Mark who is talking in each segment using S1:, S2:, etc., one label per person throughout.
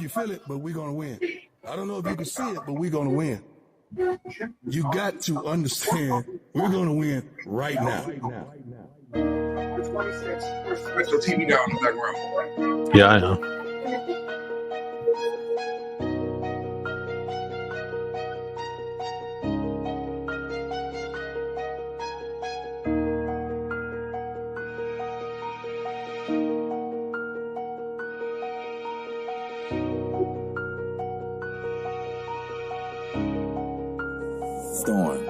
S1: you feel it, but we're gonna win. I don't know if you can see it, but we're gonna win. You got to understand, we're gonna win right now.
S2: Put your TV down in the background.
S3: Yeah, I know.
S4: Storm.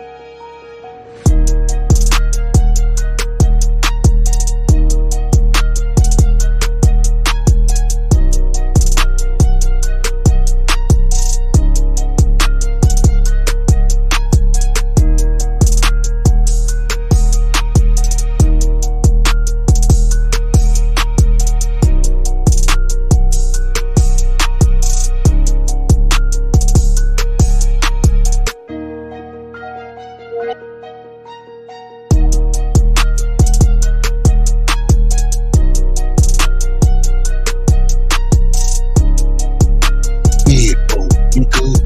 S1: Deadbolt, you good?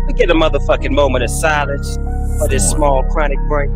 S5: We get a motherfucking moment of silence for this small chronic break.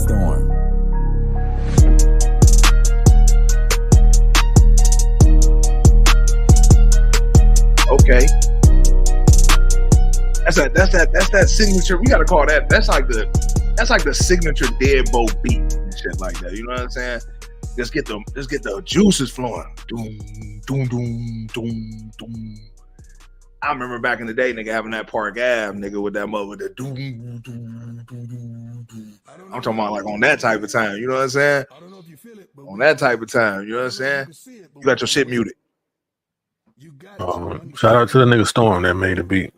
S4: Storm.
S2: Okay. That's that signature. We gotta call that. That's like the signature Deadbolt beat and shit like that. You know what I'm saying? Just get the juices flowing. Doom, doom, doom, doom, doom. I remember back in the day, nigga, having that Park Ave, nigga, with that mother, the doom, doom, doom, doom, doom. I'm talking about like on that type of time. You know what I'm saying?
S1: I don't know if you feel it, but
S2: On that type of time. You know what I'm saying? You got your shit muted.
S3: Shout out to the nigga Storm that made the beat.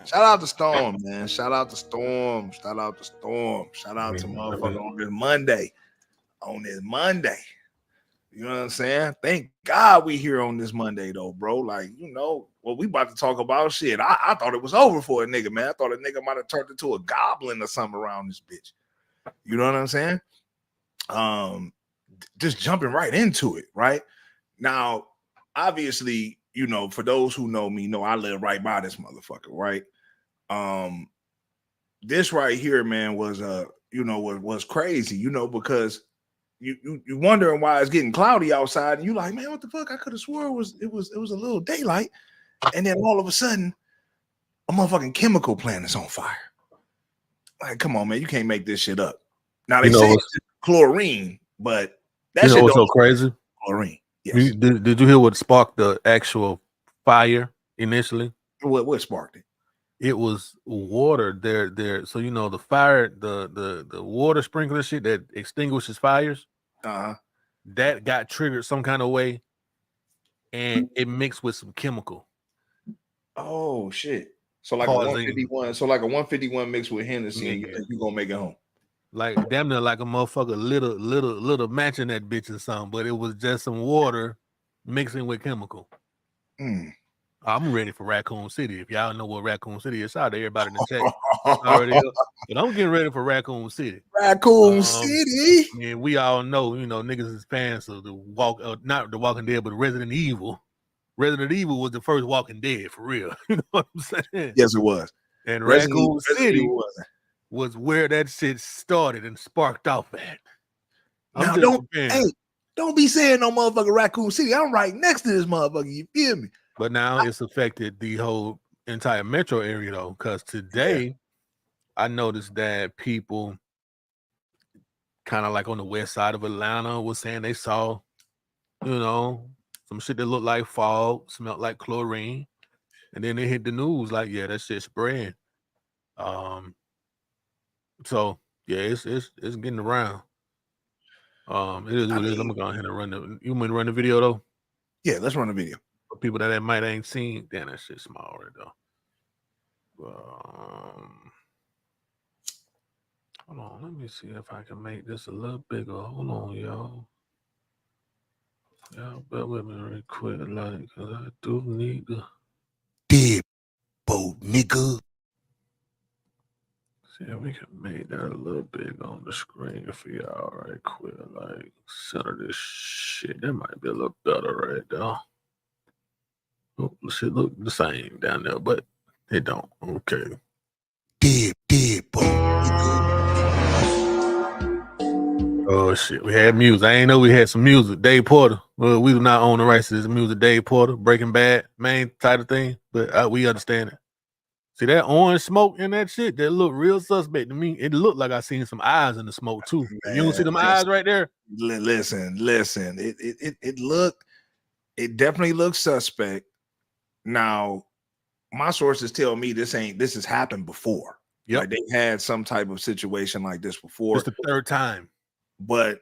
S2: Shout out to Storm, man. Shout out to Storm. Shout out to Storm. Shout out to motherfucker on this Monday. On this Monday. You know what I'm saying? Thank God we here on this Monday though, bro. Like, you know, what we about to talk about shit. I thought it was over for a nigga, man. I thought a nigga might have turned into a goblin or something around this bitch. You know what I'm saying? Just jumping right into it, right? Now, obviously, you know, for those who know me, know I live right by this motherfucker, right? This right here, man, was was crazy, you know, because you wondering why it's getting cloudy outside, and you like, man, what the fuck? I could have swore it was a little daylight, and then all of a sudden, a motherfucking chemical plant is on fire. Like, come on, man, you can't make this shit up. Now they say it's chlorine, but that shit
S3: what's so crazy?
S2: Chlorine. Yes.
S3: Did you hear what sparked the actual fire initially?
S2: What sparked it?
S3: It was water there. So you know the fire, the water sprinkler shit that extinguishes fires. That got triggered some kind of way, and it mixed with some chemical.
S2: Oh shit! So like a 151. So like a 151 mixed with Hennessy, and you think you gonna make it home?
S3: Like damn near like a motherfucker little matching that bitch or something, but it was just some water mixing with chemical. I'm ready for Raccoon City. If y'all know what Raccoon City is, shout out to everybody in the chat. Already up. But I'm getting ready for Raccoon City.
S2: Raccoon City.
S3: I mean, we all know, niggas is fans of not the Walking Dead, but Resident Evil. Resident Evil was the first Walking Dead for real. You know what I'm saying?
S2: Yes, it was.
S3: And Raccoon City was where that shit started and sparked off at.
S2: Now, don't be saying no motherfucking Raccoon City. I'm right next to this motherfucker. You feel me?
S3: But now it's affected the whole entire metro area though, because today I noticed that people kind of like on the west side of Atlanta was saying they saw, some shit that looked like fog, smelled like chlorine, and then they hit the news like, yeah, that shit spread. So yeah, it's getting around. It is what it is. I'm gonna go ahead and run the. You want me to run the video though?
S2: Yeah, let's run the video.
S3: For people that might ain't seen, damn, that shit's small right though. Hold on, let me see if I can make this a little bigger. Hold on, y'all. Y'all bear with me real quick, like, cause I do need the
S2: Deadbolt, nigga.
S3: See if we can make that a little big on the screen for y'all right quick. Like, center this shit. That might be a little better right there. Oh, shit look the same down there, but it don't. Okay.
S2: Deadbolt, nigga.
S3: Oh shit, we had music. I ain't know we had some music. Dave Porter. Well, we do not own the rights to this music. Dave Porter, Breaking Bad, main type of thing, but we understand it. See that orange smoke in that shit? That look real suspect to me. It looked like I seen some eyes in the smoke too. Man, you don't see them eyes right there?
S2: Listen. It definitely looks suspect. Now, my sources tell me this has happened before.
S3: Yeah,
S2: like they had some type of situation like this before.
S3: It's the third time.
S2: But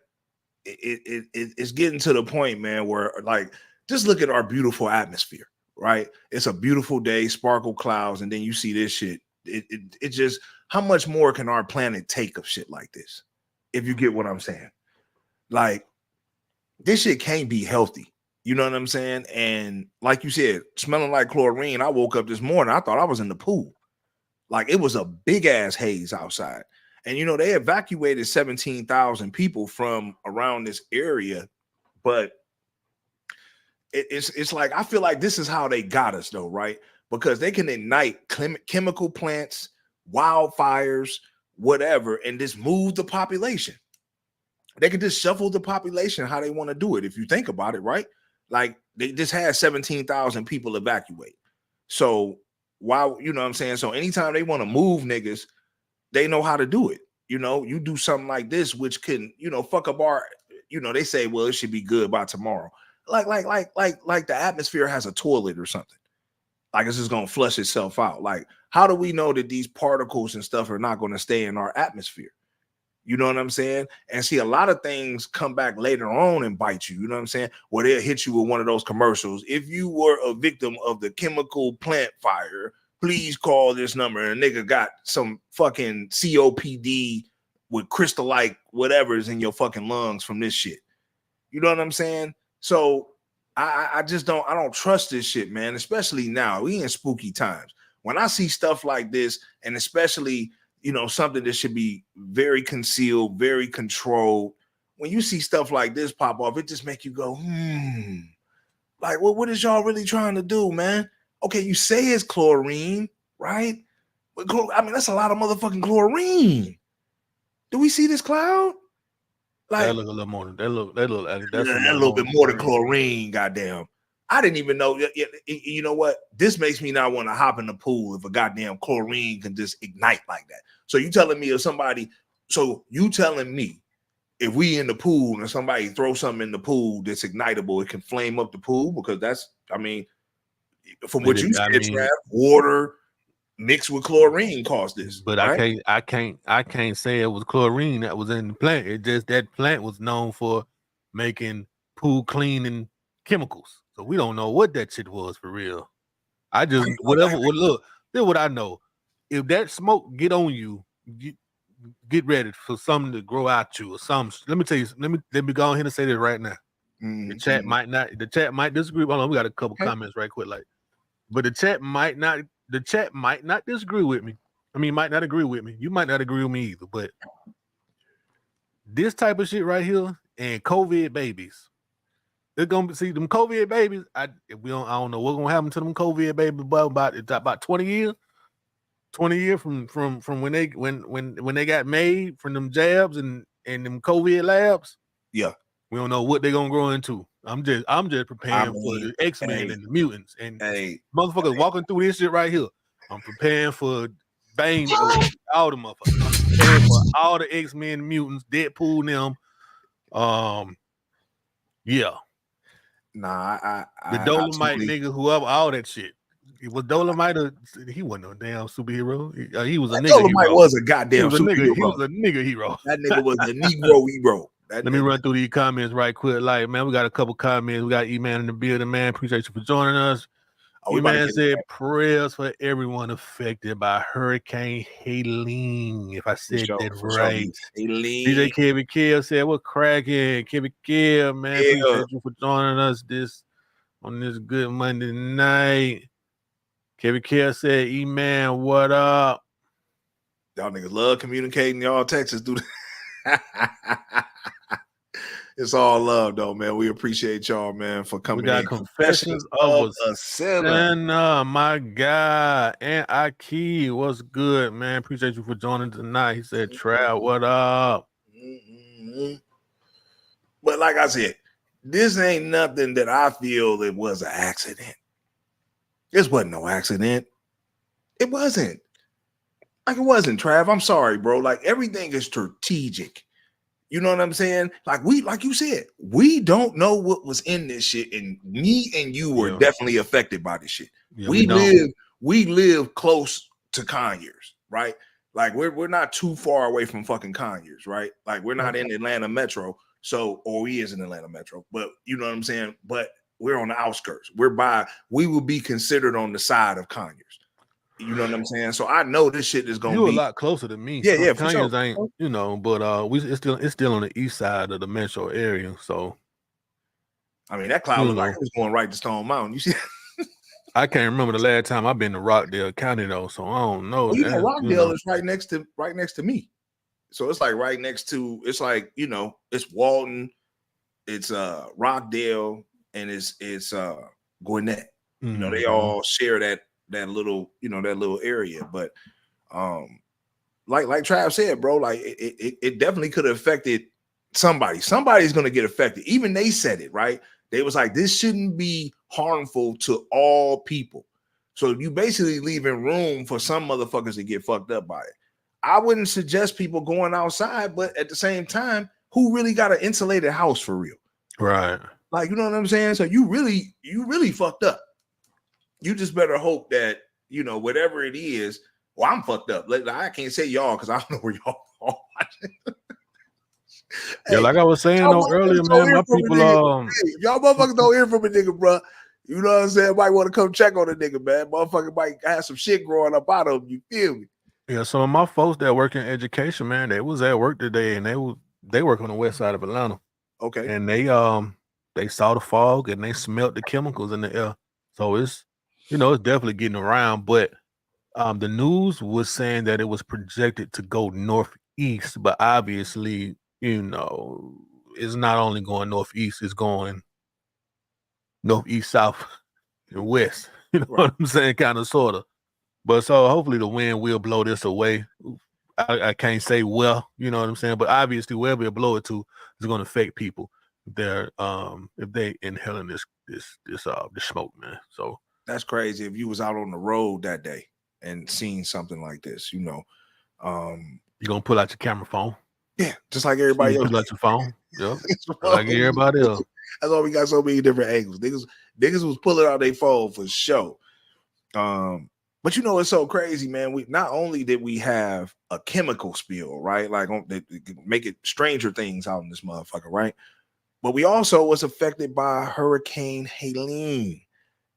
S2: it's getting to the point, man, where like just look at our beautiful atmosphere, right? It's a beautiful day, sparkle clouds, and then you see this shit. It just, how much more can our planet take of shit like this? If you get what I'm saying. Like, this shit can't be healthy. You know what I'm saying? And like you said, smelling like chlorine, I woke up this morning, I thought I was in the pool. Like, it was a big ass haze outside. And, they evacuated 17,000 people from around this area. But it's like, I feel like this is how they got us, though, right? Because they can ignite chemical plants, wildfires, whatever, and just move the population. They can just shuffle the population how they want to do it, if you think about it, right? Like, they just had 17,000 people evacuate. So, why, you know what I'm saying? So, anytime they want to move niggas, they know how to do it. You do something like this, which can, fuck up our, they say, well, it should be good by tomorrow. Like the atmosphere has a toilet or something. Like, it's just going to flush itself out. Like, how do we know that these particles and stuff are not going to stay in our atmosphere? You know what I'm saying? And see, a lot of things come back later on and bite you. You know what I'm saying? Or they'll hit you with one of those commercials. If you were a victim of the chemical plant fire, please call this number. And a nigga got some fucking COPD with crystal-like whatever's in your fucking lungs from this shit. You know what I'm saying? So I don't trust this shit, man, especially now. We in spooky times. When I see stuff like this, and especially, something that should be very concealed, very controlled, when you see stuff like this pop off, it just make you go, like, what is y'all really trying to do, man? Okay, you say it's chlorine, right? But I mean, that's a lot of motherfucking chlorine. Do we see this cloud? Like,
S3: that look a little more than that look. That's
S2: a little bit more than chlorine. Goddamn, I didn't even know. You know what? This makes me not want to hop in the pool if a goddamn chlorine can just ignite like that. So you telling me if we in the pool and somebody throw something in the pool that's ignitable, it can flame up the pool? Because that's, from what you said, water mixed with chlorine caused this.
S3: But
S2: right?
S3: I can't say it was chlorine that was in the plant. It just, that plant was known for making pool cleaning chemicals. So we don't know what that shit was for real. I just look, this is what I know. If that smoke get on you, get ready for something to grow out you or something. Let me tell you, let me go ahead and say this right now. The chat might disagree. Hold on, we got a couple comments right quick. Like, But the chat might not disagree with me. I mean, might not agree with me. You might not agree with me either. But this type of shit right here and COVID babies, they're gonna see them COVID babies. I don't know what's gonna happen to them COVID babies, but about 20 years. 20 years from when they got made from them jabs and them COVID labs.
S2: Yeah.
S3: We don't know what they're gonna grow into. I'm just preparing for the X-Men and the mutants and motherfuckers walking through this shit right here. I'm preparing for Bane, all the motherfuckers. I'm preparing for all the X-Men, mutants, Deadpool, them. Yeah.
S2: Nah,
S3: the Dolomite nigga, whoever, all that shit. It was Dolomite. He wasn't no damn superhero. He was a nigga.
S2: Dolomite
S3: hero.
S2: was a goddamn superhero.
S3: He was a nigga hero.
S2: That nigga was a Negro hero.
S3: Let me run through these comments right quick. Like, man, we got a couple comments. We got E-Man in the building, man. Appreciate you for joining us. E-Man said prayers for everyone affected by Hurricane Helene. If I said that right. DJ Kevin Kill said, "What cracking?" Kevin Kill, man. Appreciate you for joining us on this good Monday night. Kevin Kill said, E-Man, what up?
S2: Y'all niggas love communicating. Y'all Texas do that. It's all love, though, man. We appreciate y'all, man, for coming.
S3: We got Confessions of a Sinner, my God. And Aki, what's good, man? Appreciate you for joining tonight. He said, Trav, what up?
S2: Mm-hmm. But like I said, this ain't nothing that I feel it was an accident. This wasn't no accident. It wasn't. Like, it wasn't, Trav. I'm sorry, bro. Like, everything is strategic. You know what I'm saying? Like you said, we don't know what was in this shit, and me and you were definitely affected by this shit. Yeah, we live close to Conyers, right? Like we're not too far away from fucking Conyers, right? Like we're not in Atlanta Metro, or he is in Atlanta Metro, but you know what I'm saying? But we're on the outskirts. We will be considered on the side of Conyers. You know what I'm saying? So I know this shit is gonna be
S3: a lot closer to me.
S2: Yeah,
S3: Conyers
S2: sure.
S3: Ain't, but it's still on the east side of the metro area. So
S2: I mean, that cloud looked like it was going right to Stone Mountain. You see?
S3: I can't remember the last time I've been to Rockdale County though, so I don't know.
S2: Well, Rockdale is right next to me. So it's like right next to, it's like, it's Walton, it's Rockdale, and it's Gwinnett.
S3: Mm-hmm.
S2: They all share that little, that little area. But like Trav said, bro, like it definitely could have affected somebody. Somebody's gonna get affected. Even they said it, right? They was like, this shouldn't be harmful to all people. So you basically leaving room for some motherfuckers to get fucked up by it. I wouldn't suggest people going outside, but at the same time, who really got an insulated house for real?
S3: Right.
S2: Like, you know what I'm saying? So you really fucked up. You just better hope that, whatever it is, well, I'm fucked up. I can't say y'all because I don't know where y'all are watching.
S3: Yeah, like I was saying earlier, man, my people,
S2: y'all motherfuckers don't hear from a nigga, bro. You know what I'm saying? Might want to come check on a nigga, man. Motherfucker might have some shit growing up out of him. You feel me?
S3: Yeah, some of my folks that work in education, man, they was at work today, and they work on the west side of Atlanta.
S2: Okay.
S3: And they saw the fog and they smelled the chemicals in the air. So it's definitely getting around. But the news was saying that it was projected to go northeast, but obviously, it's not only going northeast, it's going northeast, south, and west. You know what I'm saying? Kind of, sort of. But so hopefully the wind will blow this away. I can't say well, you know what I'm saying? But obviously wherever it blow it to is going to affect people if they inhaling this smoke, man. So
S2: that's crazy. If you was out on the road that day and seen something like this, you're
S3: gonna pull out your camera phone.
S2: Yeah, just like everybody else.
S3: Pull out your phone. Yep. Like everybody else.
S2: That's why we got so many different angles. Niggas was pulling out their phone for show. But it's so crazy, man. We not only did we have a chemical spill, right? Like they make it stranger things out in this motherfucker, right? But we also was affected by Hurricane Helene.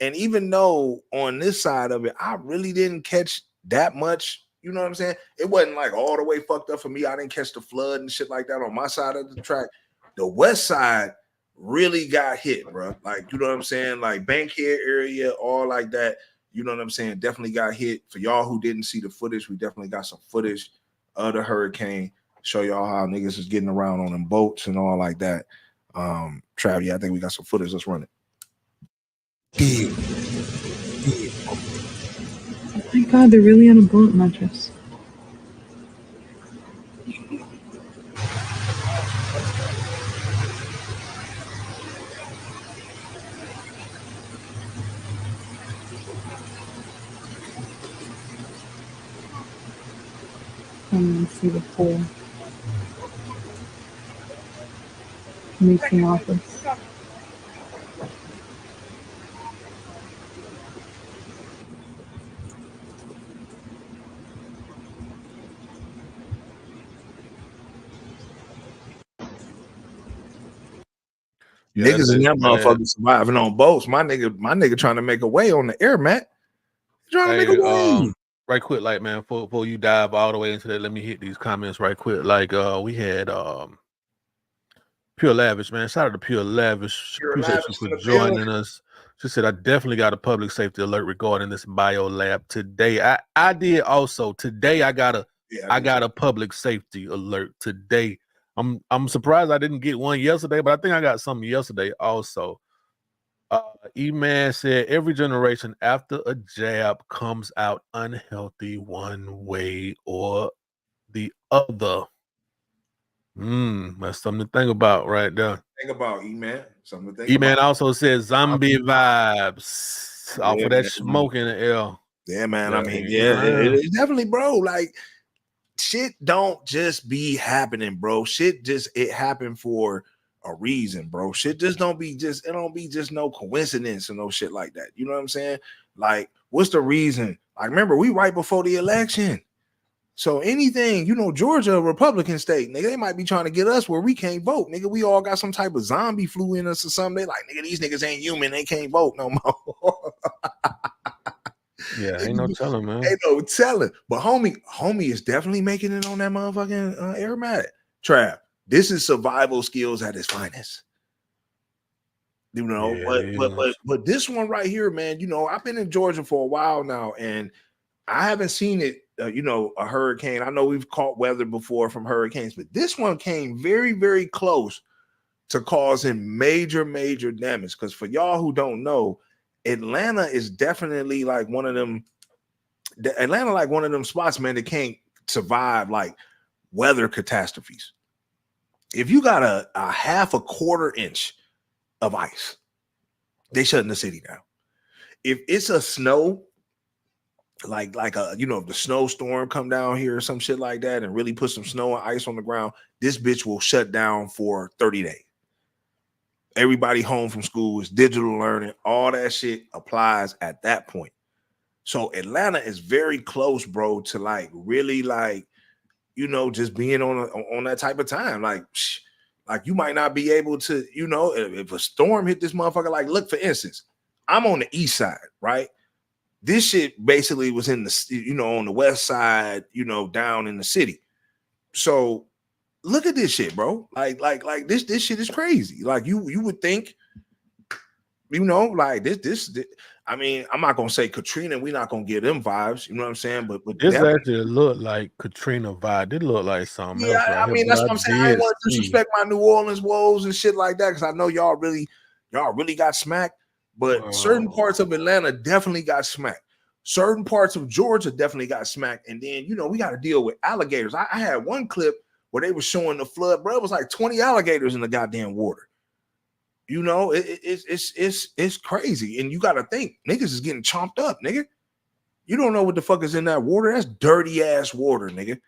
S2: And even though on this side of it, I really didn't catch that much, you know what I'm saying? It wasn't like all the way fucked up for me. I didn't catch the flood and shit like that on my side of the track. The west side really got hit, bro. Like, you know what I'm saying? Like Bankhead area, all like that. You know what I'm saying? Definitely got hit. For y'all who didn't see the footage, we definitely got some footage of the hurricane. Show y'all how niggas is getting around on them boats and all like that. Trav, yeah, I think we got some footage. Let's run it.
S6: Oh my god, they're really on a boat mattress. And see the pool. Meeting office.
S2: Yeah, niggas and that motherfucker surviving on boats. My nigga trying to make a way on the air, Matt. Trying to make a way.
S3: Right quick, like, man, before you dive all the way into that, let me hit these comments right quick. Like, we had Pure Lavish, man. Shout out to Pure Lavish. Appreciate you for joining us. She said, I definitely got a public safety alert regarding this bio lab today. I did also. Today I got a public safety alert today. I'm surprised I didn't get one yesterday, but I think I got something yesterday also. E-Man said every generation after a jab comes out unhealthy one way or the other. That's something to think about right there.
S2: Think about E-Man. Something to think
S3: E-Man
S2: about.
S3: also says zombie vibes off of that smoke in the air.
S2: Yeah, man. I mean, it's definitely, bro. Like, shit don't just be happening, bro. Shit just it happened for a reason, bro. Shit just don't be just no coincidence or no shit like that. You know what I'm saying? Like, what's the reason? Like, remember, we right before the election. So anything, you know, Georgia, a Republican state, nigga, they might be trying to get us where we can't vote. Nigga, we all got some type of zombie flu in us or something. They like, nigga, these niggas ain't human. They can't vote no more.
S3: Yeah, ain't no telling, man.
S2: Ain't no telling. But homie is definitely making it on that motherfucking aromatic. Trav, this is survival skills at its finest. You know, but this one right here, man, you know, I've been in Georgia for a while now, and I haven't seen it, you know, a hurricane. I know we've caught weather before from hurricanes, but this one came very, very close to causing major, major damage. Because for y'all who don't know, Atlanta is definitely like one of them. Atlanta, like one of them spots, man, that can't survive like weather catastrophes. If you got a half a quarter inch of ice, they shutting the city down. If it's a snow, like a, you know, if the snowstorm come down here or some shit like that and really put some snow and ice on the ground, this bitch will shut down for 30 days. Everybody home from school is digital learning. All that shit applies at that point. So Atlanta is very close, bro, to like really like, you know, just being on that type of time. Like you might not be able to, you know, if a storm hit this motherfucker, like, look, for instance, I'm on the east side, right? This shit basically was in the, you know, on the west side, you know, down in the city. So look at this shit, bro. Like this shit is crazy. Like you would think, you know, like this. I mean, I'm not gonna say Katrina. We're not gonna get them vibes. You know what I'm saying? But
S3: this actually looked like Katrina vibe. It looked like something else. Right,
S2: I mean, that's what I'm saying. I don't want to disrespect my New Orleans woes and shit like that, because I know y'all really got smacked. But certain parts of Atlanta definitely got smacked. Certain parts of Georgia definitely got smacked. And then, you know, we got to deal with alligators. I had one clip where they were showing the flood, bro. It was like 20 alligators in the goddamn water. You know, it's crazy. And you got to think, niggas is getting chomped up, nigga. You don't know what the fuck is in that water. That's dirty ass water, nigga.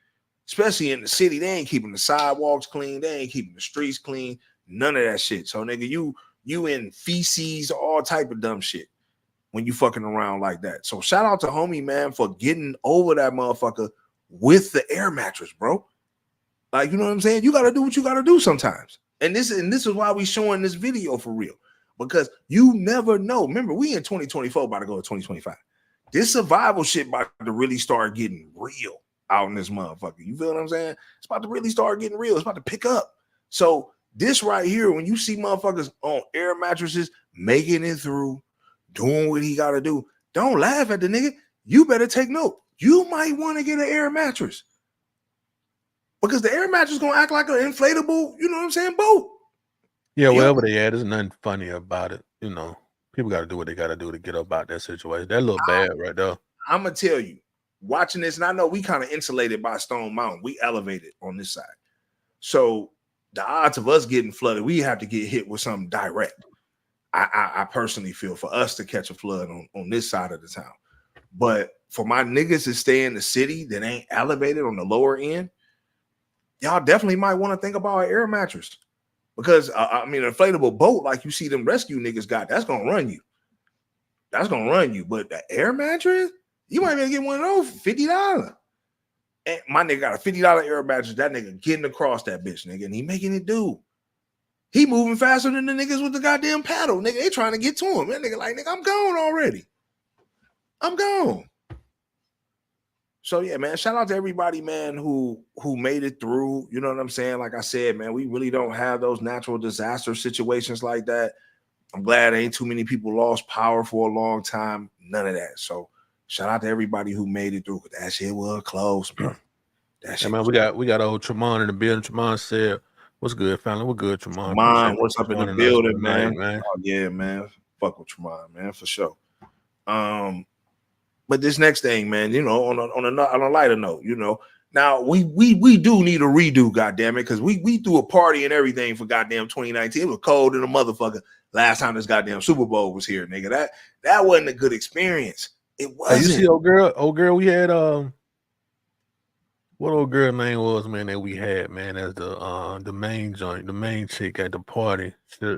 S2: Especially in the city. They ain't keeping the sidewalks clean. They ain't keeping the streets clean. None of that shit. So, nigga, you in feces, all type of dumb shit when you fucking around like that. So shout out to homie, man, for getting over that motherfucker with the air mattress, bro. Like, you know what I'm saying? You got to do what you got to do sometimes. And this is why we showing this video for real, because you never know. Remember, we in 2024 about to go to 2025. This survival shit about to really start getting real out in this motherfucker. You feel what I'm saying? It's about to really start getting real. It's about to pick up. So this right here, when you see motherfuckers on air mattresses making it through, doing what he got to do, Don't laugh at the nigga. You better take note. You might want to get an air mattress. Because the air mattress is going to act like an inflatable, you know what I'm saying, boat.
S3: Yeah, wherever they at, there's nothing funny about it. You know, people got to do what they got to do to get up out that situation. That look bad right there.
S2: I'm going to tell you, watching this, and I know we kind of insulated by Stone Mountain. We elevated on this side. So the odds of us getting flooded, we have to get hit with something direct. I personally feel for us to catch a flood on this side of the town. But for my niggas to stay in the city that ain't elevated on the lower end, y'all definitely might want to think about an air mattress. Because, I mean, an inflatable boat like you see them rescue niggas got, that's going to run you. That's going to run you. But the air mattress, you might be able to get one of those for $50. And my nigga got a $50 air mattress. That nigga getting across that bitch, nigga, and he making it do. He moving faster than the niggas with the goddamn paddle, nigga. They trying to get to him. That nigga like, nigga, I'm gone already. I'm gone. So yeah, man, shout out to everybody, man, who made it through. You know what I'm saying? Like I said, man, we really don't have those natural disaster situations like that. I'm glad ain't too many people lost power for a long time. None of that. So shout out to everybody who made it through. That shit was close, bro. That shit.
S3: Yeah, man, we got old Tremont in the building. Tremont said, "What's good, family? We're good, Tremont.
S2: Tremont, what's up in the building, man?
S3: Man?
S2: Oh yeah, man. Fuck with Tremont, man, for sure. But this next thing, man, you know, on a lighter note, you know, now we do need a redo, goddamn it, because we threw a party and everything for goddamn 2019. It was cold in a motherfucker last time this goddamn Super Bowl was here, nigga. That wasn't a good experience. It wasn't.
S3: Hey, you see, old girl, we had what old girl name was, man, that we had, man, as the main joint, the main chick at the party.
S2: We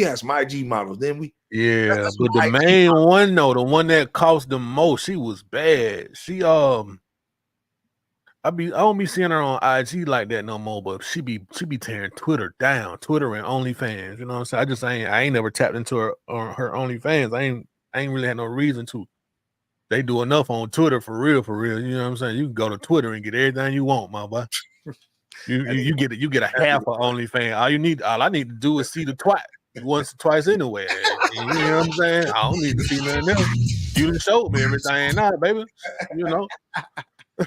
S2: had some IG models, didn't we?
S3: Yeah, but the main one, though, the one that cost the most, she was bad. She I don't be seeing her on IG like that no more, but she be tearing Twitter down, Twitter and OnlyFans. You know what I'm saying? I ain't never tapped into her OnlyFans. I ain't really had no reason to. They do enough on Twitter for real. You know what I'm saying? You can go to Twitter and get everything you want, my boy. You get a half of OnlyFans. All I need to do is see the twat once or twice anyway. You know what I'm saying? I don't need to see nothing else. You done showed me everything now, baby. You know. I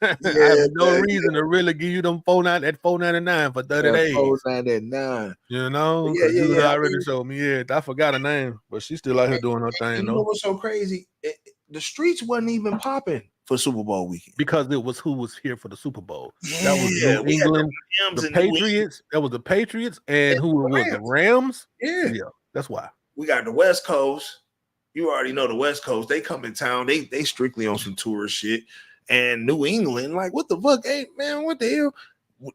S3: have no reason to really give you them $4.99 for 30 days.
S2: $4.99.
S3: You know, you already showed me. Yeah, I forgot her name, but she's still out here doing her thing.
S2: You know what's so crazy? The streets wasn't even popping for Super Bowl weekend
S3: because it was who was here for the Super Bowl. That was New England, the Patriots. That was the Patriots, and who was the Rams?
S2: Yeah,
S3: that's why.
S2: We got the West Coast. You already know the West Coast. They come in town. They strictly on some tourist shit. And New England, like, what the fuck? Hey, man, what the hell?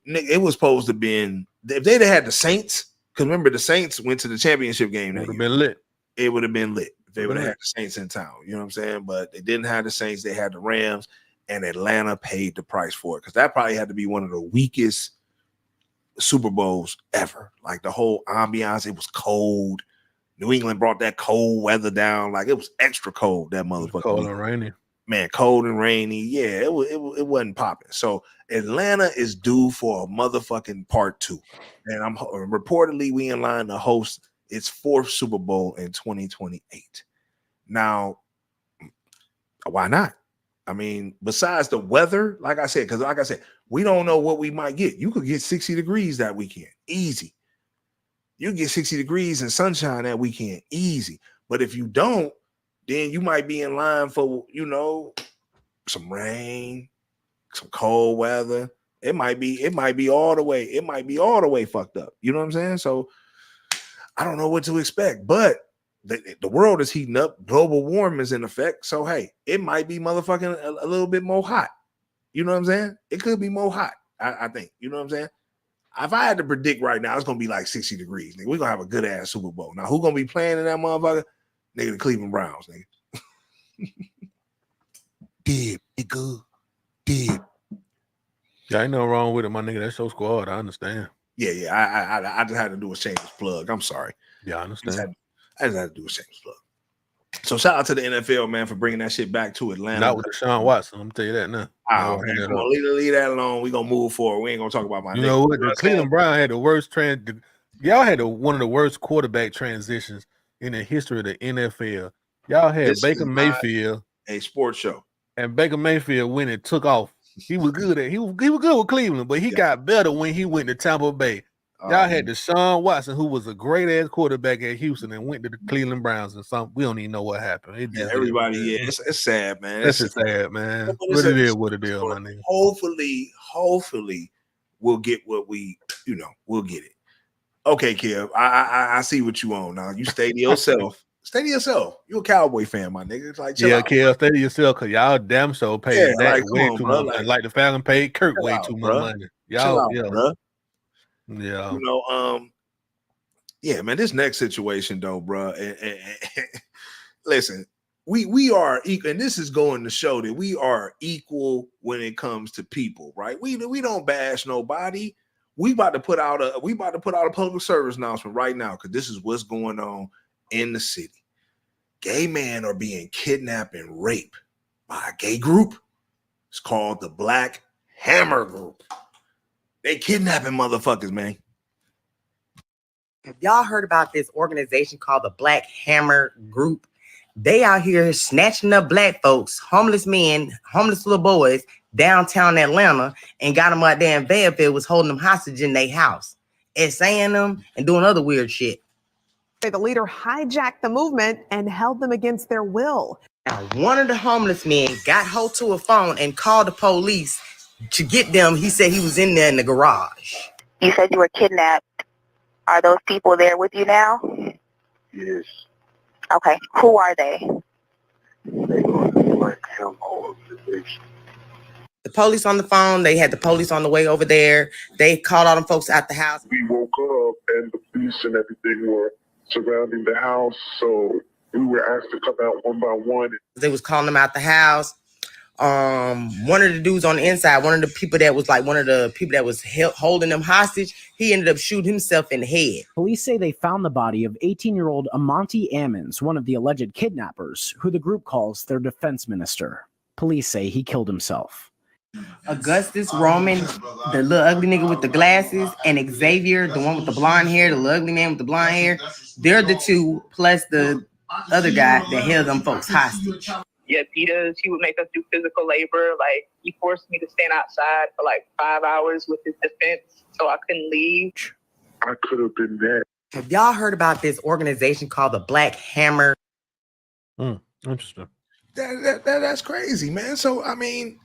S2: It was supposed to be if they'd had the Saints, because remember the Saints went to the championship game.
S3: It would have been lit.
S2: It would have been lit if they would have had the Saints in town. You know what I'm saying? But they didn't have the Saints. They had the Rams, and Atlanta paid the price for it because that probably had to be one of the weakest Super Bowls ever. Like the whole ambiance, it was cold. New England brought that cold weather down. Like it was extra cold, that motherfucker.
S3: Cold and rainy.
S2: Man, cold and rainy. Yeah, it wasn't popping. So Atlanta is due for a motherfucking part 2. And I'm reportedly we in line to host its 4th Super Bowl in 2028. Now, why not? I mean, besides the weather, like I said, we don't know what we might get. You could get 60 degrees that weekend. Easy. You get 60 degrees and sunshine that weekend. Easy. But if you don't, then you might be in line for, you know, some rain, some cold weather. It might be all the way fucked up. You know what I'm saying? So I don't know what to expect, but the world is heating up. Global warming is in effect. So hey, it might be motherfucking a little bit more hot. You know what I'm saying? It could be more hot. I think. You know what I'm saying? If I had to predict right now, it's gonna be like 60 degrees. Nigga, we're gonna have a good ass Super Bowl. Now, who gonna be playing in that motherfucker? Nigga, the Cleveland Browns, nigga. Dead, nigga. Dead.
S3: Yeah, ain't no wrong with it, my nigga. That's your squad. I understand.
S2: Yeah. I just had to do a shameless plug. I'm sorry.
S3: Yeah, I understand.
S2: I just had to do a shameless plug. So shout out to the NFL, man, for bringing that shit back to Atlanta.
S3: Not with Deshaun Watson. I'm gonna tell you that now.
S2: Oh, man, come on, leave that alone. We're gonna move forward. We ain't gonna talk about my.
S3: You know what? The Cleveland Brown had the worst y'all had one of the worst quarterback transitions in the history of the NFL. Y'all had
S2: This
S3: Baker
S2: is not
S3: Mayfield,
S2: a sports show.
S3: and Baker Mayfield when it took off. He was good at he was good with Cleveland, but he got better when he went to Tampa Bay. Y'all had Deshaun Watson, who was a great ass quarterback at Houston, and went to the Cleveland Browns, and we don't even know what happened. It just
S2: everybody, it's sad, man.
S3: That's just sad, man. But it is what it is, my nigga.
S2: Hopefully, we'll get what we'll get it. Okay, Kev, I see what you on now. You stay to yourself. Stay to yourself. You a Cowboy fan, my nigga. It's like,
S3: yeah, Kev, stay to yourself, because y'all damn so paid that way too much.
S2: Bro.
S3: Like the Falcon paid Kirk way too much money. Y'all,
S2: bro.
S3: Yeah.
S2: Yeah, man, this next situation though, bro. Listen, we are equal, and this is going to show that we are equal when it comes to people, right? We don't bash nobody. We about to put out a public service announcement right now, because this is what's going on in the city. Gay men are being kidnapped and raped by a gay group. It's called the Black Hammer Group. They kidnapping motherfuckers, man.
S7: Have y'all heard about this organization called the Black Hammer Group? They out here snatching up black folks, homeless men, homeless little boys downtown Atlanta, and got them out there in Fayetteville, was holding them hostage in their house, essaying them and doing other weird shit.
S8: The leader hijacked the movement and held them against their will.
S7: Now, one of the homeless men got hold to a phone and called the police to get them. He said he was in there in the garage.
S9: You said you were kidnapped. Are those people there with you now?
S10: Yes.
S9: Okay. Who are they?
S10: They going to like him all of the
S7: The police on the phone. They had the police on the way over there. They called all them folks out the house.
S10: We woke up and the police and everything were surrounding the house, so we were asked to come out one by one.
S7: They was calling them out the house. One of the dudes on the inside, one of the people that was holding them hostage, he ended up shooting himself in the head.
S11: Police say they found the body of 18-year-old Amonte Ammons, one of the alleged kidnappers, who the group calls their defense minister. Police say he killed himself.
S7: Augustus Roman, the little ugly nigga with the glasses, and Xavier, the one with the blonde hair, the little ugly man with the blonde hair, they're the two, plus the other guy that held them folks hostage.
S12: Yes, he does. He would make us do physical labor. Like, he forced me to stand outside for like 5 hours with his defense, so I couldn't leave.
S10: I could have been there.
S7: Have y'all heard about this organization called the Black Hammer?
S3: Interesting.
S2: That's crazy, man. So, I mean,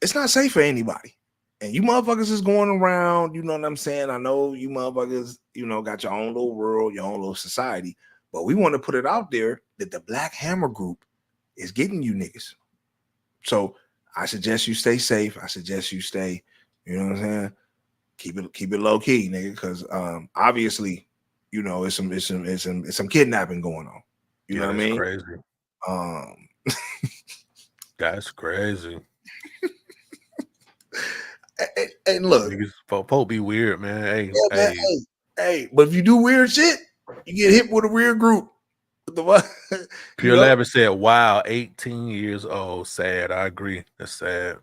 S2: it's not safe for anybody. And you motherfuckers is going around, you know what I'm saying? I know you motherfuckers, got your own little world, your own little society, but we want to put it out there that the Black Hammer Group is getting you niggas. So I suggest you stay safe. I suggest you stay, you know what I'm saying? Keep it low key, nigga, because obviously, it's some kidnapping going on. You know what I mean?
S3: Crazy. That's crazy.
S2: And look,
S3: folk be weird, man.
S2: Hey, but if you do weird shit, you get hit with a weird group.
S3: Pure Lavish said, wow, 18 years old. Sad. I agree. That's sad.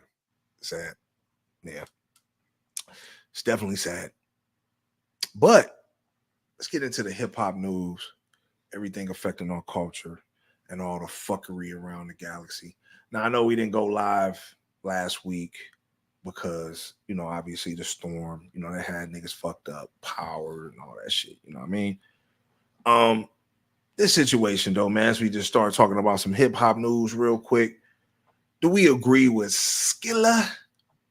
S2: Sad. Yeah. It's definitely sad. But let's get into the hip-hop news. Everything affecting our culture and all the fuckery around the galaxy. Now, I know we didn't go live last week because, obviously the storm, they had niggas fucked up, power and all that shit. You know what I mean? This situation, though, man, as we just start talking about some hip-hop news real quick, do we agree with Skilla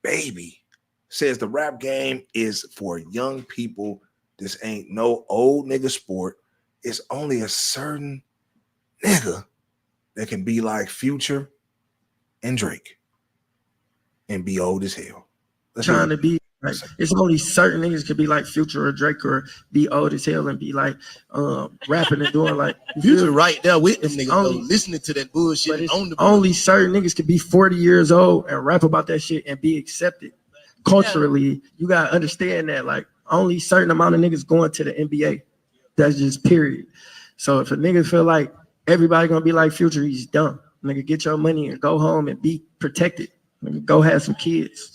S2: Baby? Says the rap game is for young people. This ain't no old nigga sport. It's only a certain nigga that can be like Future and Drake and be old as hell.
S13: Trying to be like, it's only certain niggas could be like Future or Drake or be old as hell and be like rapping and doing like
S1: Future right there with them niggas listening to that bullshit.
S13: Only certain niggas could be 40 years old and rap about that shit and be accepted culturally. Yeah. You gotta understand that like only certain amount of niggas going to the NBA. That's just period. So if a nigga feel like everybody gonna be like Future, he's dumb. Nigga, get your money and go home and be protected. Nigga, go have some kids.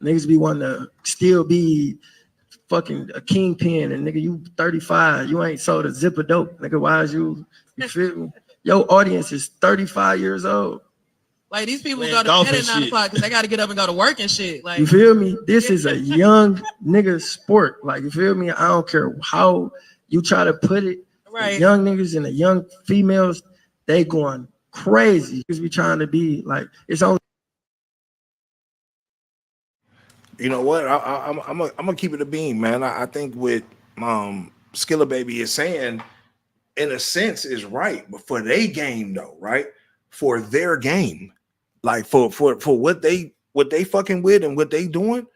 S13: Niggas be wanting to still be fucking a kingpin, and nigga, you 35, you ain't sold a zip of dope. Nigga, why is you feel me? Your audience is 35 years old.
S14: Like these people
S13: Playing
S14: go to
S13: golf
S14: bed
S13: and
S14: at 9
S13: shit.
S14: o'clock because they got to get up and go to work and shit. Like
S13: You feel me? This is a young nigga sport. Like, you feel me? I don't care how you try to put it.
S14: Right.
S13: The young niggas and the young females, they going crazy because we trying to be like, it's only.
S2: You know what? I'm gonna keep it a beam, man. I think what Skilla Baby is saying, in a sense, is right, but for their game though, right? For their game, like for what they fucking with and what they doing,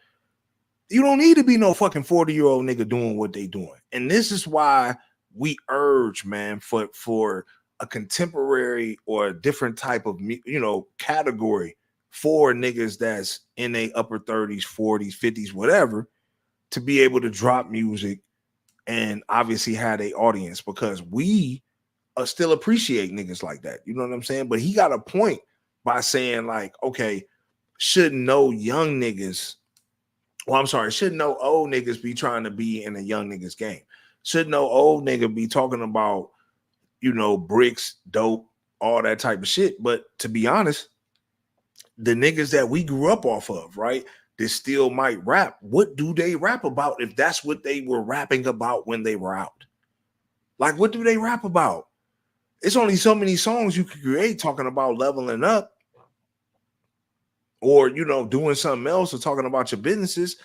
S2: you don't need to be no fucking 40-year-old nigga doing what they doing. And this is why we urge, man, for a contemporary or a different type of category for niggas that's in their upper 30s, 40s, 50s, whatever, to be able to drop music and obviously have a audience, because we still appreciate niggas like that. You know what I'm saying? But he got a point by saying, like, okay, should no young niggas, should no old niggas be trying to be in a young niggas game? Should no old nigga be talking about, bricks, dope, all that type of shit? But to be honest, the niggas that we grew up off of, right, that still might rap, what do they rap about if that's what they were rapping about when they were out? Like, what do they rap about? It's only so many songs you can create talking about leveling up or, doing something else or talking about your businesses.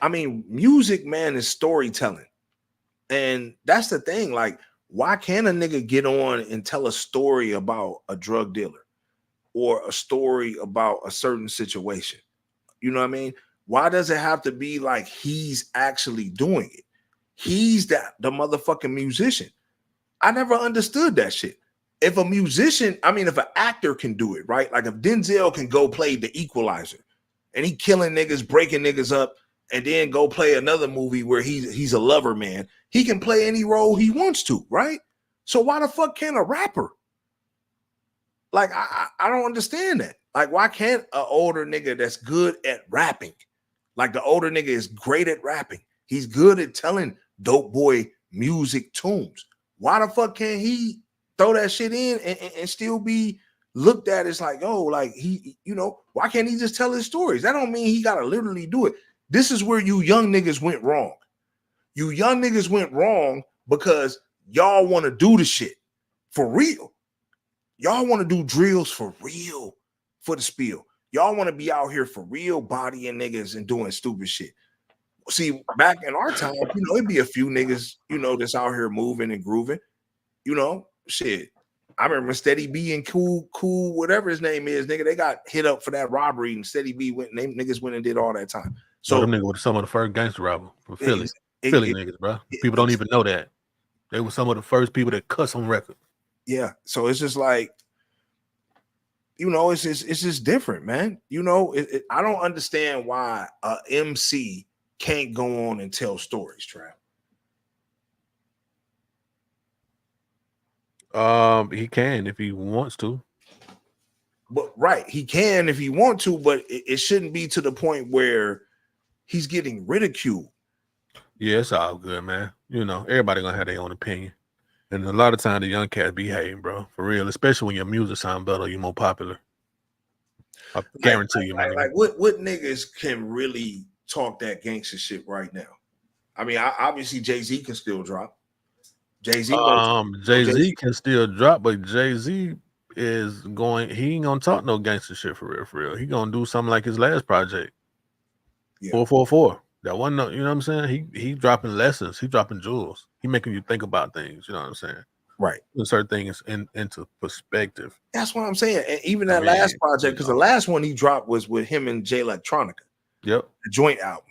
S2: I mean, music, man, is storytelling. And that's the thing. Like, why can't a nigga get on and tell a story about a drug dealer or a story about a certain situation? You know what I mean? Why does it have to be like he's actually doing it? He's the motherfucking musician. I never understood that shit. If a musician, if an actor can do it, right? Like if Denzel can go play The Equalizer and he killing niggas, breaking niggas up, and then go play another movie where he's a lover man, he can play any role he wants to, right? So why the fuck can't a rapper? Like, I don't understand that. Like, why can't an older nigga that's good at rapping, like the older nigga is great at rapping, he's good at telling dope boy music tunes, why the fuck can't he throw that shit in and still be looked at as like, oh, like he, why can't he just tell his stories? That don't mean he gotta literally do it. This is where you young niggas went wrong. You young niggas went wrong because y'all want to do the shit for real. Y'all want to do drills for real for the spiel. Y'all want to be out here for real bodying niggas and doing stupid shit. See, back in our time, it'd be a few niggas, that's out here moving and grooving. Shit. I remember Steady B and Cool, whatever his name is, nigga, they got hit up for that robbery, and Steady B niggas went and did all that time. So
S3: them niggas were some of the first gangster robbers from Philly. Philly niggas, bro. People don't even know that. They were some of the first people that cuss on record.
S2: Yeah. So it's just like, it's just different, man. I don't understand why a MC can't go on and tell stories, Trav.
S3: He can if he wants to.
S2: But right, he can if he wants to, but it shouldn't be to the point where he's getting ridiculed.
S3: Yeah, it's all good, man. Everybody gonna have their own opinion. And a lot of times the young cats be hating, bro. For real. Especially when your music sound better, you're more popular. I guarantee you, man.
S2: Like what niggas can really talk that gangster shit right now? I mean, obviously Jay-Z can still drop. Jay-Z
S3: can still drop, but Jay-Z is going, he ain't gonna talk no gangster shit for real. He gonna do something like his last project. Yeah. 444. That one, you know what I'm saying? He dropping lessons, he dropping jewels, he making you think about things, you know what I'm saying?
S2: Right.
S3: Put certain things into perspective.
S2: That's what I'm saying. And even that last project, because the last one he dropped was with him and Jay Electronica.
S3: Yep.
S2: The joint album.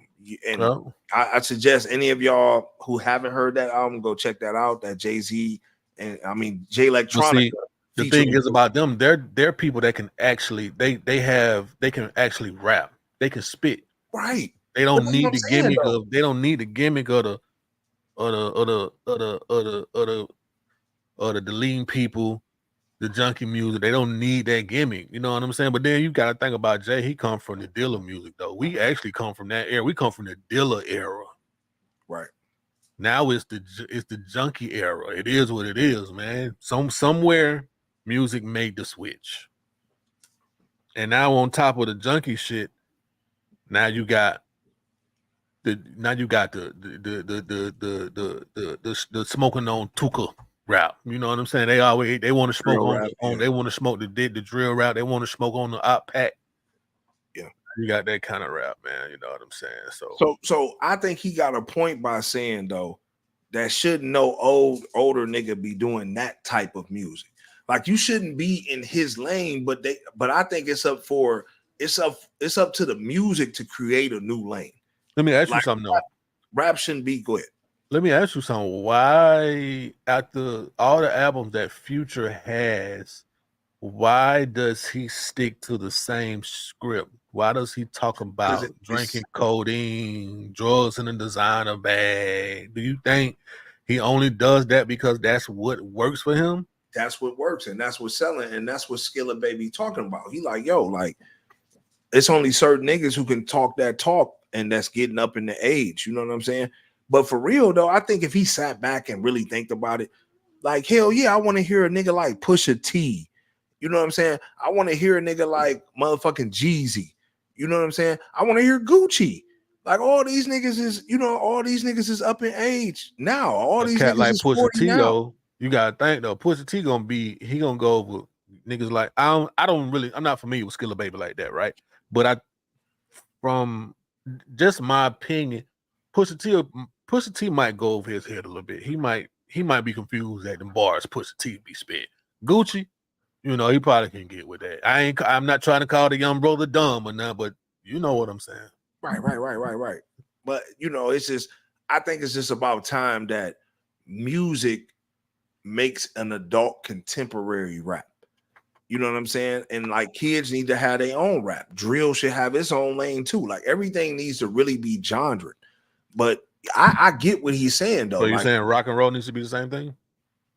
S2: And I suggest any of y'all who haven't heard that album, go check that out. That Jay-Z and Jay Electronica.
S3: The thing is about them, they're people that can actually they can actually rap. They can spit.
S2: Right.
S3: They don't need the gimmick of the deleting people, the junkie music. They don't need that gimmick. You know what I'm saying? But then you gotta think about Jay. He come from the Dilla music though. We actually come from that era. We come from the Dilla era.
S2: Right.
S3: Now it's the junkie era. It is what it is, man. Somewhere music made the switch. And now on top of the junkie shit, now you got the smoking on Tuka route. You know what I'm saying? They want to smoke they want to smoke the drill route. They want to smoke on the op pack.
S2: Yeah,
S3: you got that kind of rap, man. You know what I'm saying?
S2: So I think he got a point by saying though that shouldn't no older nigga be doing that type of music. Like you shouldn't be in his lane, but I think it's up to the music to create a new lane.
S3: Let me ask you something though.
S2: Rap shouldn't be good.
S3: Let me ask you something. Why, after all the albums that Future has, why does he stick to the same script? Why does he talk about drinking codeine, drugs in a designer bag? Do you think he only does that because that's what works for him?
S2: That's what works, and that's what's selling, and that's what Skilla Baby talking about. He like, yo, like, it's only certain niggas who can talk that talk, and that's getting up in the age. You know what I'm saying? But for real though, I think if he sat back and really think about it, like, hell yeah, I want to hear a nigga like Pusha T. You know what I'm saying? I want to hear a nigga like motherfucking Jeezy. You know what I'm saying? I want to hear Gucci. Like all these niggas is up in age now. All these niggas
S3: like
S2: is
S3: Pusha
S2: 40
S3: T
S2: now.
S3: though. You gotta think though, Pusha T gonna go over niggas like I'm not familiar with Skilla Baby like that, right? But from just my opinion, Pusha T might go over his head a little bit. He might be confused at the bars Pusha T be spit. Gucci, you know, he probably can get with that. I'm not trying to call the young brother dumb or not, but you know what I'm saying.
S2: Right. But you know, I think it's just about time that music makes an adult contemporary rap. You know what I'm saying? And like kids need to have their own rap. Drill should have its own lane too. Like everything needs to really be genred. But I get what he's saying though.
S3: So you're
S2: like,
S3: saying rock and roll needs to be the same thing?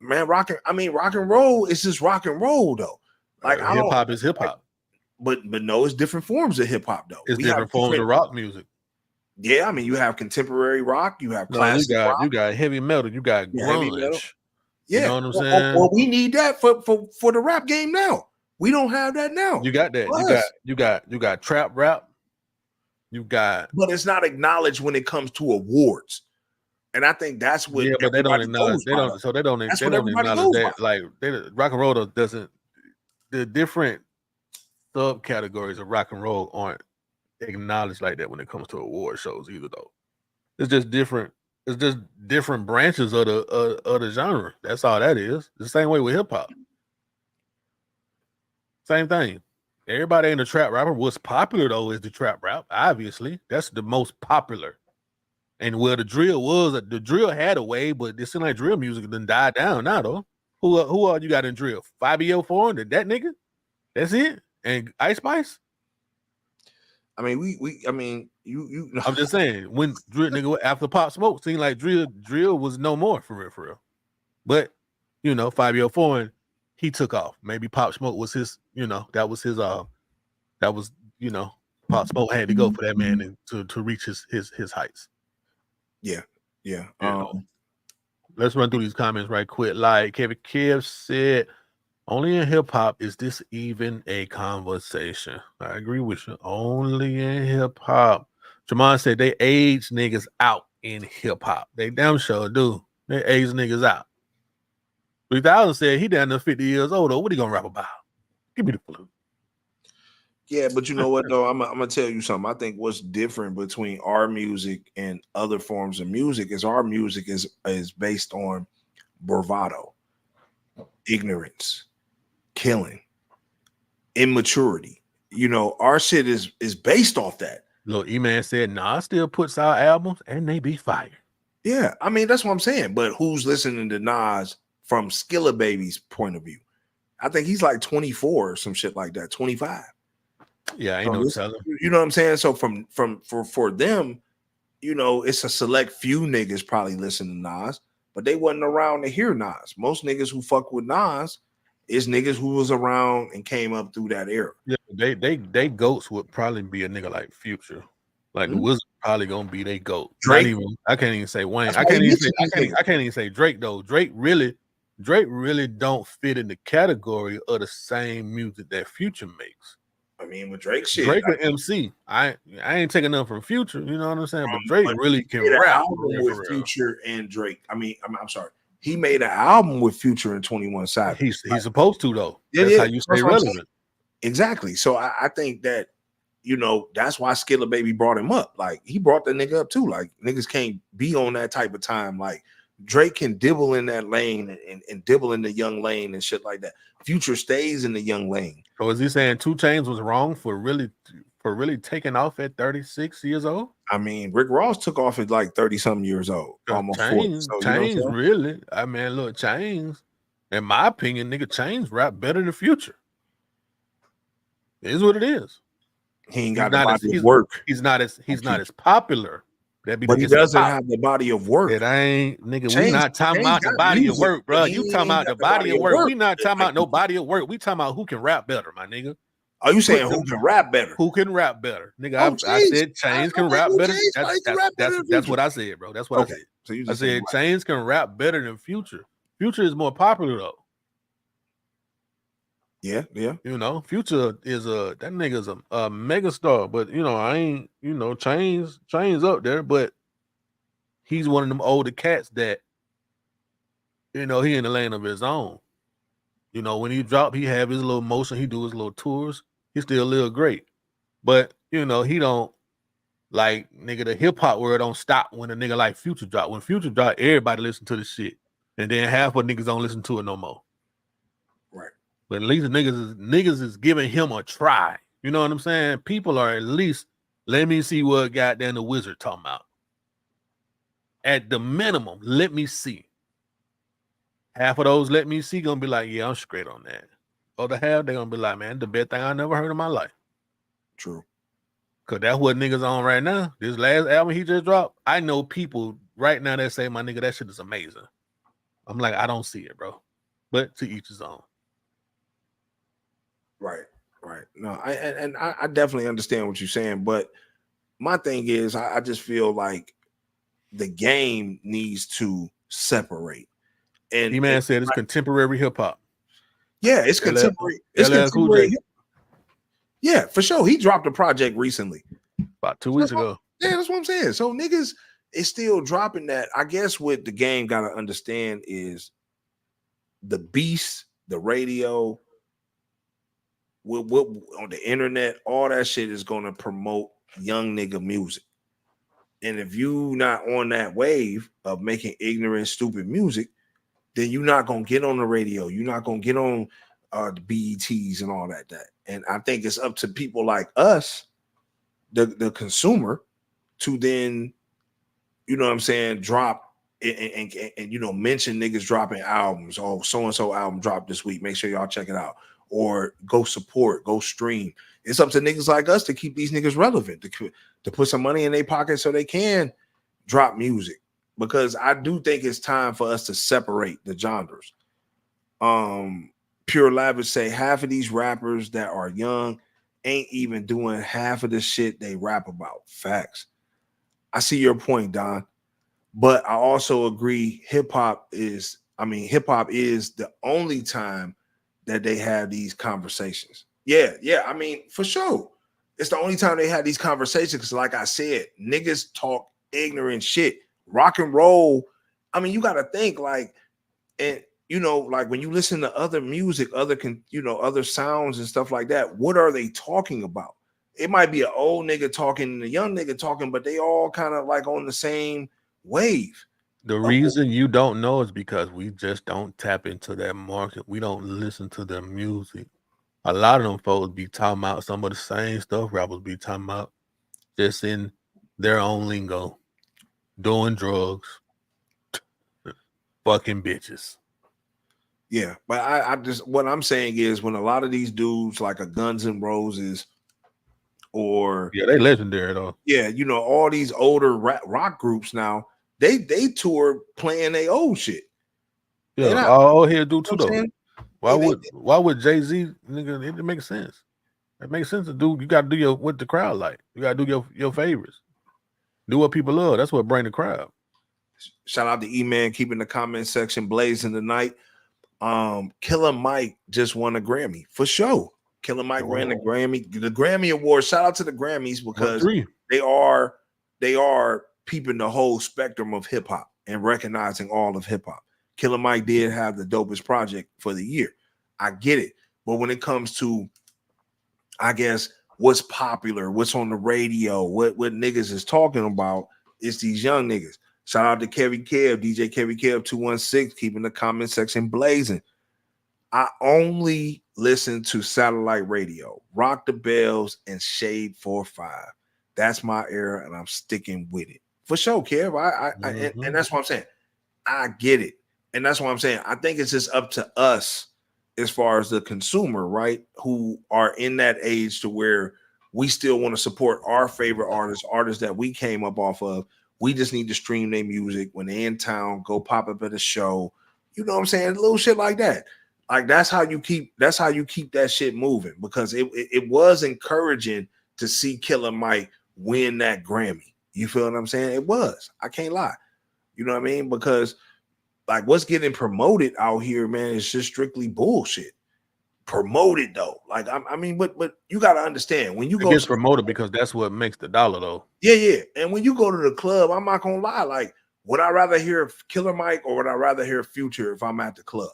S2: Man, rock and roll is just rock and roll though. Like
S3: hip hop is hip hop.
S2: But no, it's different forms of hip hop though.
S3: It's different forms of rock music.
S2: Yeah, I mean, you have contemporary rock, you have classic rock.
S3: You got heavy metal, you got grunge.
S2: Yeah,
S3: you know what I'm saying?
S2: Well, we need that for the rap game now. We don't have that now.
S3: You got that. You got trap rap.
S2: But it's not acknowledged when it comes to awards. And I think that's what
S3: but they don't acknowledge. They don't acknowledge that. Like rock and roll doesn't. The different subcategories of rock and roll aren't acknowledged like that when it comes to award shows either. Though it's just different. It's just different branches of the genre. That's all that is. The same way with hip hop. Same thing. Everybody in the trap rapper. What's popular though is the trap rap. Obviously, that's the most popular. And where the drill had a way, but it seems like drill music done died down now though. Who all you got in drill? 5EO4, that nigga? That's it? And Ice Spice?
S2: I mean, you
S3: I'm just saying, when drill nigga after Pop Smoke, seemed like drill was no more for real. But you know, 5EO4, he took off. Maybe Pop Smoke was his, you know, that was you know, Pop Smoke had to go for that man to reach his heights.
S2: Yeah.
S3: Let's run through these comments right quick. Like Kevin Kev said, only in hip hop is this even a conversation. I agree with you. Only in hip hop. Jamon said they age niggas out in hip hop. They damn sure do. They age niggas out. 3000 said he down there 50 years old. What he gonna rap about? Give me the flute.
S2: Yeah, but you know what though? I'm gonna tell you something. I think what's different between our music and other forms of music is our music is based on bravado, ignorance, killing, immaturity. You know, our shit is based off that.
S3: Look, E-Man said, Nas still puts out albums and they be fire.
S2: Yeah, I mean that's what I'm saying. But who's listening to Nas from Skilla Baby's point of view? I think he's like 24 or some shit like that, 25.
S3: Yeah, I ain't no telling.
S2: You know what I'm saying? So for them, you know, it's a select few niggas probably listen to Nas, but they wasn't around to hear Nas. Most niggas who fuck with Nas is niggas who was around and came up through that era.
S3: Yeah, they goats would probably be a nigga like Future. Like the Wizard probably gonna be they goat.
S2: Drake.
S3: I can't even say Wayne. I can't even say Drake though. Drake really Drake really don't fit in the category of the same music that Future makes.
S2: I mean, with Drake shit,
S3: Drake an MC. I ain't taking nothing from Future. You know what I'm saying? But Drake
S2: but
S3: really
S2: he
S3: can
S2: made an
S3: rap.
S2: album
S3: For real,
S2: with
S3: for real.
S2: Future and Drake. I'm sorry. He made an album with Future and 21 Savage.
S3: He's supposed to though.
S2: Yeah,
S3: That's
S2: yeah,
S3: how you
S2: that's
S3: stay
S2: what I'm saying.
S3: relevant.
S2: Exactly. So I think that, you know, that's why Skilla Baby brought him up. Like, he brought the nigga up too. Like, niggas can't be on that type of time. Like, Drake can dibble in that lane and dibble in the young lane and shit like that. Future stays in the young lane.
S3: So is he saying 2 Chainz was wrong for really taking off at 36 years old?
S2: I mean, Rick Ross took off at like 30-something years old, almost 40. So,
S3: Chainz really. I mean, look, Chainz, in my opinion, nigga, Chainz rap better than Future. It is what it is.
S2: He ain't got the body of work.
S3: He's not as popular.
S2: But he doesn't have the body of work.
S3: It ain't, nigga. We not talking about the body of work, bro. You talking about the body of work. We not talking about no body of work. We talking about who can rap better, my nigga.
S2: Are you saying who can rap better?
S3: Who can rap better, nigga? I said Chainz can rap better. That's what I said, bro. That's what I said.
S2: So you
S3: I
S2: just
S3: said Chainz can rap better than Future. Future is more popular though.
S2: Yeah.
S3: You know, Future is that nigga's a mega star, but you know, I ain't, you know, Chainz up there, but he's one of them older cats that, you know, he in the lane of his own. You know, when he drop, he have his little motion, he do his little tours, he still live great. But you know, he don't like, nigga, the hip hop world don't stop when a nigga like Future drop. When Future drop, everybody listen to the shit. And then half of niggas don't listen to it no more.
S2: Right.
S3: But at least niggas is giving him a try. You know what I'm saying? People are at least, let me see what goddamn the Wizard talking about. At the minimum, let me see. Half of those let me see gonna be like, yeah, I'm straight on that. Other half, they're gonna be like, man, the best thing I never heard in my life.
S2: True.
S3: Cause that's what niggas on right now. This last album he just dropped, I know people right now that say, my nigga, that shit is amazing. I'm like, I don't see it, bro. But to each his own.
S2: Right. No, I definitely understand what you're saying, but my thing is, I just feel like the game needs to separate. And
S3: He said it's contemporary hip hop.
S2: Yeah, it's contemporary. It's contemporary. Yeah, for sure. He dropped a project recently,
S3: about 2 weeks ago.
S2: Yeah, that's what I'm saying. So niggas is still dropping that. I guess what the game got to understand is the beast, the radio, what on the internet, all that shit is going to promote young nigga music. And if you not on that wave of making ignorant, stupid music, then you're not going to get on the radio. You're not going to get on the BETs and all that. And I think it's up to people like us, the consumer, to then, you know what I'm saying, drop and you know, mention niggas dropping albums. Oh, so-and-so album dropped this week. Make sure y'all check it out. Or go support, go stream. It's up to niggas like us to keep these niggas relevant, to put some money in their pocket so they can drop music. Because I do think it's time for us to separate the genres. Pure Lavish say half of these rappers that are young ain't even doing half of the shit they rap about. Facts. I see your point, Don. But I also agree hip-hop is the only time that they have these conversations. Yeah. I mean, for sure. It's the only time they have these conversations because, like I said, niggas talk ignorant shit. Rock and roll. I mean, you got to think like, and you know, like when you listen to other music, other sounds and stuff like that, what are they talking about? It might be an old nigga talking and a young nigga talking, but they all kind of like on the same wave.
S3: The reason you don't know is because we just don't tap into that market. We don't listen to their music. A lot of them folks be talking about some of the same stuff rappers be talking about, just in their own lingo, doing drugs, fucking bitches.
S2: Yeah, but I just, what I'm saying is when a lot of these dudes like a Guns N' Roses or
S3: they legendary though.
S2: Yeah, you know, all these older rock groups now, they tour playing their old shit.
S3: Yeah, all here do too though. Why would Jay-Z, nigga? It makes sense. It makes sense to do. You got to do what the crowd like. You got to do your favorites. Do what people love. That's what bring the crowd.
S2: Shout out to E-Man keeping the comment section blazing tonight. Killer Mike just won a Grammy for sure. Killer Mike ran the Grammy Award. Shout out to the Grammys because they are peeping the whole spectrum of hip hop and recognizing all of hip hop. Killer Mike did have the dopest project for the year. I get it. But when it comes to, I guess, what's popular, what's on the radio, what niggas is talking about, it's these young niggas. Shout out to Kevin Kev, DJ Kevin Kev 216, keeping the comment section blazing. I only listen to satellite radio, Rock the Bells, and Shade 45. That's my era, and I'm sticking with it. For sure, Kev. And that's what I'm saying. I get it. And that's what I'm saying. I think it's just up to us as far as the consumer, right? Who are in that age to where we still want to support our favorite artists that we came up off of. We just need to stream their music when they're in town, go pop up at a show. You know what I'm saying? Little shit like that. Like that's how you keep that shit moving, because it was encouraging to see Killer Mike win that Grammy. You feel what I'm saying? It was. I can't lie. You know what I mean? Because like what's getting promoted out here, man, is just strictly bullshit. Promoted though, like I mean, but you got to understand when you go
S3: gets promoted because that's what makes the dollar though.
S2: Yeah. And when you go to the club, I'm not gonna lie. Like, would I rather hear Killer Mike or would I rather hear Future if I'm at the club?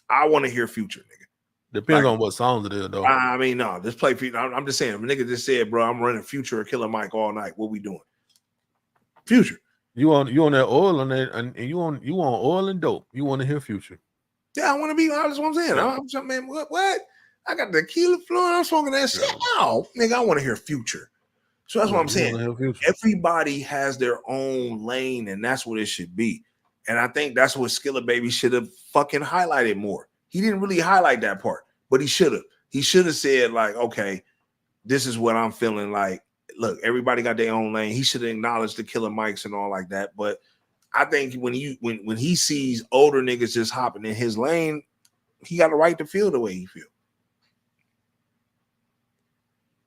S2: I want to hear Future, nigga.
S3: Depends on what songs it is, though.
S2: I mean, no, just play Future. I'm just saying, if a nigga just said, bro, I'm running Future or Killer Mike all night. What we doing? Future.
S3: You on that oil on that, and you on oil and dope. You want to hear Future?
S2: Yeah, I want to be honest. What I'm saying, I'm saying, man, what? I got tequila flowing. I'm smoking that shit. No, nigga, I want to hear Future. So that's what I'm saying. Everybody has their own lane, and that's what it should be. And I think that's what Skilla Baby should have fucking highlighted more. He didn't really highlight that part, but he should have. He should have said, like, okay, this is what I'm feeling like. Look, everybody got their own lane. He should have acknowledged the Killer Mikes and all like that. But I think when he sees older niggas just hopping in his lane, he got a right to feel the way he feel.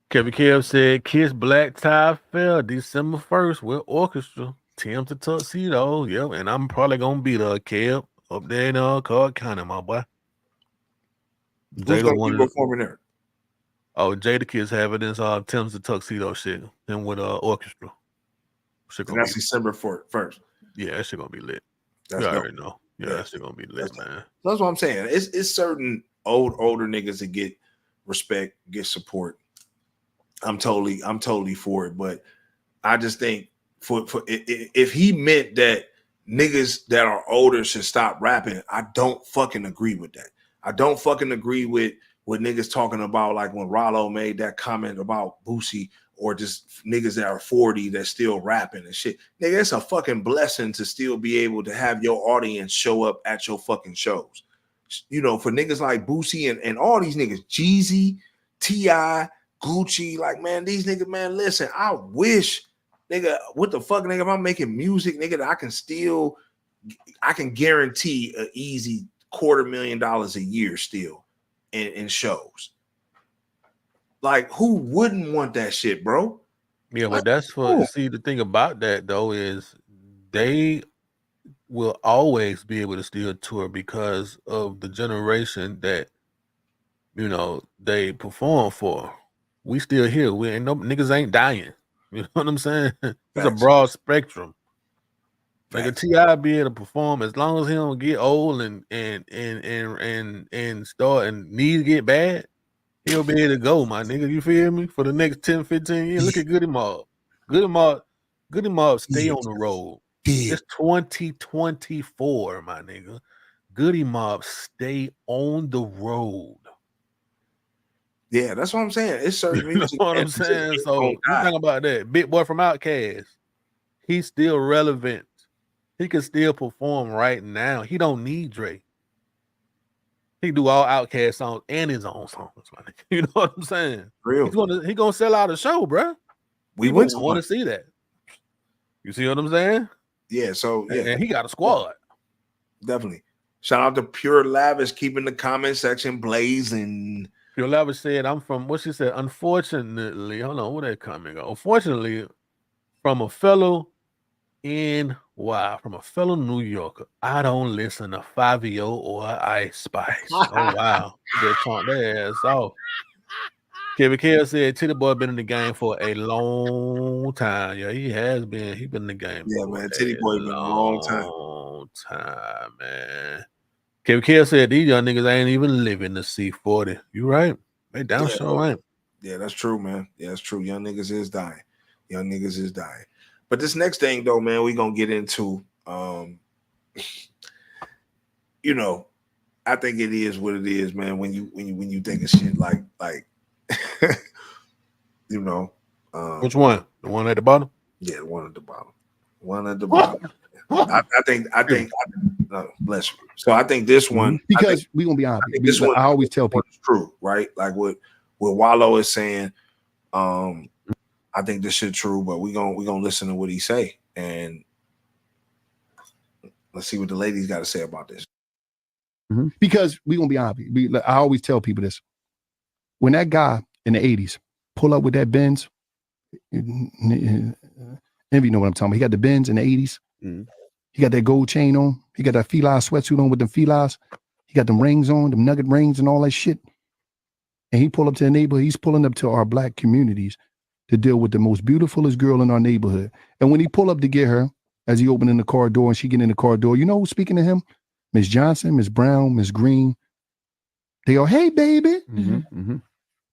S3: Kevin Kev said, Kiss Black Tie fell December 1st with orchestra. Tim to Tuxedo. Yep, and I'm probably gonna be the Kev up there in Clark County, my boy.
S2: Who's gonna be performing there?
S3: Oh, Jada Kids have it in Tim's the Tuxedo shit. And with orchestra.
S2: And that's December 1st.
S3: Yeah, that shit gonna be lit.
S2: That's
S3: you
S2: dope.
S3: already know. Yeah, that shit gonna be lit, man.
S2: That's what I'm saying. It's certain older niggas that get respect, get support. I'm totally for it, but I just think for if he meant that niggas that are older should stop rapping, I don't fucking agree with that. I don't fucking agree with what niggas talking about, like when Rollo made that comment about Boosie, or just niggas that are 40 that still rapping and shit. Nigga, it's a fucking blessing to still be able to have your audience show up at your fucking shows. You know, for niggas like Boosie and all these niggas, Jeezy, T.I., Gucci, like, man, these niggas, man, listen, I wish, nigga, what the fuck, nigga, if I'm making music, nigga, that I can guarantee an easy $250,000 a year still in shows. Like, who wouldn't want that shit, bro?
S3: Yeah, but that's see, the thing about that though is they will always be able to still tour because of the generation that, you know, they perform for. We still here. We ain't niggas ain't dying. You know what I'm saying? It's a broad spectrum. Like a T.I. be able to perform as long as he don't get old and start and knees get bad, he'll be able to go, my nigga. You feel me? For the next 10, 15 years. Look at Goody Mob. Goody Mob stay on the road. It's 2024, my nigga. Goody Mob stay on the road.
S2: Yeah, that's what I'm saying. It's certain music.
S3: You know what I'm saying? So you talking about that Big Boy from Outkast? He's still relevant. He can still perform right now. He don't need Dre. He do all Outkast songs and his own songs. You know what I'm saying?
S2: Real.
S3: He gonna sell out a show, bro.
S2: We
S3: want to see that. You see what I'm saying?
S2: Yeah. So yeah,
S3: and he got a squad.
S2: Definitely. Shout out to Pure Lavish keeping the comment section blazing.
S3: Pure Lavish said, "I'm from," what she said. Unfortunately, hold on, where that comment go? Unfortunately, from a fellow in Wow, from a fellow New Yorker, I don't listen to Fabio or Ice Spice. Oh wow, they taunt their ass off. Kevin Kell said Titty Boy been in the game for a long time. Yeah, he has been. He been in the game.
S2: Yeah,
S3: for
S2: man. Titty Boy been a long time.
S3: Long time, man. Kevin Kell said these young niggas ain't even living to see 40. You right? They down sure ain't.
S2: Yeah, that's true, man. Yeah, that's true. Young niggas is dying. Young niggas is dying. But this next thing, though, man, we gonna get into. You know, I think it is what it is, man. When you think of shit like, you know,
S3: which one? The one at the bottom?
S2: Yeah, the one at the bottom. One at the bottom. I think. Bless you. So I think this one
S15: because we gonna be honest.
S2: This one,
S15: I always tell people
S2: it's true, right? Like what Wallow is saying. I think this shit true, but we gonna listen to what he say, and let's see what the ladies got to say about this.
S15: Because we gonna be honest. I always tell people this. When that guy in the 80s pull up with that Benz, Envy know what I'm talking about. He got the Benz in the 80s. He got that gold chain on. He got that feline sweatsuit on with them felines. He got them rings on, them nugget rings and all that shit. And he pull up to the neighborhood. He's pulling up to our black communities to deal with the most beautifulest girl in our neighborhood. And when he pull up to get her, as he open in the car door and she get in the car door, you know who's speaking to him? Miss Johnson, Miss Brown, Miss Green. They all, hey, baby.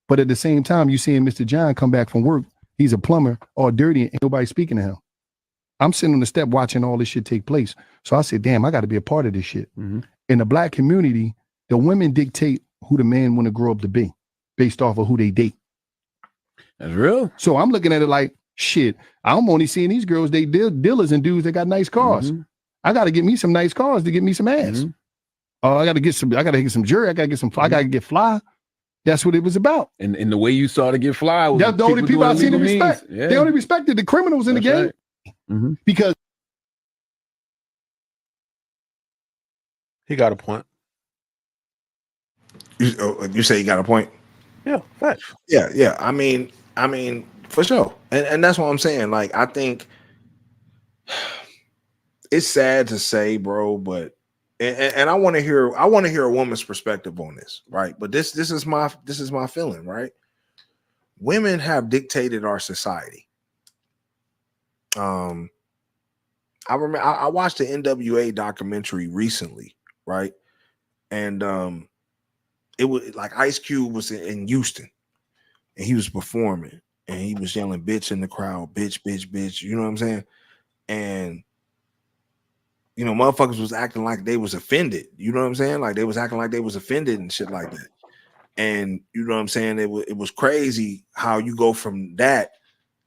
S15: But at the same time, you seeing Mr. John come back from work. He's a plumber, all dirty, and nobody speaking to him. I'm sitting on the step watching all this shit take place. So I said, damn, I got to be a part of this shit. In the black community, the women dictate who the man want to grow up to be based off of who they date.
S16: That's real.
S15: So I'm looking at it like, shit, I'm only seeing these girls, they dealers and dudes that got nice cars. I got to get me some nice cars to get me some ass. I got to get some jewelry. I got to get fly. That's what it was about.
S16: And the way you saw to get fly was
S15: that's the only people I seen to respect. Yeah. They only respected the criminals in the game.
S16: Right.
S15: Because
S3: he got a point.
S2: You say he got a point?
S3: Yeah, facts.
S2: Yeah. I mean, for sure. And that's what I'm saying. Like, I think it's sad to say, bro, but and I want to hear a woman's perspective on this, right? But this is my feeling, right? Women have dictated our society. I remember I watched the NWA documentary recently, right? And it was like Ice Cube was in Houston and he was performing and he was yelling bitch in the crowd, bitch, bitch, bitch. You know what I'm saying? And you know, motherfuckers was acting like they was offended. You know what I'm saying? Like they was acting like they was offended and shit like that. And you know what I'm saying? It was crazy how you go from that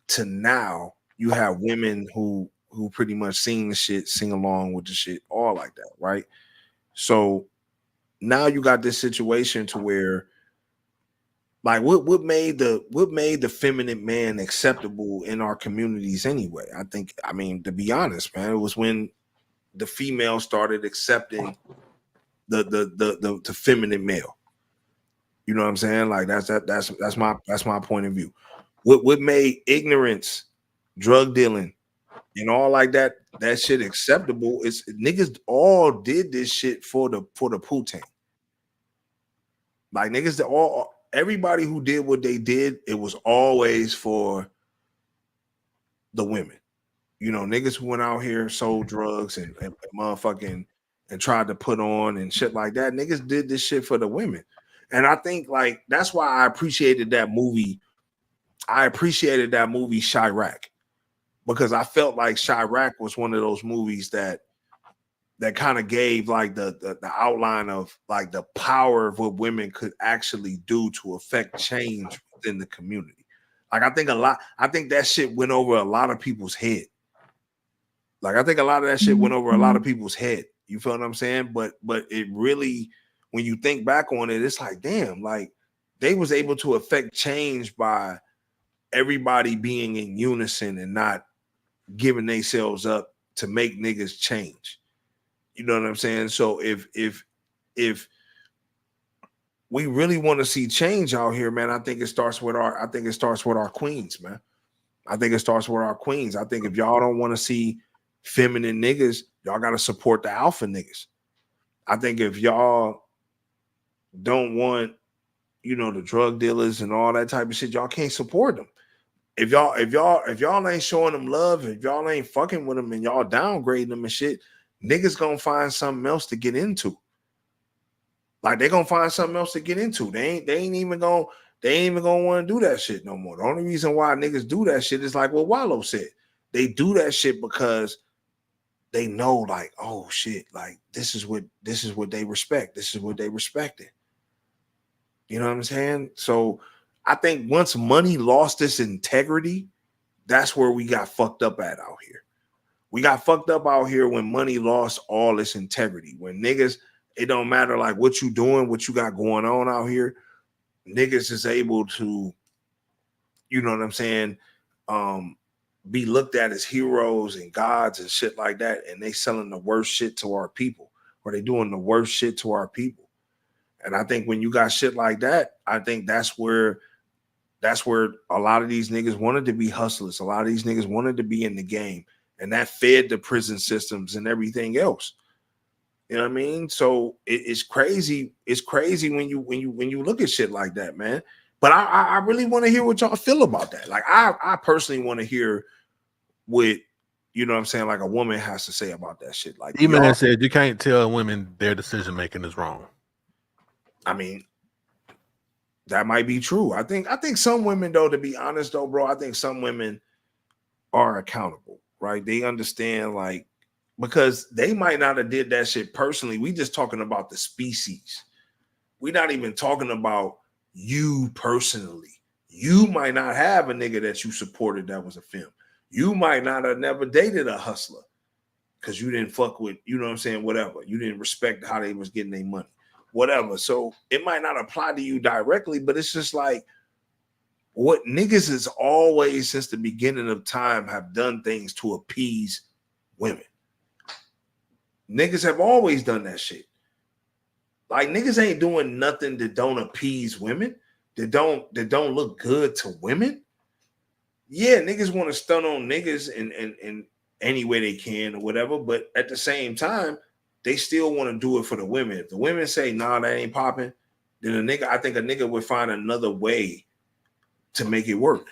S2: to now you have women who pretty much sing the shit, sing along with the shit, all like that, right? So now you got this situation to where, like, what made the feminine man acceptable in our communities anyway? I mean, to be honest, man, it was when the female started accepting the feminine male. You know what I'm saying? Like that's my point of view. What made ignorance, drug dealing, and all like that shit acceptable is niggas all did this shit for the Putin. Like niggas everybody who did what they did, it was always for the women. You know, niggas who went out here, sold drugs and motherfucking and tried to put on and shit like that. Niggas did this shit for the women. And I think like that's why I appreciated that movie. I appreciated that movie Chirac, because I felt like Chirac was one of those movies that kind of gave like the outline of like the power of what women could actually do to affect change within the community. Like I think that shit went over a lot of people's head. Like I think a lot of that shit went over a lot of people's head. You feel what I'm saying? But it really, when you think back on it, it's like, damn, like they was able to affect change by everybody being in unison and not giving themselves up to make niggas change. You know what I'm saying? So if we really want to see change out here, man, I think it starts with our queens, man. I think it starts with our queens. I think if y'all don't want to see feminine niggas, y'all gotta support the alpha niggas. I think if y'all don't want, the drug dealers and all that type of shit, y'all can't support them. If y'all ain't showing them love, if y'all ain't fucking with them and y'all downgrading them and shit, niggas gonna find something else to get into. Like they gonna find something else to get into. They ain't even gonna want to do that shit no more. The only reason why niggas do that shit is like what Wallow said. They do that shit because they know, like, oh shit, like this is what they respect. This is what they respected. You know what I'm saying? So I think once money lost its integrity, that's where we got fucked up at out here. We got fucked up out here when money lost all its integrity. When niggas, it don't matter like what you doing, what you got going on out here, niggas is able to, you know what I'm saying, be looked at as heroes and gods and shit like that, and they selling the worst shit to our people, or they doing the worst shit to our people. And I think when you got shit like that, I think that's where a lot of these niggas wanted to be hustlers. A lot of these niggas wanted to be in the game, and that fed the prison systems and everything else. You know what I mean? So it's crazy. It's crazy when you look at shit like that, man. But I really want to hear what y'all feel about that. Like I personally want to hear what, you know what I'm saying, like a woman has to say about that shit. Like
S3: E-Man said you can't tell women their decision making is wrong.
S2: I mean, that might be true. I think some women, though, to be honest, though, bro, I think some women are accountable, right? They understand, like, because they might not have did that shit personally. We just talking about the species. We're not even talking about you personally. You might not have a nigga that you supported that was a femme. You might not have never dated a hustler because you didn't fuck with, you know what I'm saying, whatever. You didn't respect how they was getting their money. Whatever. So it might not apply to you directly, but it's just like what niggas is always since the beginning of time have done things to appease women. Niggas have always done that shit. Like niggas ain't doing nothing that don't appease women, that don't look good to women. Yeah, niggas want to stun on niggas in any way they can or whatever, but at the same time, they still want to do it for the women. If the women say, nah, that ain't popping, then I think a nigga would find another way to make it work.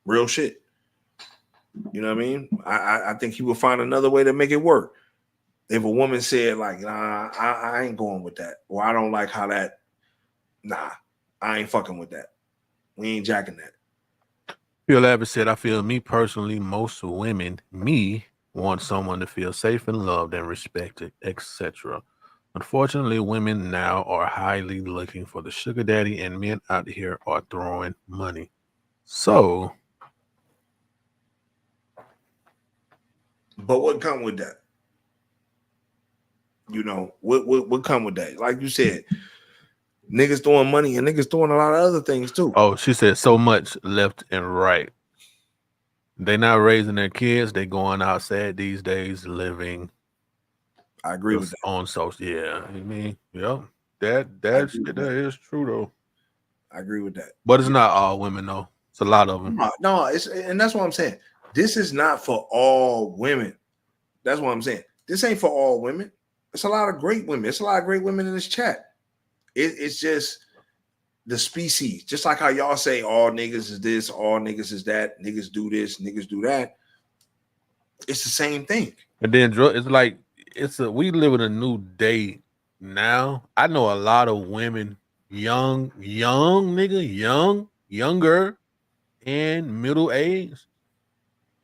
S2: Real shit. You know what I mean? I think he will find another way to make it work. If a woman said, like, nah, I ain't going with that, or I don't like how that, nah, I ain't fucking with that. We ain't jacking that.
S3: Phil Abbott said, I feel me personally, most women, want someone to feel safe and loved and respected, etc. Unfortunately, women now are highly looking for the sugar daddy, and men out here are throwing money. So,
S2: but what come with that? You know, what come with that? Like you said, niggas throwing money and niggas throwing a lot of other things too.
S3: Oh, she said so much left and right. They not raising their kids. They going outside these days living.
S2: I agree with that.
S3: On social. Yeah, I mean, yeah, that is true though.
S2: I agree with that.
S3: But it's not all women though. It's a lot of them.
S2: No, and that's what I'm saying. This is not for all women. That's what I'm saying. This ain't for all women. It's a lot of great women. It's a lot of great women in this chat. It's just the species. Just like how y'all say all niggas is this, all niggas is that, niggas do this, niggas do that. It's the same thing.
S3: And then it's like we live in a new day now. I know a lot of women, young nigga, younger, and middle age.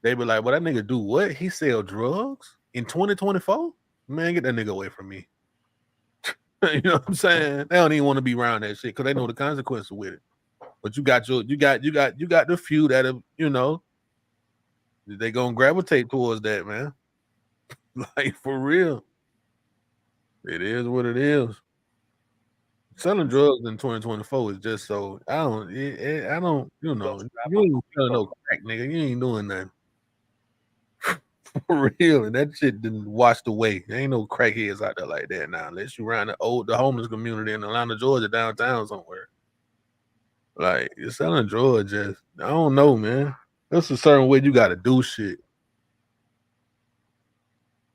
S3: They be like, "Well, that nigga do what? He sell drugs in 2024? Man, get that nigga away from me." You know what I'm saying? They don't even want to be around that shit because they know the consequences with it. But you got the few that have, you know, they gonna gravitate towards that, man. Like for real. It is what it is. Selling drugs in 2024 is just so I don't, you know, you ain't selling no crack, nigga. You ain't doing nothing. For real, and that shit didn't washed away. There ain't no crackheads out there like that now, unless you around the homeless community in Atlanta, Georgia, downtown somewhere. Like you're selling drugs, just I don't know, man. That's a certain way you got to do shit.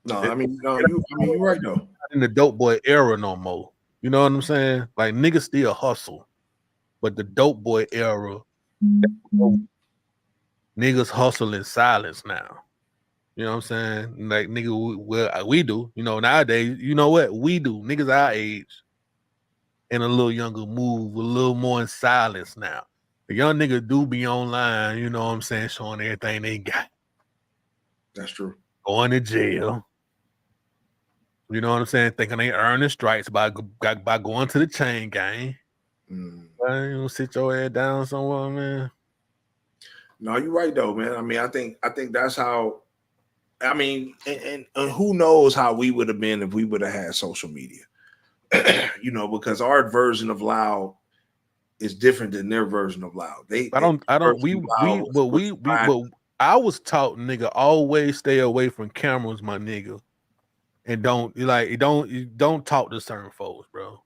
S2: No, I mean, no, you're right though.
S3: In the dope boy era no more. You know what I'm saying? Like niggas still hustle, but the dope boy era, niggas hustle in silence now. You know what I'm saying? Like nigga, we do. You know nowadays, you know what we do? Niggas our age and a little younger move a little more in silence now. The young niggas do be online. You know what I'm saying? Showing everything they got.
S2: That's true.
S3: Going to jail. You know what I'm saying? Thinking they earning stripes by going to the chain gang.
S2: Mm.
S3: You know, sit your head down somewhere, man.
S2: No, you're right though, man. I mean, I think that's how. I mean, and who knows how we would have been if we would have had social media. You know, because our version of loud is different than their version of loud.
S3: I was taught, nigga, always stay away from cameras, my nigga. And don't talk to certain folks, bro.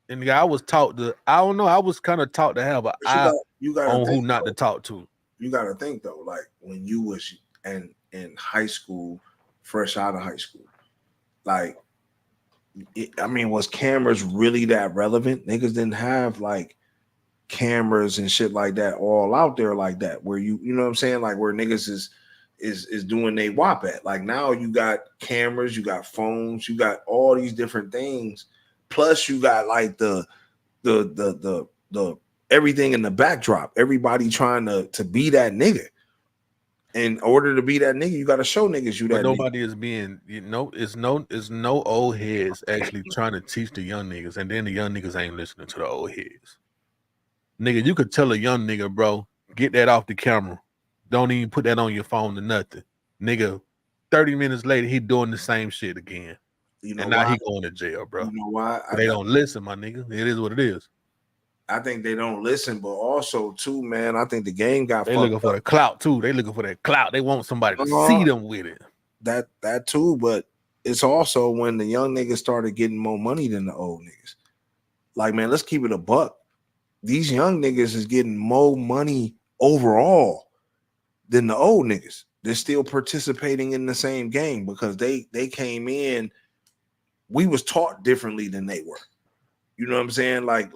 S3: And I was taught I was kind of taught to have an eye on who not to talk to.
S2: You gotta think though, like when you was in high school, fresh out of high school, like was cameras really that relevant? Niggas didn't have like cameras and shit like that all out there like that, where you know what I'm saying, like where niggas is doing they wop at. Like now you got cameras, you got phones, you got all these different things, plus you got like the everything in the backdrop, everybody trying to be that nigga. In order to be that nigga, you got to show niggas you that.
S3: But nobody is being, it's no old heads actually trying to teach the young niggas, and then the young niggas ain't listening to the old heads. Nigga, you could tell a young nigga, bro, get that off the camera. Don't even put that on your phone or nothing. Nigga, 30 minutes later, he doing the same shit again.
S2: You know
S3: and now
S2: why?
S3: he going to jail, bro.
S2: You know why?
S3: They don't listen, my nigga. It is what it is.
S2: I think they don't listen, but also too, man, I think the game got
S3: they looking for the clout too. They looking for that clout. They want somebody to see them with it.
S2: That too, but it's also when the young niggas started getting more money than the old niggas. Like, man, let's keep it a buck. These young niggas is getting more money overall than the old niggas. They're still participating in the same game because they came in. We was taught differently than they were. You know what I'm saying? Like,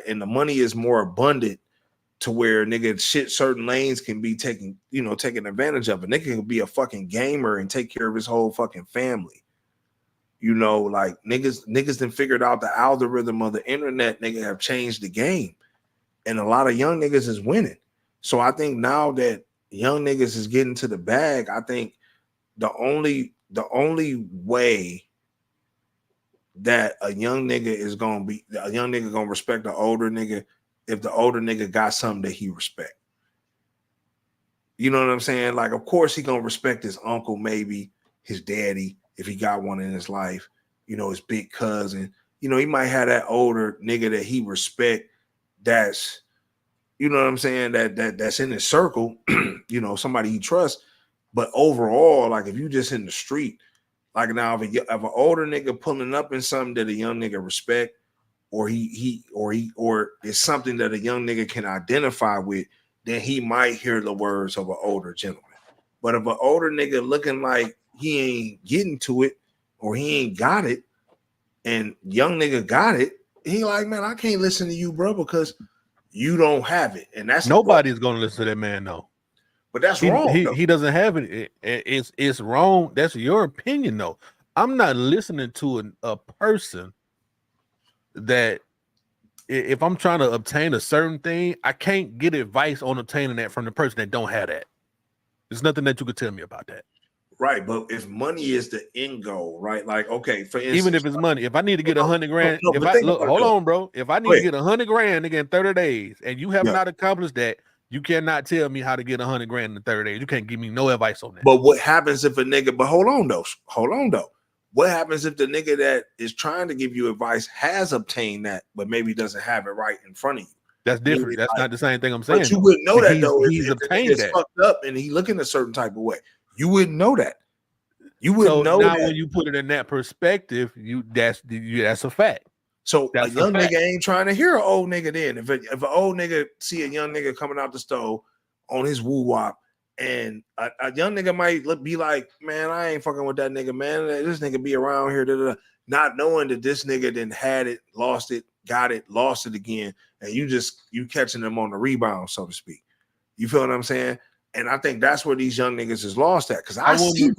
S2: and the money is more abundant to where nigga certain lanes can be taken advantage of. And nigga can be a fucking gamer and take care of his whole fucking family. You know, like niggas done figured out the algorithm of the internet, nigga have changed the game. And a lot of young niggas is winning. So I think now that young niggas is getting to the bag, I think the only way that a young nigga gonna respect the older nigga if the older nigga got something that he respect. You know what I'm saying? Like, of course he gonna respect his uncle, maybe his daddy, if he got one in his life, you know, his big cousin. You know, he might have that older nigga that he respect that's, you know what I'm saying, that's in his circle, you know, somebody he trusts. But overall, like if you just in the street, like now if an older nigga pulling up in something that a young nigga respect, or it's something that a young nigga can identify with, then he might hear the words of an older gentleman. But if an older nigga looking like he ain't getting to it or he ain't got it, and young nigga got it, he like, man, I can't listen to you, bro, because you don't have it. And that's
S3: nobody's gonna listen to that man, though.
S2: But that's wrong.
S3: He doesn't have it. It's wrong. That's your opinion, though. I'm not listening to a person that if I'm trying to obtain a certain thing, I can't get advice on obtaining that from the person that don't have that. There's nothing that you could tell me about that.
S2: Right, but if money is the end goal, right? Like, okay, for instance,
S3: even if it's money, if I need to get 100 grand, hold on, bro. If I need to get 100 grand again in 30 days, and you have not accomplished that, you cannot tell me how to get 100 grand in 30 days. You can't give me no advice on that.
S2: But what happens if a nigga? But hold on though. What happens if the nigga that is trying to give you advice has obtained that, but maybe doesn't have it right in front of you?
S3: That's different.
S2: Maybe
S3: That's not the same thing I'm saying.
S2: But you wouldn't know that though.
S3: He's obtained that.
S2: Fucked up and he looking a certain type of way. You wouldn't know that. You wouldn't know
S3: now
S2: that.
S3: When you put it in that perspective, that's a fact.
S2: So a young nigga ain't trying to hear an old nigga then. If an old nigga see a young nigga coming out the stove on his woo wop And a young nigga might be like, man, I ain't fucking with that nigga, man. This nigga be around here, not knowing that this nigga then had it, lost it, got it, lost it again, and you catching them on the rebound, so to speak. You feel what I'm saying? And I think that's where these young niggas is lost at, because I see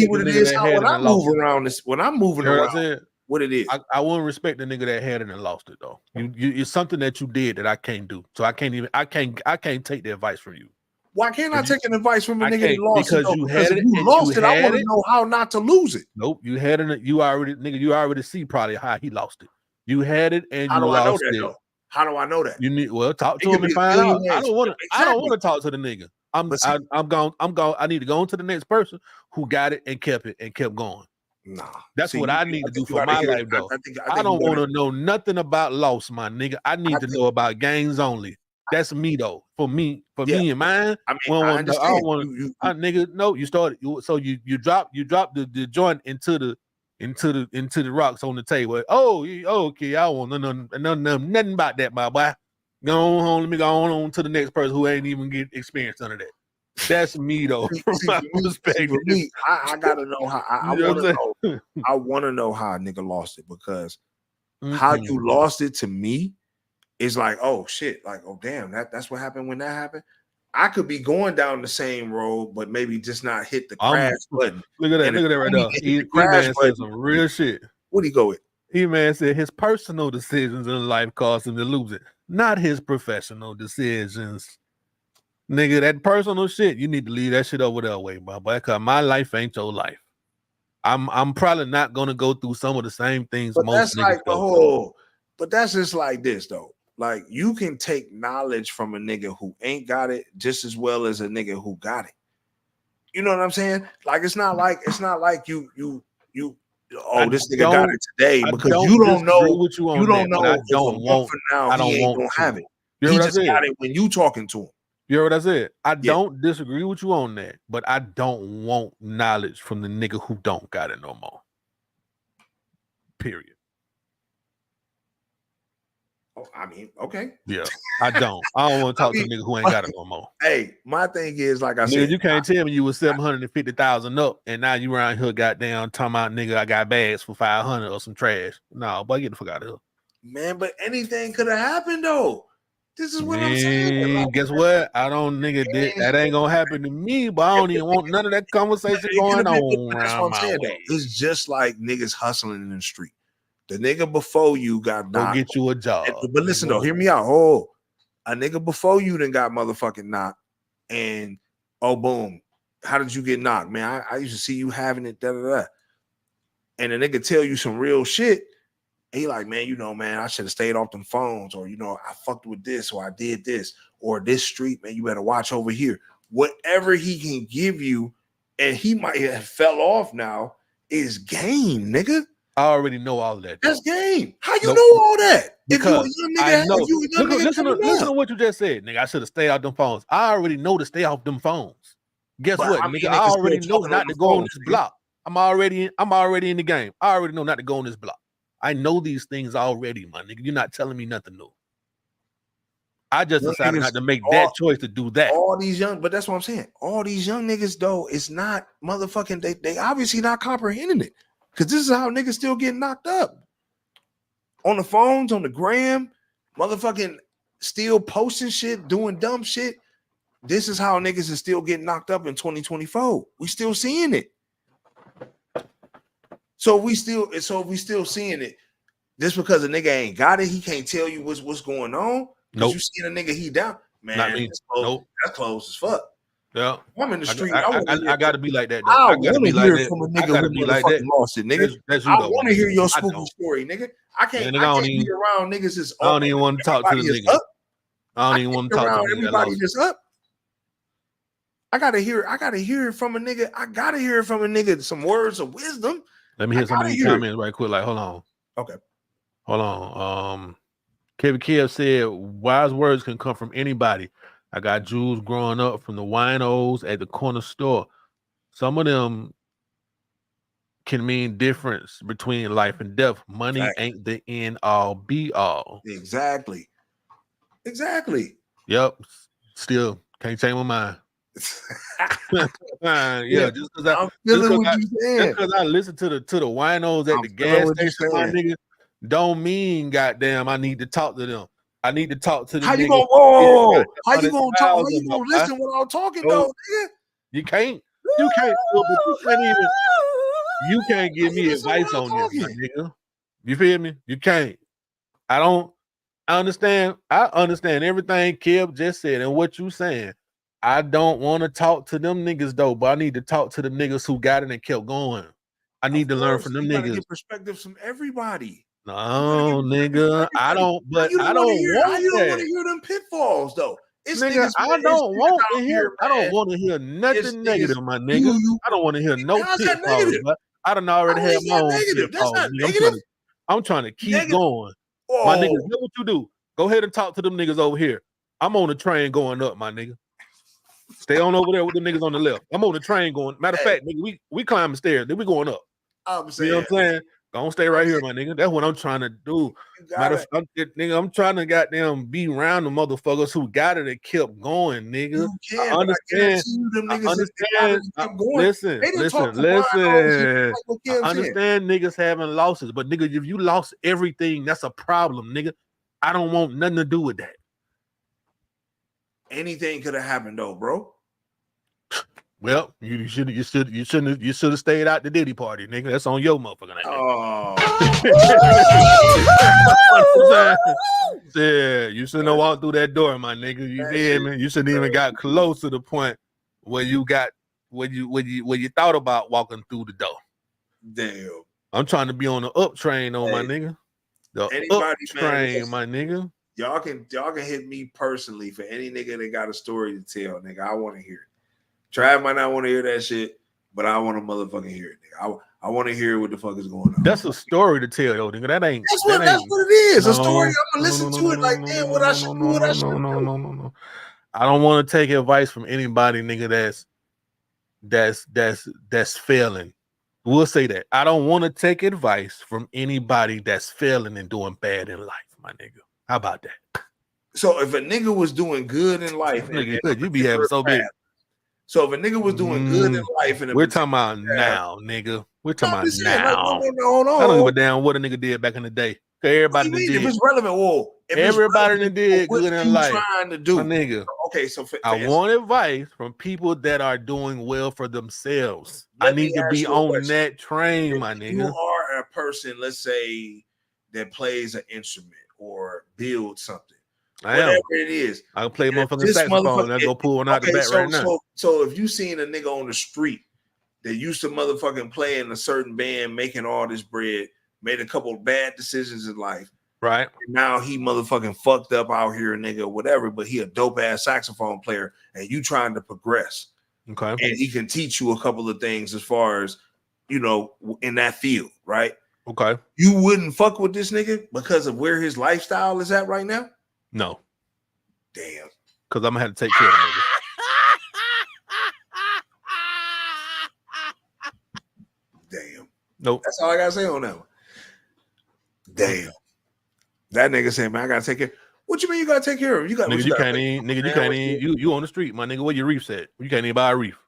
S2: what it is when I move around this. When I'm moving around, what it is.
S3: I wouldn't respect the nigga that had it and lost it though. It's something that you did that I can't do, so I can't take the advice from you.
S2: Why can't I take an advice from a nigga that lost it?
S3: Because you had it.
S2: You lost it. I want to know how not to lose it.
S3: Nope, you had it. You already see probably how he lost it. You had it and you lost it.
S2: How do I know that?
S3: You need talk to him and find out. I don't want to talk to the nigga. I'm gone. I need to go on to the next person who got it and kept it and kept going.
S2: Nah,
S3: that's what I need to do for my life, though. I don't want to know nothing about loss, my nigga. I need to know about gains only. That's me, though. For me and mine. I don't want to. Nigga, no. You started. So you drop the joint into the rocks on the table. Oh, okay. I don't want nothing about that, my boy. Go on, let me go on to the next person who ain't even get experience under that. That's me though. From my perspective,
S2: for me, I gotta know how. I want to know how a nigga lost it, because how you lost it to me is like, oh shit, like, oh damn, that's what happened when that happened. I could be going down the same road, but maybe just not hit the crash button.
S3: Look at that right now. E-Man said some real shit.
S2: What'd he go with?
S3: E-Man said his personal decisions in life caused him to lose it, not his professional decisions. Nigga, that personal shit, you need to leave that shit over there way, my boy, because my life ain't your life. I'm probably not gonna go through some of the same things
S2: but
S3: most
S2: that's
S3: niggas
S2: like
S3: go through.
S2: But that's just like this though. Like, you can take knowledge from a nigga who ain't got it just as well as a nigga who got it. You know what I'm saying? Like, it's not like you this nigga got it today, because you don't know you don't know
S3: I
S2: if
S3: don't
S2: a month
S3: want
S2: from now
S3: I don't
S2: he ain't
S3: want
S2: gonna have
S3: to.
S2: it.
S3: You
S2: He
S3: know what I
S2: just
S3: said?
S2: got it when you talking to him.
S3: You know what I said? I don't disagree with you on that, but I don't want knowledge from the nigga who don't got it no more. Period.
S2: Oh, I mean, okay.
S3: Yeah, I don't want to talk to a nigga who ain't got it no more.
S2: Hey, my thing is, like I
S3: Nigga,
S2: said,
S3: you can't tell me you was 750,000 up, and now you around here goddamn talking about, nigga, I got bags for 500 or some trash. No, boy, get the fuck out of here.
S2: man, but anything could have happened though. This is what I'm saying. Like,
S3: guess what? I don't, nigga, that ain't gonna happen to me, but I don't even want none of that conversation going on
S2: that's what I'm saying though. It's just like niggas hustling in the street. The nigga before you got knocked.
S3: Go get you a job.
S2: But listen though, hear me out. Oh, a nigga before you done got motherfucking knocked, and oh boom, how did you get knocked, man? I used to see you having it, da da da. And the nigga tell you some real shit. He like, man, you know, man, I should have stayed off them phones, or, you know, I fucked with this, or I did this, or this street, man, you better watch over here. Whatever he can give you, and he might have fell off now, is game, nigga.
S3: I already know all of that.
S2: That's game. How you know all that?
S3: Because
S2: if you a young nigga,
S3: listen to what you just said, nigga. I should have stayed off them phones. I already know to stay off them phones. Guess what, nigga? I already know not to go on this block. I'm already in the game. I already know not to go on this block. I know these things already, my nigga. You're not telling me nothing new. I just decided not to make that choice to do that.
S2: All these young, but that's what I'm saying. All these young niggas, though, it's not motherfucking, they obviously not comprehending it. Because this is how niggas still get knocked up. On the phones, on the gram, motherfucking still posting shit, doing dumb shit. This is how niggas is still getting knocked up in 2024. We still seeing it. So we still seeing it. Just because a nigga ain't got it, he can't tell you what's going on. Because you seeing a nigga he down. Man,
S3: not me.
S2: That's close as fuck.
S3: Yeah,
S2: I'm in the street.
S3: I gotta be like that. Though.
S2: I gotta be like that. From a nigga who be like that. Lost it, nigga.
S3: That's
S2: I want to hear your spooky story, nigga. I can't be around niggas.
S3: I don't even want to talk to the nigga. I don't even want to talk to
S2: everybody just up. I gotta hear it from a nigga. I gotta hear it from a nigga. Some words of wisdom.
S3: Let me hear some of these comments right quick. Like, hold on.
S2: Okay.
S3: Hold on. Kevin Kev said, wise words can come from anybody. I got Jews growing up from the winos at the corner store. Some of them can mean difference between life and death. Money ain't the end all be all.
S2: Exactly.
S3: Yep. Still can't change my mind. Yeah, just
S2: I'm feeling what you're saying.
S3: Just because I listen to the winos at the gas station, my nigga, don't mean goddamn I need to talk to them. I need to talk to the
S2: How you
S3: niggas.
S2: gonna whoa? How you gonna talk? How you gonna listen when I'm talking though, nigga?
S3: You can't. You can't. But you can't even. You can't give me advice on this, my nigga. You feel me? You can't. I understand. I understand everything Kib just said and what you saying. I don't want to talk to them niggas though, but I need to talk to the niggas who got it and kept going. I need to learn from them
S2: You gotta
S3: niggas.
S2: get perspectives from everybody.
S3: No, nigga, I don't. But I don't
S2: want
S3: want
S2: to hear them pitfalls though. It's
S3: nigga,
S2: niggas,
S3: I don't want to hear. I don't
S2: man.
S3: want to hear nothing negative, my nigga.
S2: you-
S3: I don't want to hear no
S2: How's that
S3: pitfalls.
S2: negative?
S3: But I done already
S2: How
S3: had
S2: is
S3: my
S2: that
S3: own
S2: negative? That's
S3: pitfalls.
S2: not
S3: Nigga.
S2: negative.
S3: I'm trying to keep
S2: Negative.
S3: going. My niggas, know what you do. Go ahead and talk to them niggas over here. I'm on the train going up, my nigga. Stay on over there with the niggas on the left. I'm on the train going. Matter of fact, nigga, we climbing stairs. Then we going up.
S2: I'm saying,
S3: you know what I'm saying? Don't stay right here, my nigga. That's what I'm trying to do. Matter of fact, nigga, I'm trying to goddamn be around the motherfuckers who got it and kept going, nigga.
S2: You can,
S3: I
S2: but I
S3: understand.
S2: guarantee you them
S3: I
S2: niggas that
S3: understand.
S2: kept going.
S3: Listen,
S2: They didn't talk
S3: listen,
S2: to Brian Owens and
S3: listen.
S2: like what
S3: I
S2: Kev said.
S3: understand niggas having losses, but nigga, if you lost everything, that's a problem, nigga. I don't want nothing to do with that.
S2: Anything could have happened though, bro.
S3: Well, you should have stayed out the Diddy party, nigga. That's on your motherfucking ass.
S2: Oh,
S3: yeah, you shouldn't have walked through that door, my nigga. You feel me? You shouldn't even got close to the point where you got when you thought about walking through the door.
S2: Damn.
S3: I'm trying to be on the up train, my nigga. The up train, my nigga.
S2: Y'all can hit me personally for any nigga that got a story to tell, nigga. I want to hear it. Trav might not want to hear that shit, but I want to motherfucking hear it, nigga. I want to hear what the fuck is going on.
S3: That's a story to tell, yo, nigga. That's what
S2: it is. A story. I'm gonna listen to it like, damn, what I should do, what I should do.
S3: No. I don't want to take advice from anybody, nigga. That's failing. We'll say that. I don't want to take advice from anybody that's failing and doing bad in life, my nigga. How about that?
S2: So if a nigga was doing good in life,
S3: nigga, you be having so big.
S2: So if a nigga was doing good in life, and
S3: we're talking about now, nigga. We're talking about now.
S2: Hold on.
S3: I don't give a damn what a nigga did back in the day. Everybody that did.
S2: If it's relevant,
S3: everybody that did good in life.
S2: Trying to do,
S3: my nigga.
S2: Okay, so
S3: I want advice from people that are doing well for themselves. I need to be on that train, my nigga.
S2: You are a person, let's say, that plays an instrument or builds something. Whatever it is,
S3: I can play motherfucking saxophone. I go pull one out the back right now.
S2: So if you seen a nigga on the street that used to motherfucking play in a certain band, making all this bread, made a couple of bad decisions in life,
S3: right?
S2: And now he motherfucking fucked up out here, nigga, whatever. But he a dope ass saxophone player, and you trying to progress,
S3: okay?
S2: And he can teach you a couple of things as far as in that field, right?
S3: Okay.
S2: You wouldn't fuck with this nigga because of where his lifestyle is at right now.
S3: No.
S2: Damn.
S3: Because I'm gonna have to take care of nigga.
S2: Damn.
S3: Nope.
S2: That's all I gotta say on that one. Damn. That nigga said, man, I gotta take care. What you mean you gotta take care of? You got
S3: nigga, you can't even, you on the street, my nigga. Where your reefs at? You can't even buy a reef.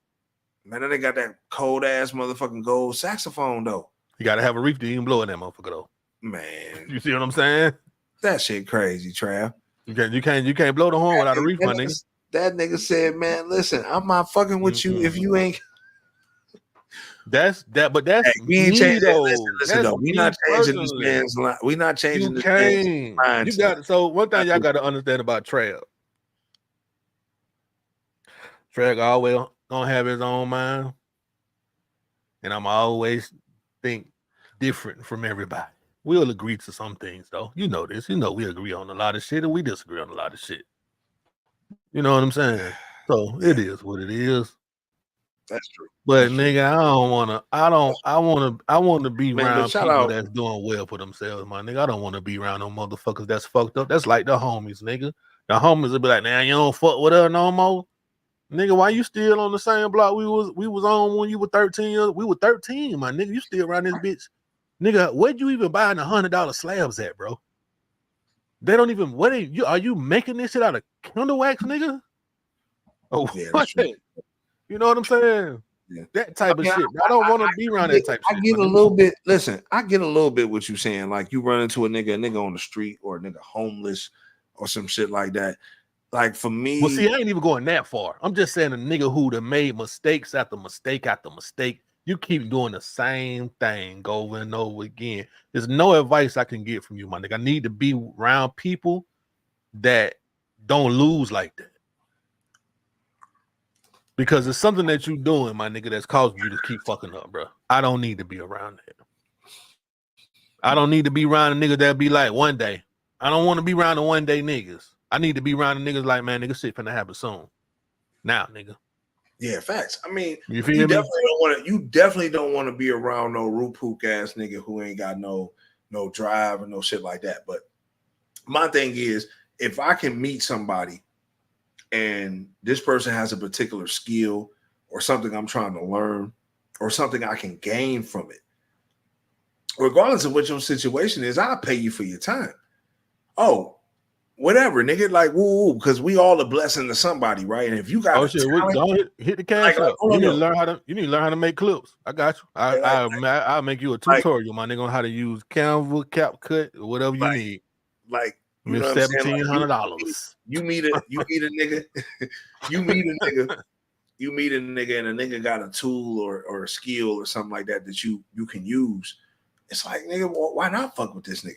S2: Man, then they got that cold ass motherfucking gold saxophone though.
S3: You gotta have a reef to even blow in that motherfucker though.
S2: Man.
S3: You see what I'm saying?
S2: That shit crazy, Trav.
S3: You can't blow the horn without a reef, my nigga.
S2: That nigga said, man, listen, I'm not fucking with you if you ain't.
S3: But that's
S2: we ain't changing. Listen, though, we not changing this
S3: personally.
S2: man's line. We not changing
S3: You
S2: this
S3: can't.
S2: man's
S3: You got so one thing y'all got to understand about Trav. Trav always gonna have his own mind, and I'm always think different from everybody. We'll agree to some things, though. You know this. You know we agree on a lot of shit, and we disagree on a lot of shit. You know what I'm saying? So it is what it is.
S2: That's true.
S3: But nigga, I want to be around people
S2: out.
S3: that's doing well for themselves, my nigga. I don't want to be around no motherfuckers that's fucked up. That's like the homies, nigga. The homies will be like, nah, you don't fuck with her no more. Nigga, why you still on the same block we was on when you were 13 years? We were 13, my nigga. You still around this bitch. Nigga, where'd you even buy the $100 slabs at, bro? They don't even are you making this shit out of candle wax, nigga? Oh,
S2: yeah,
S3: what? You know what I'm saying?
S2: Yeah.
S3: That type of shit. I don't want to be around that type of shit.
S2: I get a little bit. Listen, I get a little bit what you saying. Like you run into a nigga on the street or a nigga homeless or some shit like that. Like for me,
S3: well, see, I ain't even going that far. I'm just saying a nigga who done made mistakes after mistake after mistake. You keep doing the same thing over and over again. There's no advice I can get from you, my nigga. I need to be around people that don't lose like that. Because it's something that you're doing, my nigga, that's causing you to keep fucking up, bro. I don't need to be around that. I don't need to be around a nigga that be like one day. I don't want to be around the one day niggas. I need to be around the niggas like, man, nigga, shit finna happen soon. Now, nigga.
S2: Yeah, facts. I mean,
S3: you
S2: definitely don't want to be around no root-pook ass nigga who ain't got no drive or no shit like that. But my thing is, if I can meet somebody and this person has a particular skill or something I'm trying to learn or something I can gain from it, regardless of what your situation is, I'll pay you for your time. Oh, whatever, nigga. Like, woo, because we all a blessing to somebody, right? And if you got
S3: don't hit the cash up. You need to learn how to make clips. I got you. I'll make you a tutorial, my nigga, on how to use Canva, CapCut, whatever you need.
S2: Like, you know
S3: $1,700.
S2: You meet a nigga, you meet a nigga, and a nigga got a tool or a skill or something like that you can use. It's like, nigga, why not fuck with this nigga?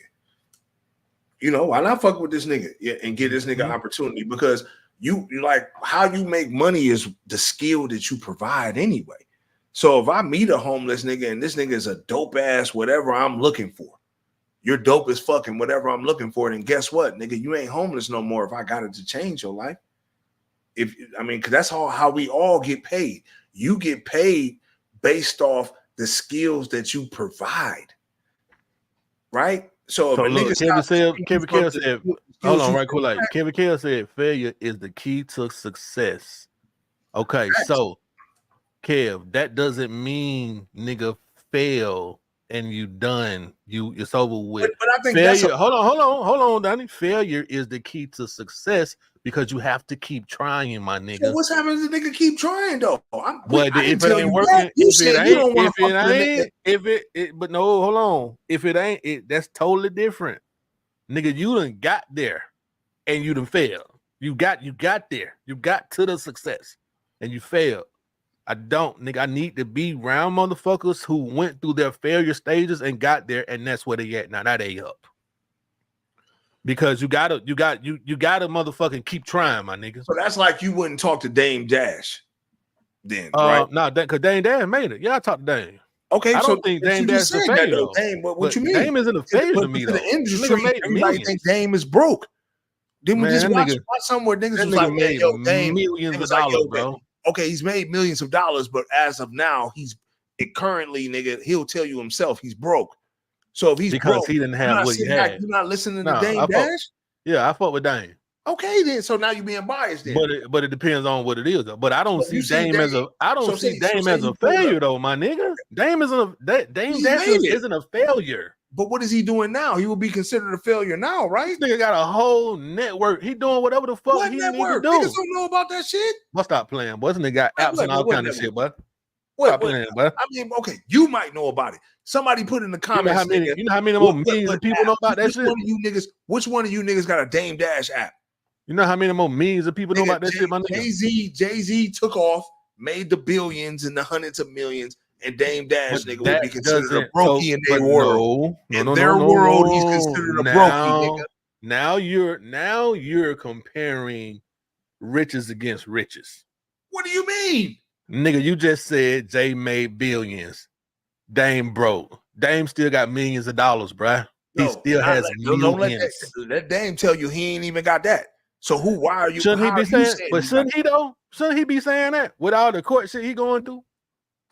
S2: You know, why not fuck with this nigga and give this nigga opportunity? Because you like how you make money is the skill that you provide anyway. So if I meet a homeless nigga and this nigga is a dope ass whatever I'm looking for, you're dope as fucking whatever I'm looking for, then guess what, nigga, you ain't homeless no more if I got it to change your life. Because that's how we all get paid. You get paid based off the skills that you provide, right? So if a
S3: look,
S2: nigga
S3: Kevin Kell said, hold on, right quick. Like Kevin Kell said, failure is the key to success. Okay, so Kev, that doesn't mean nigga fail and you done. It's over with.
S2: But I think
S3: failure. Hold on, Donnie. Failure is the key to success because you have to keep trying, my nigga.
S2: So what's happening if the nigga keep trying though?
S3: But if it ain't working, but no, hold on. If it ain't, that's totally different. Nigga, you done got there and you done failed. You got there. You got to the success and you failed. I need to be around motherfuckers who went through their failure stages and got there, and that's where they at now. Now they up. Because you gotta motherfucking keep trying, my nigga.
S2: So that's like you wouldn't talk to Dame Dash then, right?
S3: No, because Dame Dash made it. Yeah, I talked to Dame.
S2: Okay,
S3: I don't think Dame Dash is a failure though.
S2: Dame, what you mean?
S3: Dame isn't a failure to me though.
S2: The industry, everybody think Dame is broke. Then we just watch somewhere niggas was like, man, yo, Dame
S3: millions of dollars, bro.
S2: Okay, he's made millions of dollars, but as of now, currently, nigga, he'll tell you himself he's broke. So if he's broke,
S3: he didn't have what he had.
S2: You're not listening to Dame Dash?
S3: Yeah, I fuck with Dame.
S2: Okay, then. So now you're being biased then.
S3: But it depends on what it is though. But I don't see Dame as a failure though, my nigga. Dame Dash isn't a failure.
S2: But what is he doing now? He will be considered a failure now, right?
S3: This nigga got a whole network. He doing whatever the fuck he need to do.
S2: Niggas don't know about that shit.
S3: But stop playing, boy. This nigga got apps and all kind of shit, boy.
S2: Stop playing, boy. I mean, okay, you might know about it. Somebody put in the comments.
S3: You know how many more millions of people know about that shit?
S2: Which one of you niggas got a Dame Dash app?
S3: You know how many more millions of people know about that shit, my nigga?
S2: Jay-Z took off, made the billions and the hundreds of millions. And Dame Dash nigga would be considered a brokey in their world. In their world, he's considered a brokey, nigga.
S3: Now you're comparing riches against riches.
S2: What do you mean?
S3: Nigga, you just said Jay made billions. Dame broke. Dame still got millions of dollars, bruh. He still has millions.
S2: Don't let Dame tell you he ain't even got that. So why are you?
S3: Shouldn't he be saying? But shouldn't he though? Shouldn't he be saying that with all the court shit he going through?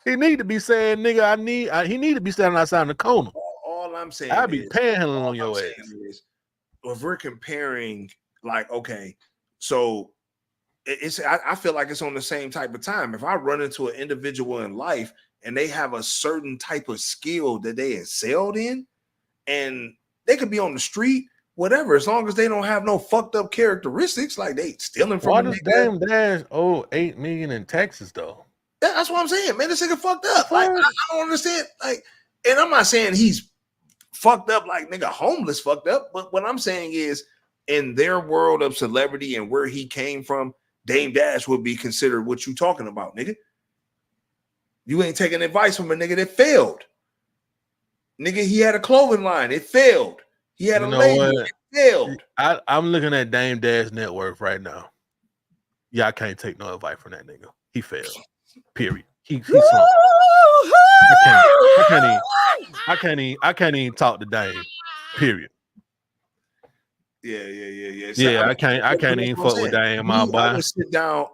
S3: He need to be saying, nigga, he need to be standing outside in the corner.
S2: All I'm saying
S3: I'd be panhandling on your ass.
S2: If we're comparing, like, okay, so I feel like it's on the same type of time. If I run into an individual in life and they have a certain type of skill that they excelled in, and they could be on the street, whatever, as long as they don't have no fucked up characteristics, like they stealing from.
S3: Why does Dame Dash owe $8 million in taxes though?
S2: That's what I'm saying, man. This nigga fucked up. Like, I don't understand. Like, and I'm not saying he's fucked up like nigga homeless fucked up, but what I'm saying is in their world of celebrity and where he came from, Dame Dash would be considered what you talking about, nigga. You ain't taking advice from a nigga that failed. Nigga, he had a clothing line. It failed. He had a label. It failed.
S3: I'm looking at Dame Dash net worth right now. Yeah, I can't take no advice from that nigga. He failed. Period. He slumped. I can't even talk to Dame. Period.
S2: Yeah.
S3: So I can't even fuck with Dame, my boy.
S2: I would sit down.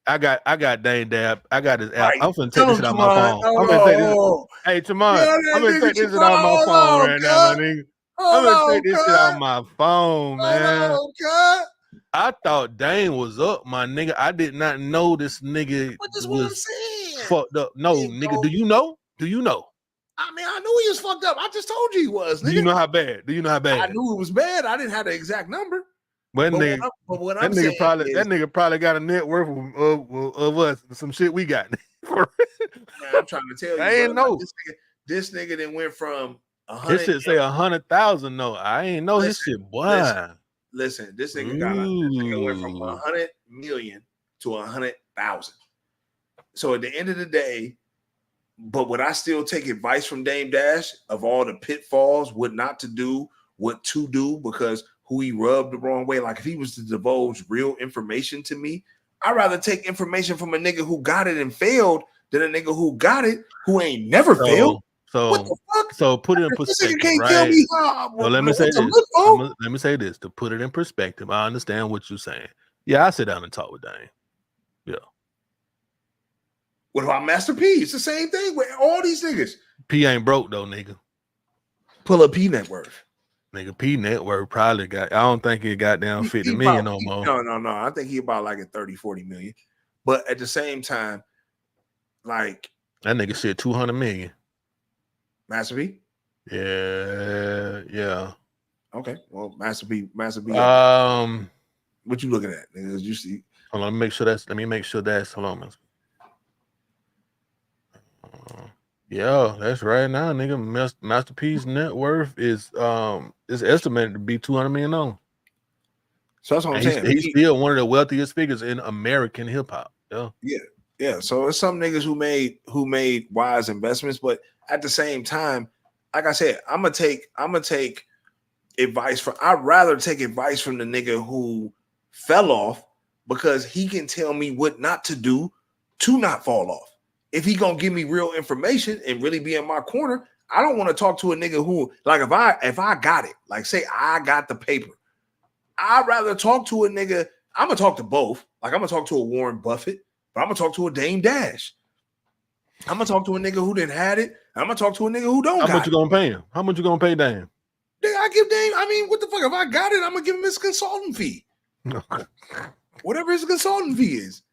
S3: I got Dame Dab. I got his app.
S2: Right.
S3: I'm finna take this shit out my phone.
S2: I'm gonna take this.
S3: Hey, Tamar, I'm gonna take this shit out my phone right now, my nigga. I'm gonna take this shit out my phone, man. I thought Dame was up, my nigga. I did not know this nigga was fucked up. No, nigga, do you know? Do you know?
S2: I mean, I knew he was fucked up. I just told you he was. Nigga.
S3: Do you know how bad?
S2: I knew it was bad. I didn't have the exact number.
S3: That nigga probably got a net worth of us, some shit we got.
S2: Man, I'm trying to tell you.
S3: I ain't know.
S2: This nigga then went from 100.
S3: This shit say 100,000. No, I ain't know his shit, boy.
S2: Listen, this nigga went from 100 million to 100,000. So at the end of the day, but would I still take advice from Dame Dash of all the pitfalls, what not to do, what to do, because who he rubbed the wrong way? Like if he was to divulge real information to me, I'd rather take information from a nigga who got it and failed than a nigga who got it who ain't never failed. What the fuck?
S3: So put it in perspective, right? Let me say this. Let me say this to put it in perspective. I understand what you're saying. Yeah, I sit down and talk with Dame. Yeah.
S2: What about Master P? It's the same thing with all these niggas.
S3: P ain't broke though, nigga.
S2: Pull up P net worth.
S3: Nigga, P net worth probably got. I don't think he got down 50 million no more.
S2: No. I think he about like a 30, 40 million. But at the same time, like
S3: that nigga shit 200 million.
S2: Master P?
S3: Yeah.
S2: Okay. Well, Master P. What you looking at? Nigga? You see?
S3: Hold on, let me make sure that's hold on. Yeah, that's right now, nigga. Master P's net worth is estimated to be 200 million on.
S2: So that's what I'm saying.
S3: He's still one of the wealthiest figures in American hip hop.
S2: Yeah. So it's some niggas who made wise investments, but at the same time, like I said, I'm gonna take advice from. I'd rather take advice from the nigga who fell off because he can tell me what not to do to not fall off. If he gonna give me real information and really be in my corner, I don't want to talk to a nigga who, like, if I got it, like say I got the paper, I'd rather talk to a nigga. I'm gonna talk to both. Like I'm gonna talk to a Warren Buffett, but I'm gonna talk to a Dame Dash. I'm gonna talk to a nigga who didn't had it. I'm gonna talk to a nigga who don't.
S3: How much you gonna pay him? How much you gonna pay Dame?
S2: I give Dame. I mean, what the fuck? If I got it, I'm gonna give him his consulting fee. Whatever his consulting fee is.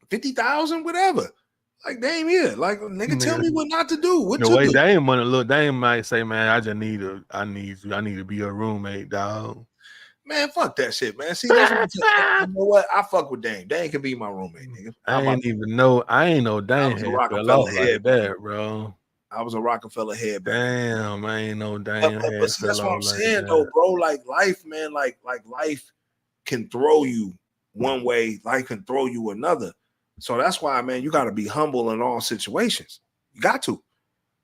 S2: 50,000, whatever. Like Dame, yeah. Like nigga, tell me what not to do. What
S3: the
S2: to
S3: way
S2: do.
S3: Dame wanna look, Dame might say, man, I need to be a roommate, dog.
S2: Man, fuck that shit, man. See, that's you know what? I fuck with Dame. Dame can be my roommate, nigga.
S3: I ain't know Dame had fell off like that, bro.
S2: I was a Rockefeller head.
S3: Damn, I ain't know Dame had
S2: that's
S3: fell
S2: what I'm
S3: off
S2: saying,
S3: like
S2: though,
S3: that.
S2: bro. Like life, man. Like life can throw you one way. Life can throw you another. So that's why, man, you got to be humble in all situations. You got to.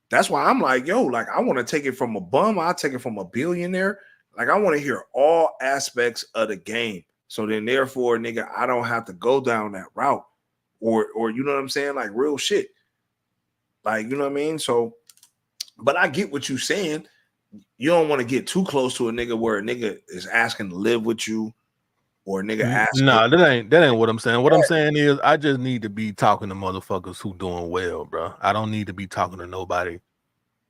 S2: That's why I'm like, yo, like I want to take it from a bum. I'll take it from a billionaire. Like I want to hear all aspects of the game. So then therefore, nigga, I don't have to go down that route or you know what I'm saying? Like real shit. Like, you know what I mean? So, but I get what you're saying. You don't want to get too close to a nigga where a nigga is asking to live with you or a nigga asking.
S3: No, that ain't what I'm saying. What I'm saying is I just need to be talking to motherfuckers who doing well, bro. I don't need to be talking to nobody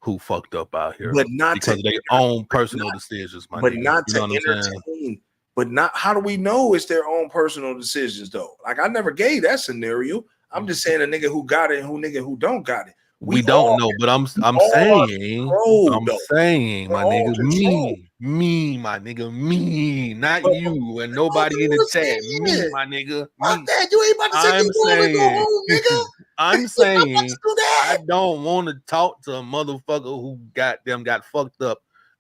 S3: who fucked up out here,
S2: but not
S3: because of their own personal decisions, my
S2: but
S3: nigga.
S2: not
S3: You
S2: to
S3: know what I'm saying?
S2: entertain. But not, how do we know it's their own personal decisions though? Like I never gave that scenario. I'm just saying a nigga who got it and who don't got it.
S3: We don't know, but I'm saying, my nigga, me. Me, my nigga, me, not you and nobody in the chat. Me, my nigga, me.
S2: That you ain't about to take
S3: I'm
S2: your ball and go
S3: saying,
S2: home, nigga.
S3: I'm saying,
S2: do that.
S3: I don't want to talk to a motherfucker who got fucked up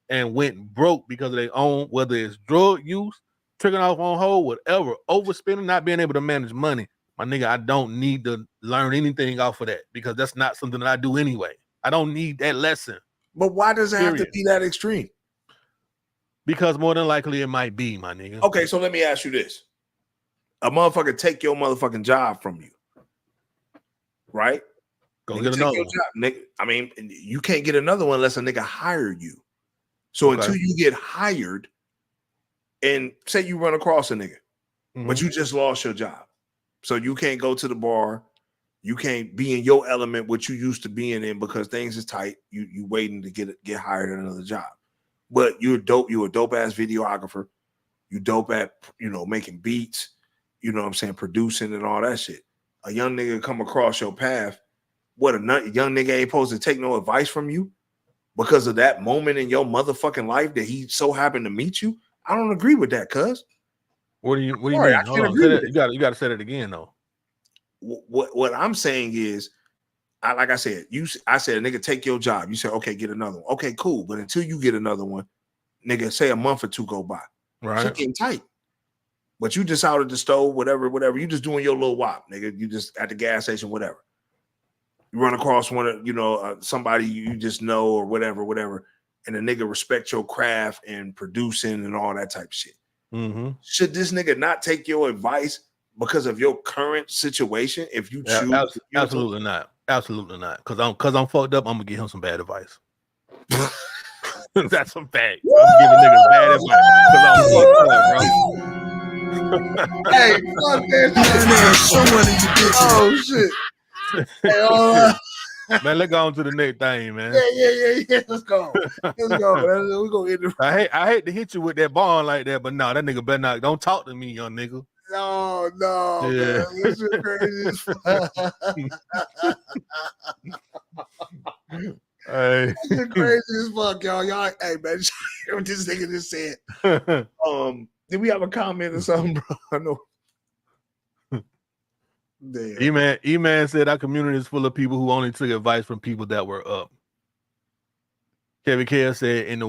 S3: and went broke because of their own, whether it's drug use, tricking off on hold, whatever, overspending, not being able to manage money. My nigga, I don't need to learn anything off of that because that's not something that I do anyway. I don't need that lesson.
S2: But why does it have to
S3: Period.
S2: be that extreme?
S3: Because more than likely it might be, my nigga.
S2: Okay, so let me ask you this. A motherfucker take your motherfucking job from you. Right?
S3: Go
S2: Nigga,
S3: get
S2: take
S3: another
S2: your
S3: one.
S2: job. Nigga, I mean, you can't get another one unless a nigga hire you. So
S3: Okay.
S2: until you get hired, and say you run across a nigga, but you just lost your job. So you can't go to the bar. You can't be in your element, what you used to being in, because things is tight. You waiting to get hired at another job. But you're dope. You're a dope ass videographer. You dope at making beats. You know what I'm saying, producing and all that shit. A young nigga come across your path. What a young nigga ain't supposed to take no advice from you because of that moment in your motherfucking life that he so happened to meet you. I don't agree with that, cuz.
S3: What do you mean?
S2: I
S3: Hold
S2: can't
S3: on.
S2: agree
S3: Say
S2: with
S3: that. You got to say that again though.
S2: What I'm saying is, like I said, I said, nigga, take your job. You said, okay, get another one. Okay, cool. But until you get another one, nigga, say a month or two go by.
S3: Right.
S2: Shit getting tight. But you just out at the stove, whatever. You just doing your little wop, nigga. You just at the gas station, whatever. You run across one of, somebody you just know or whatever. And the nigga respect your craft and producing and all that type of shit.
S3: Mm-hmm.
S2: Should this nigga not take your advice because of your current situation? If you choose,
S3: absolutely not. Absolutely not. Because I'm fucked up. I'm gonna give him some bad advice. That's some fact. I'm giving niggas bad advice because I'm fucked up, bro.
S2: Hey, fuck that shit.
S10: Someone in your bitch.
S2: Oh shit. Hey,
S3: man, let's go on to the next thing, man.
S2: Yeah. Let's go. We're gonna end it.
S3: I hate to hit you with that bond like that, but no, that nigga better not. Don't talk to me, young nigga.
S2: No,
S3: Yeah.
S2: man. This is crazy as fuck.
S3: Hey.
S2: This is crazy as fuck, y'all. Hey man, what this nigga just said. Did we have a comment or something, bro? I know. Damn.
S3: E-Man said our community is full of people who only took advice from people that were up. Kevin Care said in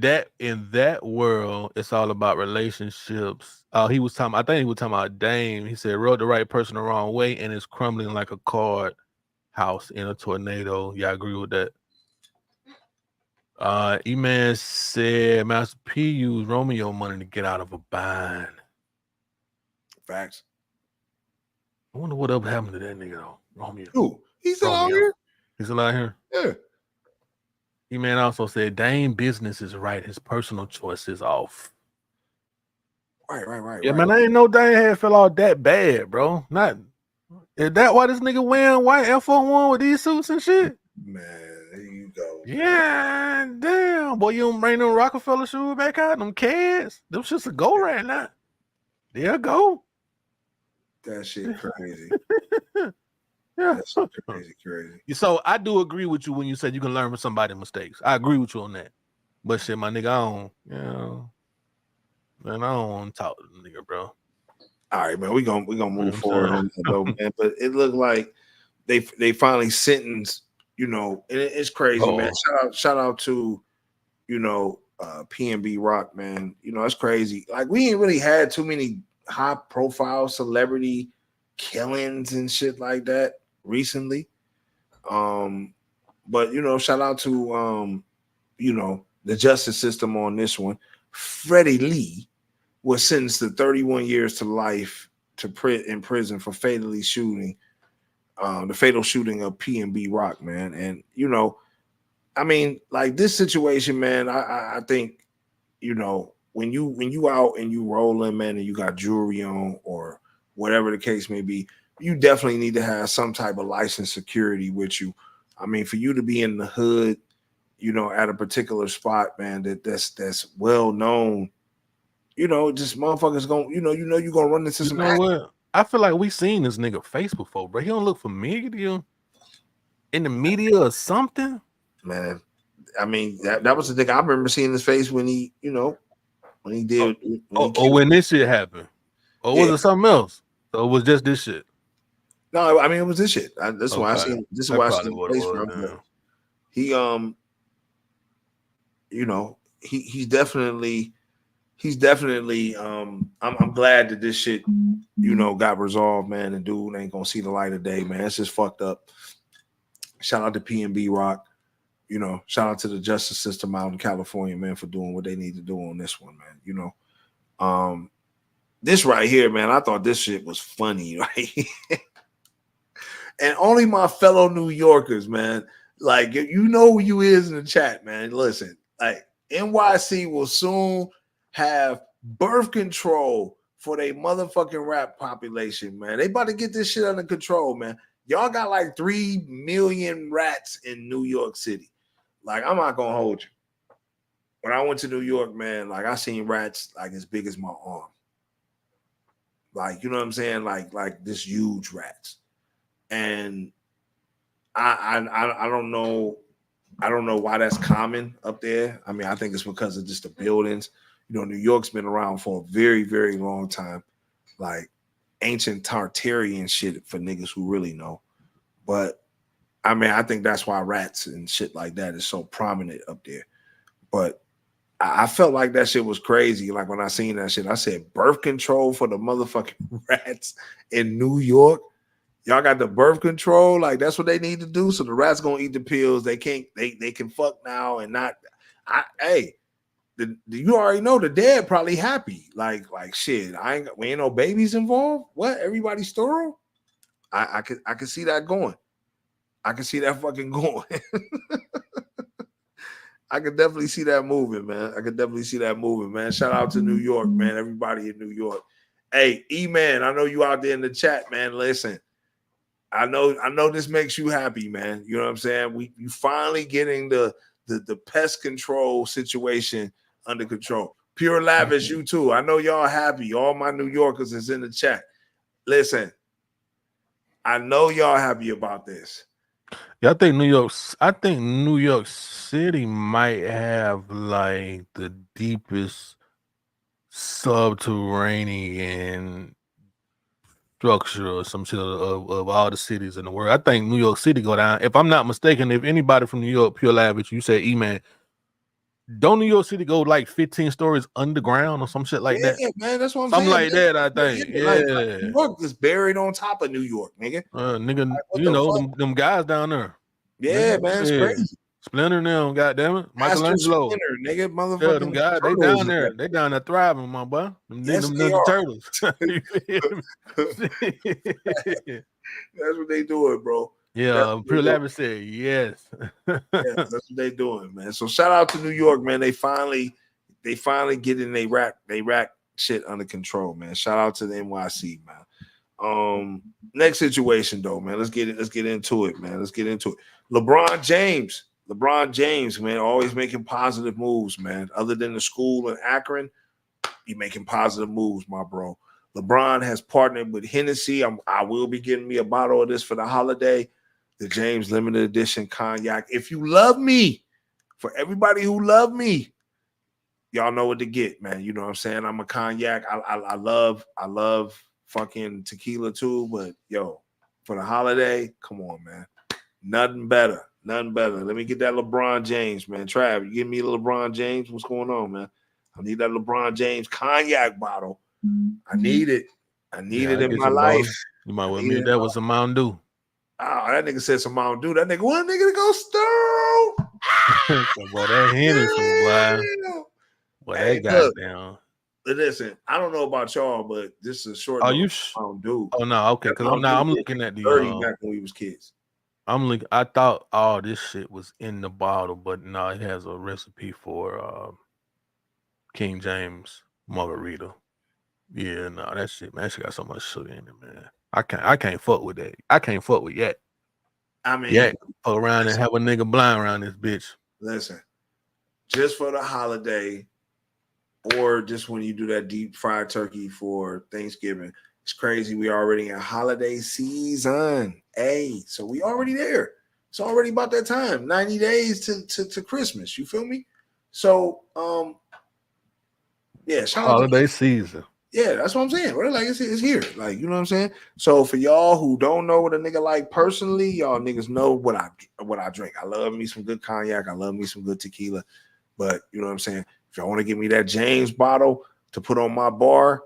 S3: that world, it's all about relationships. I think he was talking about Dame. He said rode the right person the wrong way and it's crumbling like a card house in a tornado. Yeah, I agree with that. E-Man said Master P used Romeo money to get out of a bind.
S2: Facts.
S3: I wonder what up happened to that nigga though. Romeo.
S2: Who? He's still out here?
S3: He's still out here?
S2: Yeah.
S3: E-Man also said Dame business is right. His personal choice is off.
S2: Right.
S3: Yeah, man, I didn't know Dame had fell out that bad, bro. Is that why this nigga wearing white F-1 with these suits and shit?
S2: Man, there you go.
S3: Yeah, damn. Boy, you don't bring them Rockefeller shoes back out, them kids. Them shit's a go right now. There you go.
S2: That shit crazy.
S3: Yeah.
S2: That's so crazy.
S3: So I do agree with you when you said you can learn from somebody's mistakes. I agree with you on that. But shit, my nigga, man, I don't want to talk to the nigga, bro.
S2: All right, man. We gonna move forward on that though, man. But it looked like they finally sentenced, and it's crazy, man. Shout out to, PNB Rock, man. It's crazy. Like we ain't really had too many high profile celebrity killings and shit like that recently. But shout out to the justice system on this one. Freddie Lee was sentenced to 31 years to life in prison for fatally shooting the fatal shooting of PNB Rock, man. And I mean, like this situation, man, I think when you out and you rolling, man, and you got jewelry on or whatever the case may be, you definitely need to have some type of licensed security with you. I mean, for you to be in the hood, at a particular spot, man, that's well known, just motherfuckers going, you're gonna run into some.
S3: What? I feel like we seen this nigga face before, bro. He don't look familiar to you in the media or something.
S2: Man, I mean, that was the thing. I remember seeing his face when he, you know, when he did.
S3: When this shit happened, or was
S2: Yeah.
S3: it something else? So it was just this shit.
S2: No, I mean it was this shit. This is why I
S3: Okay.
S2: seen. This is
S3: That's
S2: why I
S3: probably
S2: seen
S3: what
S2: his
S3: it
S2: face
S3: was.
S2: from.
S3: Then.
S2: But he, you know, he's definitely. I'm glad that this shit, you know, got resolved, man. And dude ain't gonna see the light of day, man. It's just fucked up. Shout out to PNB Rock. You know, shout out to the justice system out in California, man, for doing what they need to do on this one, man. You know, this right here, man, I thought this shit was funny, right? And only my fellow New Yorkers, man, like you know who you is in the chat, man. Listen, like NYC will soon have birth control for their motherfucking rap population, man. They about to get this shit under control, man. Y'all got like 3 million rats in New York City. Like, I'm not gonna hold you. When I went to New York, man, like I seen rats like as big as my arm. Like, you know what I'm saying? Like this huge rats. And I don't know. I don't know why that's common up there. I mean, I think it's because of just the buildings. You know, New York's been around for a very, very long time. Like ancient Tartarian shit for niggas who really know. But I mean, I think that's why rats and shit like that is so prominent up there. But I felt like that shit was crazy. Like when I seen that shit, I said birth control for the motherfucking rats in New York. Y'all got the birth control, like that's what they need to do. So the rats gonna eat the pills. They can't. They can fuck now and not. You already know the dad probably happy. Like shit. We ain't no babies involved. What? Everybody's sterile. I could see that going. I can see that fucking going. I could definitely see that moving, man. I could definitely see that moving, man. Shout out to New York, man. Everybody in New York. Hey, E-Man, I know you out there in the chat, man. Listen. I know this makes you happy, man. You know what I'm saying? You finally getting the pest control situation under control. Pure Lavish, you too. I know y'all happy. All my New Yorkers is in the chat. Listen, I know y'all happy about this.
S3: Yeah, I think New York City might have like the deepest subterranean structure or some shit of all the cities in the world. I think New York City go down. If I'm not mistaken, if anybody from New York, Pure Lavish, you say E-Man, don't New York City go like 15 stories underground or some shit like that?
S2: Yeah, man, that's what I'm
S3: Something
S2: saying.
S3: like that, I think. Yeah.
S2: Like New York is buried on top of New York, nigga.
S3: Nigga,
S2: like,
S3: you know, them guys down there.
S2: Yeah, man, it's crazy.
S3: Splinter now, goddamn it. Michelangelo.
S2: Splinter, nigga, motherfucking
S3: Yeah, them guys, they down there. They down there thriving, my boy. Them Ninja Turtles.
S2: That's what they doing, bro.
S3: Yeah, Pure Lavish said yes.
S2: Yeah, that's what they doing, man. So shout out to New York, man. They finally getting they rack shit under control, man. Shout out to the NYC, man. Next situation though, man. Let's get into it, man. Let's get into it. LeBron James, man, always making positive moves, man. Other than the school in Akron, he making positive moves, my bro. LeBron has partnered with Hennessy. I will be getting me a bottle of this for the holiday. The James limited edition cognac. If you love me, for everybody who love me, y'all know what to get, man. You know what I'm saying? I'm a cognac. I love fucking tequila too, but yo, for the holiday, come on, man. Nothing better. Let me get that LeBron James, man. Trav, you give me a LeBron James? What's going on, man? I need that LeBron James cognac bottle. I need it. I need it in my life.
S3: You might well mean that was a Mountain Dew.
S2: Oh, that nigga said some Mountain Dew. That nigga, what nigga to go stir?
S3: Boy, that Hennessy, boy, that goddamn.
S2: Listen, I don't know about y'all, but this is a short.
S3: Are you
S2: Mountain Dew?
S3: Oh no, okay. Because I'm looking at the
S2: back when we was kids.
S3: I thought all this shit was in the bottle, but no, it has a recipe for King James margarita. Yeah, no, that shit, man, she got so much sugar in it, man. I can't fuck with that. I can't fuck with Yak.
S2: I mean,
S3: Yak fuck around and have a nigga blind around this bitch.
S2: Listen, just for the holiday, or just when you do that deep fried turkey for Thanksgiving, it's crazy. We already in holiday season. Hey, so we already there. It's already about that time. 90 days to Christmas. You feel me? So yeah, shout out to
S3: Holiday season.
S2: yeah, that's what I'm saying. Right? Like it's here. Like, you know what I'm saying? So for y'all who don't know what a nigga like personally, y'all niggas know what I drink. I love me some good cognac. I love me some good tequila. But you know what I'm saying? If y'all want to give me that James bottle to put on my bar,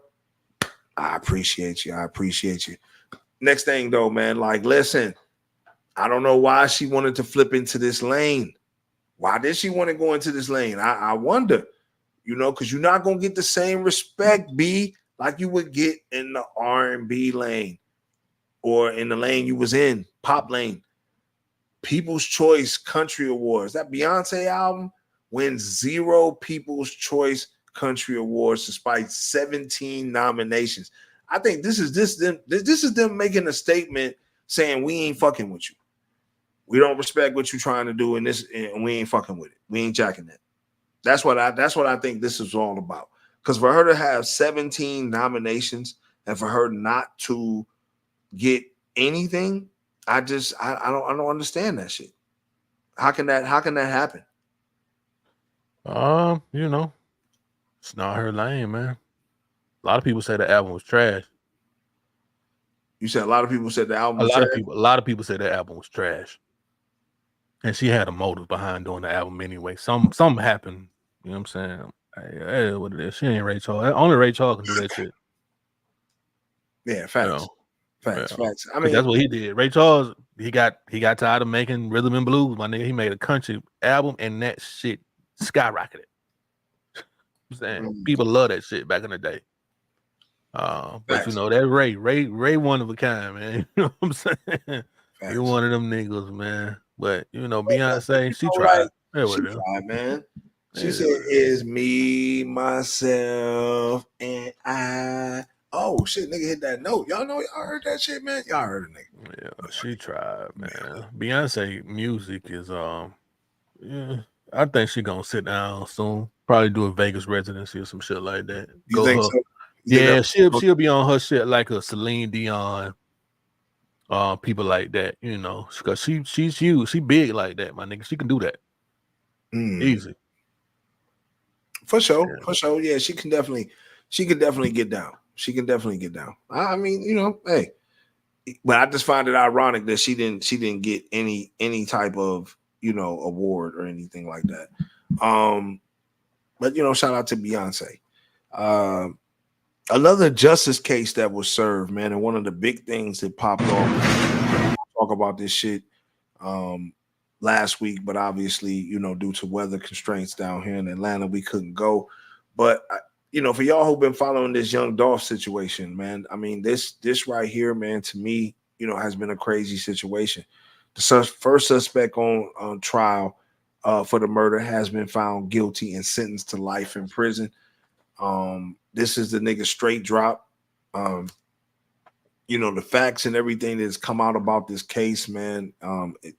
S2: I appreciate you. I appreciate you. Next thing though, man, like listen, I don't know why she wanted to flip into this lane. Why did she want to go into this lane? I wonder, you know, because you're not gonna get the same respect, B, like you would get in the R&B lane or in the lane you was in, pop lane. People's Choice Country Awards. That Beyonce album wins 0 People's Choice Country Awards despite 17 nominations. I think this is them making a statement saying we ain't fucking with you. We don't respect what you're trying to do in this, and we ain't fucking with it. We ain't jacking that. That's what I think this is all about. Because for her to have 17 nominations and for her not to get anything, I don't understand that shit. How can that happen?
S3: You know, it's not her lane, man. A lot of people say the album was trash.
S2: You said a lot of people said the album
S3: A
S2: was
S3: lot
S2: trash?
S3: of people. A lot of people said the album was trash, and she had a motive behind doing the album anyway. Something happened. You know what I'm saying? Hey, what it is? She ain't Ray Charles. Only Ray Charles can do that shit.
S2: Yeah, facts.
S3: You know?
S2: Facts. I
S3: 'Cause
S2: mean,
S3: that's what he did. Ray Charles, he got tired of making rhythm and blues. My nigga, he made a country album, and that shit skyrocketed. I'm saying people love that shit back in the day. But you know that Ray one of a kind, man. You know what I'm saying? He one of them niggas, man. But you know, Beyonce, she tried.
S2: She tried, man. She said, "Is me, myself, and I." Oh shit, nigga hit that note. Y'all heard that shit, man. Y'all heard a nigga.
S3: Yeah, she tried, man. Beyonce music is yeah. I think she gonna sit down soon. Probably do a Vegas residency or some shit like that.
S2: You think so?
S3: Yeah, she'll be on her shit like a Celine Dion, people like that, you know, because she's huge, she big like that, my nigga. She can do that easy.
S2: For sure. Yeah, she can definitely get down. She can definitely get down. I mean, you know, hey, but I just find it ironic that she didn't get any type of, you know, award or anything like that. But you know, shout out to Beyonce. Another justice case that was served, man, and one of the big things that popped off. Talk about this shit last week, but obviously, you know, due to weather constraints down here in Atlanta, we couldn't go. But you know, for y'all who've been following this Young Dolph situation, man, I mean, this right here, man, to me, you know, has been a crazy situation. The first suspect on trial for the murder has been found guilty and sentenced to life in prison. This is the nigga straight drop. You know, the facts and everything that's come out about this case, man,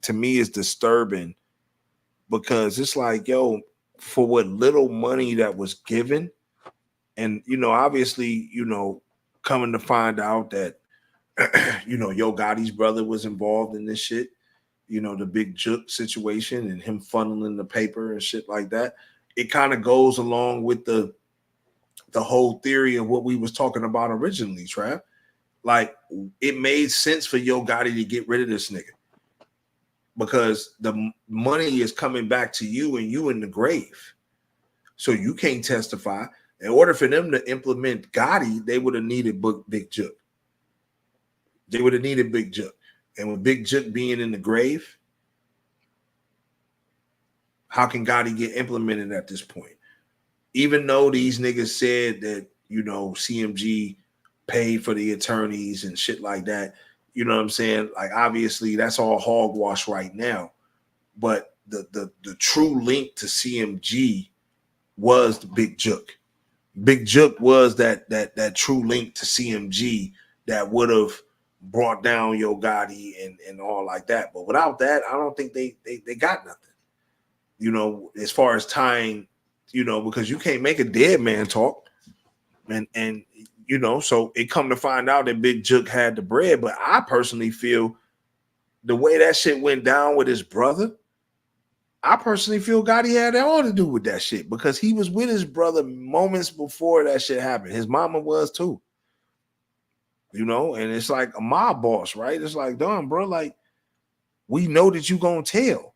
S2: to me is disturbing because it's like, yo, for what little money that was given, and you know, obviously, you know, coming to find out that you know, Yo Gotti's brother was involved in this shit, you know, the Big Jook situation and him funneling the paper and shit like that. It kind of goes along with the whole theory of what we was talking about originally, Trav. Like, it made sense for Yo Gotti to get rid of this nigga because the money is coming back to you and you in the grave. So you can't testify. In order for them to implement Gotti, they would have needed Big Jook. They would have needed Big Jook. And with Big Jook being in the grave, how can Gotti get implemented at this point? Even though these niggas said that, you know, CMG paid for the attorneys and shit like that, you know what I'm saying? Like, obviously, that's all hogwash right now. But the true link to CMG was the Big Jook. Big Jook was that true link to CMG that would have brought down Yo Gotti and all like that. But without that, I don't think they got nothing. You know, as far as tying, you know, because you can't make a dead man talk. And you know, so it come to find out that Big Jook had the bread. But I personally feel the way that shit went down with his brother, I personally feel Gotti had all to do with that shit because he was with his brother moments before that shit happened. His mama was too. You know, and it's like a mob boss, right? It's like, damn, bro, like, we know that you gonna tell.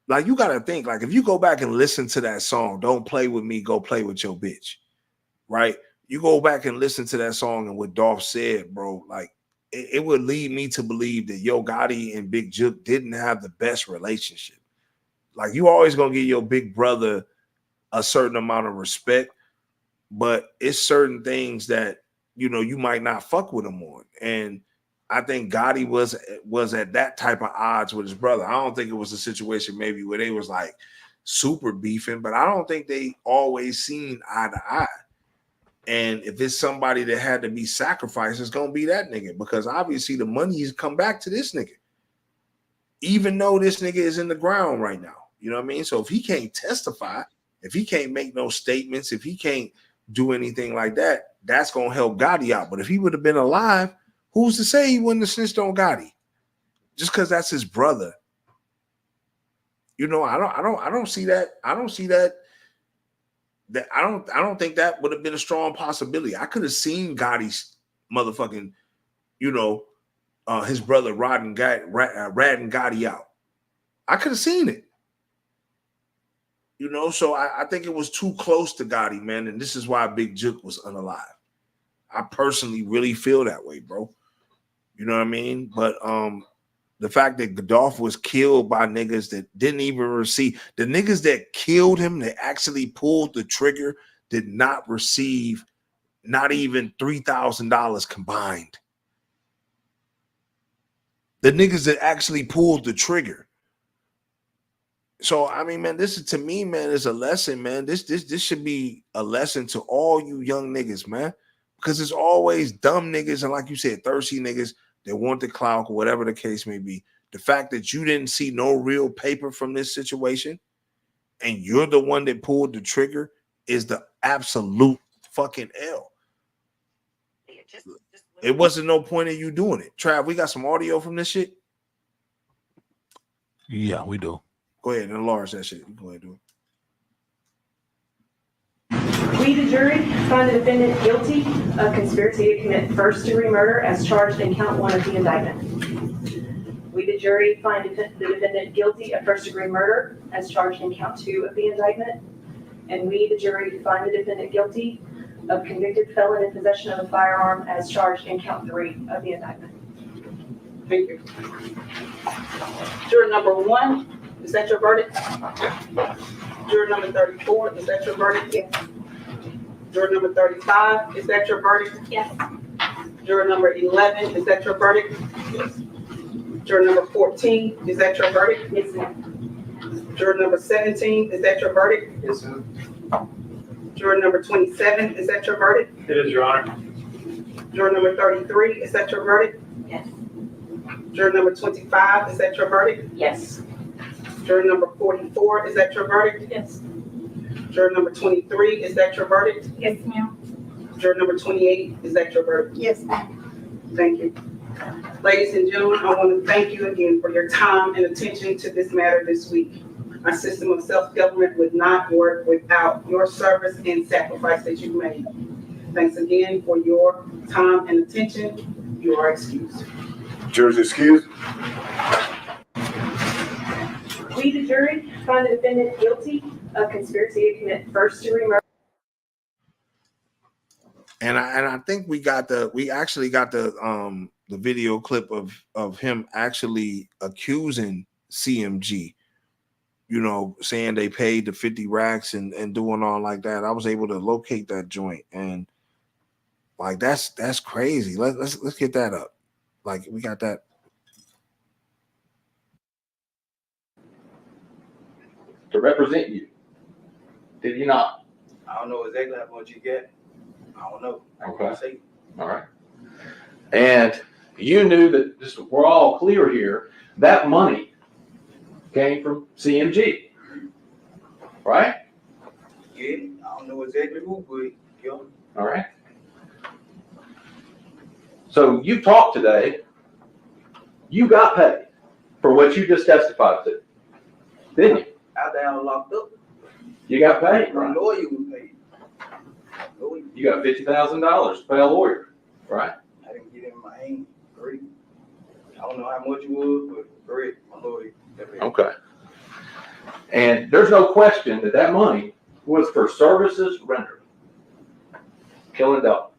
S2: Like, you gotta think, like, if you go back and listen to that song, Don't Play With Me, Go Play With Your Bitch, right? You go back and listen to that song and what Dolph said, bro, like, it would lead me to believe that Yo Gotti and Big Juke didn't have the best relationship. Like, you always gonna give your big brother a certain amount of respect, but it's certain things that, you know, you might not fuck with him on. And I think Gotti was at that type of odds with his brother. I don't think it was a situation maybe where they was like super beefing, but I don't think they always seen eye to eye. And if it's somebody that had to be sacrificed, it's gonna be that nigga, because obviously the money has come back to this nigga, even though this nigga is in the ground right now. You know what I mean? So if he can't testify, if he can't make no statements, if he can't do anything like that, that's gonna help Gotti out. But if he would have been alive, who's to say he wouldn't have snitched on Gotti? Just because that's his brother. You know, I don't see that. I don't see that. I don't think that would have been a strong possibility. I could have seen Gotti's motherfucking, you know, his brother ratting Gotti out. I could have seen it. You know, so I think it was too close to Gotti, man, and this is why Big Juke was unalive. I personally really feel that way, bro. You know what I mean? But the fact that Godolph was killed by niggas that didn't even receive, the niggas that killed him, that actually pulled the trigger, did not receive not even $3,000 combined. The niggas that actually pulled the trigger. So I mean, man, this is, to me, man, is a lesson, man. This should be a lesson to all you young niggas, man, because it's always dumb niggas and, like you said, thirsty niggas that want the clout or whatever the case may be. The fact that you didn't see no real paper from this situation and you're the one that pulled the trigger is the absolute fucking L. It wasn't no point in you doing it. Trav, we got some audio from this shit?
S3: Yeah, we do.
S2: Go ahead and enlarge that shit. Go ahead and do it.
S17: We, the jury, find the defendant guilty of conspiracy to commit first-degree murder as charged in count 1 of the indictment. We, the jury, find the defendant guilty of first-degree murder as charged in count 2 of the indictment. And we, the jury, find the defendant guilty of convicted felon in possession of a firearm as charged in count 3 of the indictment.
S18: Thank you. Juror number 1, is that your verdict? Juror number 34, is that your verdict? Yes. Juror number 35, is that your verdict? Yes. Juror number 11, is that your verdict? Yes. Juror number 14, is that your verdict? Yes, ma'am. Juror number 17, is that your verdict? Yes, ma'am. Juror number 27, is that your verdict?
S19: It is, Your Honor.
S18: Juror number 33, is that your verdict?
S17: Yes.
S18: Juror number 25, is that your verdict?
S17: Yes.
S18: Juror number 44, is that your verdict?
S17: Yes.
S18: Juror number 23, is that your verdict?
S17: Yes, ma'am.
S18: Juror number 28, is that your verdict?
S17: Yes, ma'am.
S18: Thank you. Ladies and gentlemen, I want to thank you again for your time and attention to this matter this week. Our system of self-government would not work without your service and sacrifice that you've made. Thanks again for your time and attention. You are excused.
S10: Jurors excused.
S17: We, the jury, find the defendant guilty of conspiracy to commit first-degree murder.
S2: And I think we actually got the video clip of him actually accusing CMG, you know, saying they paid the 50 racks and doing all like that. I was able to locate that joint, and like that's crazy. Let's get that up. Like, we got that.
S20: To represent you. Did you not?
S19: I don't know exactly how much you get. I don't know.
S20: Okay. All right. And you knew that, just we're all clear here, that money came from CMG, right?
S19: Yeah, I don't know exactly who, but yeah.
S20: All right. So you talked today. You got paid for what you just testified to, didn't you?
S19: After I was locked up,
S20: You got paid,
S19: my
S20: right?
S19: lawyer was paid.
S20: You got $50,000 to pay a lawyer, right?
S19: I didn't get it in my hand. Great. I don't know how much it was, but great. My lawyer got paid.
S20: Okay. And there's no question that that money was for services rendered. Killing dog.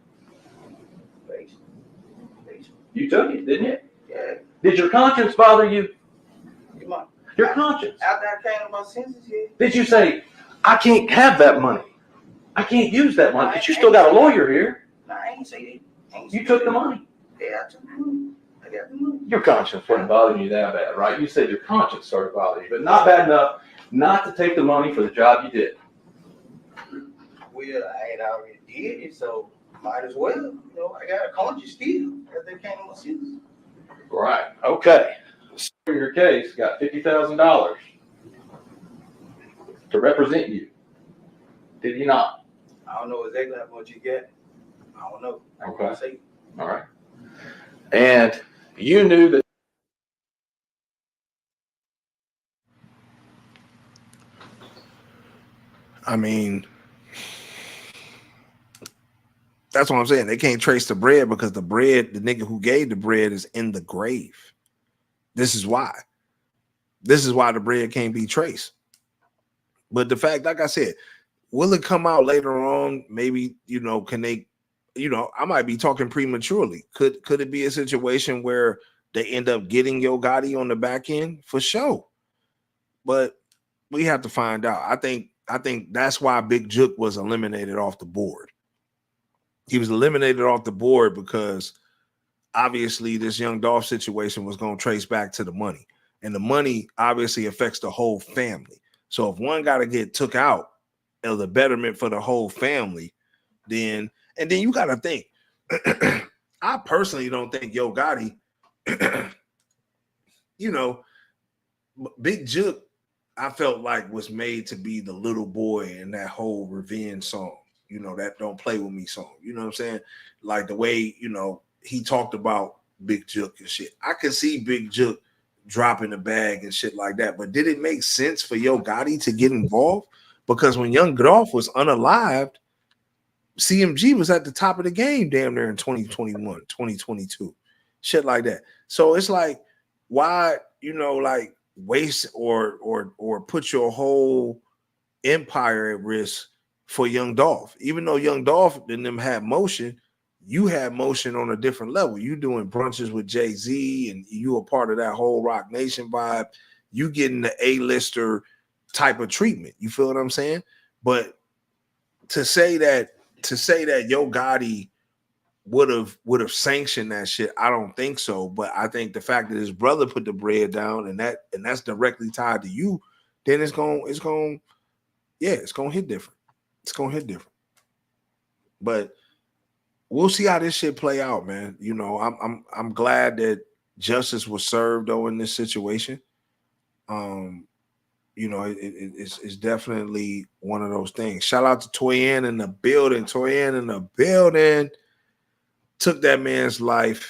S20: You took it, didn't you?
S19: Yeah.
S20: Did your conscience bother you?
S19: Come on.
S20: Your conscience.
S19: After I came to my senses, yeah.
S20: Did you say, I can't have that money? I can't use that money because you still got a lawyer here.
S19: No, I ain't say that.
S20: You took the money.
S19: Yeah, I took the money. I got the money.
S20: Your conscience wasn't bothering you that bad, right? You said your conscience started bothering you, but not bad enough not to take the money for the job you did.
S19: Well, I had already did it, so might as well. You know, I got a conscience still after they came to my senses.
S20: Right. Okay. In your case, got $50,000 to represent you. Did he not?
S19: I don't know exactly how much you get. I don't know. I
S20: Okay.
S19: can't say.
S20: All right. And you knew that.
S2: I mean, that's what I'm saying. They can't trace the bread because the nigga who gave the bread is in the grave. This is why. This is why the bread can't be traced. But the fact, like I said, will it come out later on? Maybe, can they, I might be talking prematurely. Could it be a situation where they end up getting Yo Gotti on the back end? For sure. But we have to find out. I think that's why Big Jook was eliminated off the board. He was eliminated off the board because obviously this Young Dolph situation was going to trace back to the money. And the money obviously affects the whole family. So if one got to get took out of the betterment for the whole family, then you got to think. I personally don't think Yo Gotti, Big Jook, I felt like was made to be the little boy in that whole revenge song, that Don't Play With Me song. You know what I'm saying? Like the way, he talked about Big Jook and shit. I could see Big Jook dropping the bag and shit like that. But did it make sense for Yo Gotti to get involved? Because when Young Dolph was unalived, CMG was at the top of the game damn near in 2021, 2022. Shit like that. So it's like, why, waste or put your whole empire at risk for Young Dolph? Even though Young Dolph and them had motion, you had motion on a different level. You doing brunches with Jay-Z and you a part of that whole Rock Nation vibe. You getting the A-lister type of treatment. You feel what I'm saying? But to say that Yo Gotti would have sanctioned that shit, I don't think so. But I think the fact that his brother put the bread down and that's directly tied to you, then it's gonna hit different. It's gonna hit different. But we'll see how this shit play out, man. I'm glad that justice was served though in this situation. It's definitely one of those things. Shout out to Toyin in the building. Toyin in the building. Took that man's life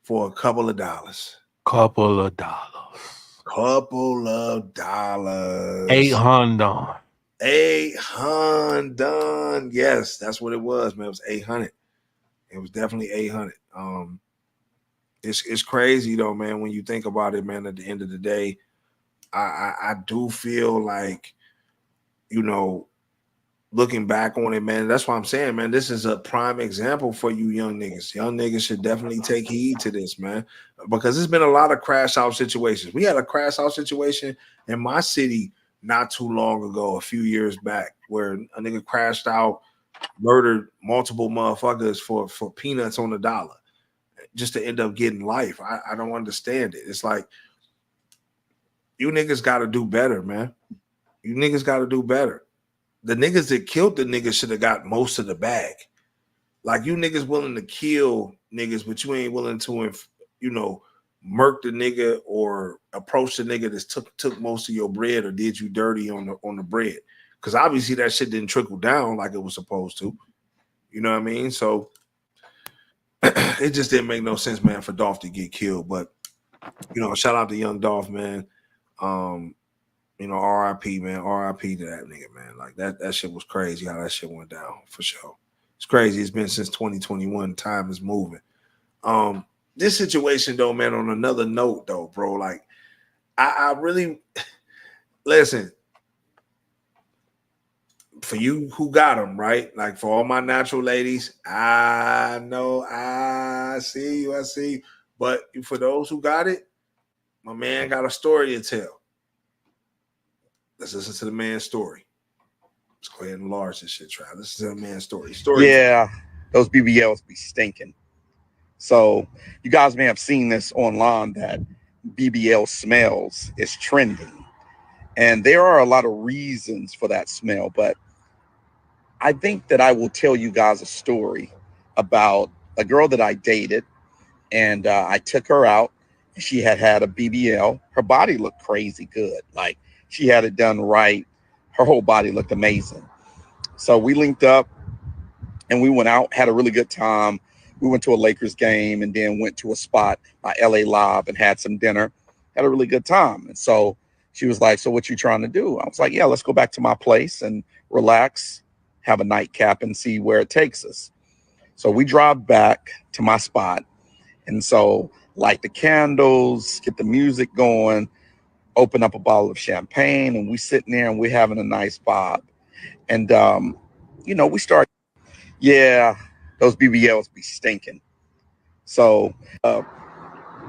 S2: for a couple of dollars.
S3: $800.
S2: $800. Yes, that's what it was, man. It was 800. It was definitely 800. It's crazy though, man. When you think about it, man. At the end of the day, I do feel like, looking back on it, man, that's why I'm saying, man, this is a prime example for you young niggas. Young niggas should definitely take heed to this, man, because there's been a lot of crash out situations. We had a crash out situation in my city not too long ago, a few years back, where a nigga crashed out, murdered multiple motherfuckers for peanuts on the dollar just to end up getting life. I don't understand it. It's like, you niggas got to do better, man. You niggas got to do better. The niggas that killed the niggas should have got most of the bag. Like, you niggas willing to kill niggas, but you ain't willing to, murk the nigga or approach the nigga that took most of your bread or did you dirty on the bread. Because obviously that shit didn't trickle down like it was supposed to. You know what I mean? So it just didn't make no sense, man, for Dolph to get killed. But shout out to Young Dolph, man. RIP, man. RIP to that nigga, man. Like that shit was crazy how that shit went down for sure. It's crazy. It's been since 2021. Time is moving. This situation though, man, on another note though, bro, like I really listen for you who got them, right? Like for all my natural ladies, I know, I see you. But for those who got it, my man got a story to tell. Let's listen to the man's story. Let's go ahead and enlarge this shit, Trav. This is a man's story.
S21: Yeah, those BBLs be stinking. So you guys may have seen this online that BBL smells is trending. And there are a lot of reasons for that smell, but I think that I will tell you guys a story about a girl that I dated, and I took her out. She had a BBL. Her body looked crazy good. Like she had it done right. Her whole body looked amazing. So we linked up and we went out, had a really good time. We went to a Lakers game and then went to a spot by LA Live and had some dinner, had a really good time. And so she was like, so what you trying to do? I was like, yeah, let's go back to my place and relax, have a nightcap and see where it takes us. So we drive back to my spot. And so light the candles, get the music going, open up a bottle of champagne, and we sitting there and we're having a nice vibe. And, we start, yeah, those BBLs be stinking. So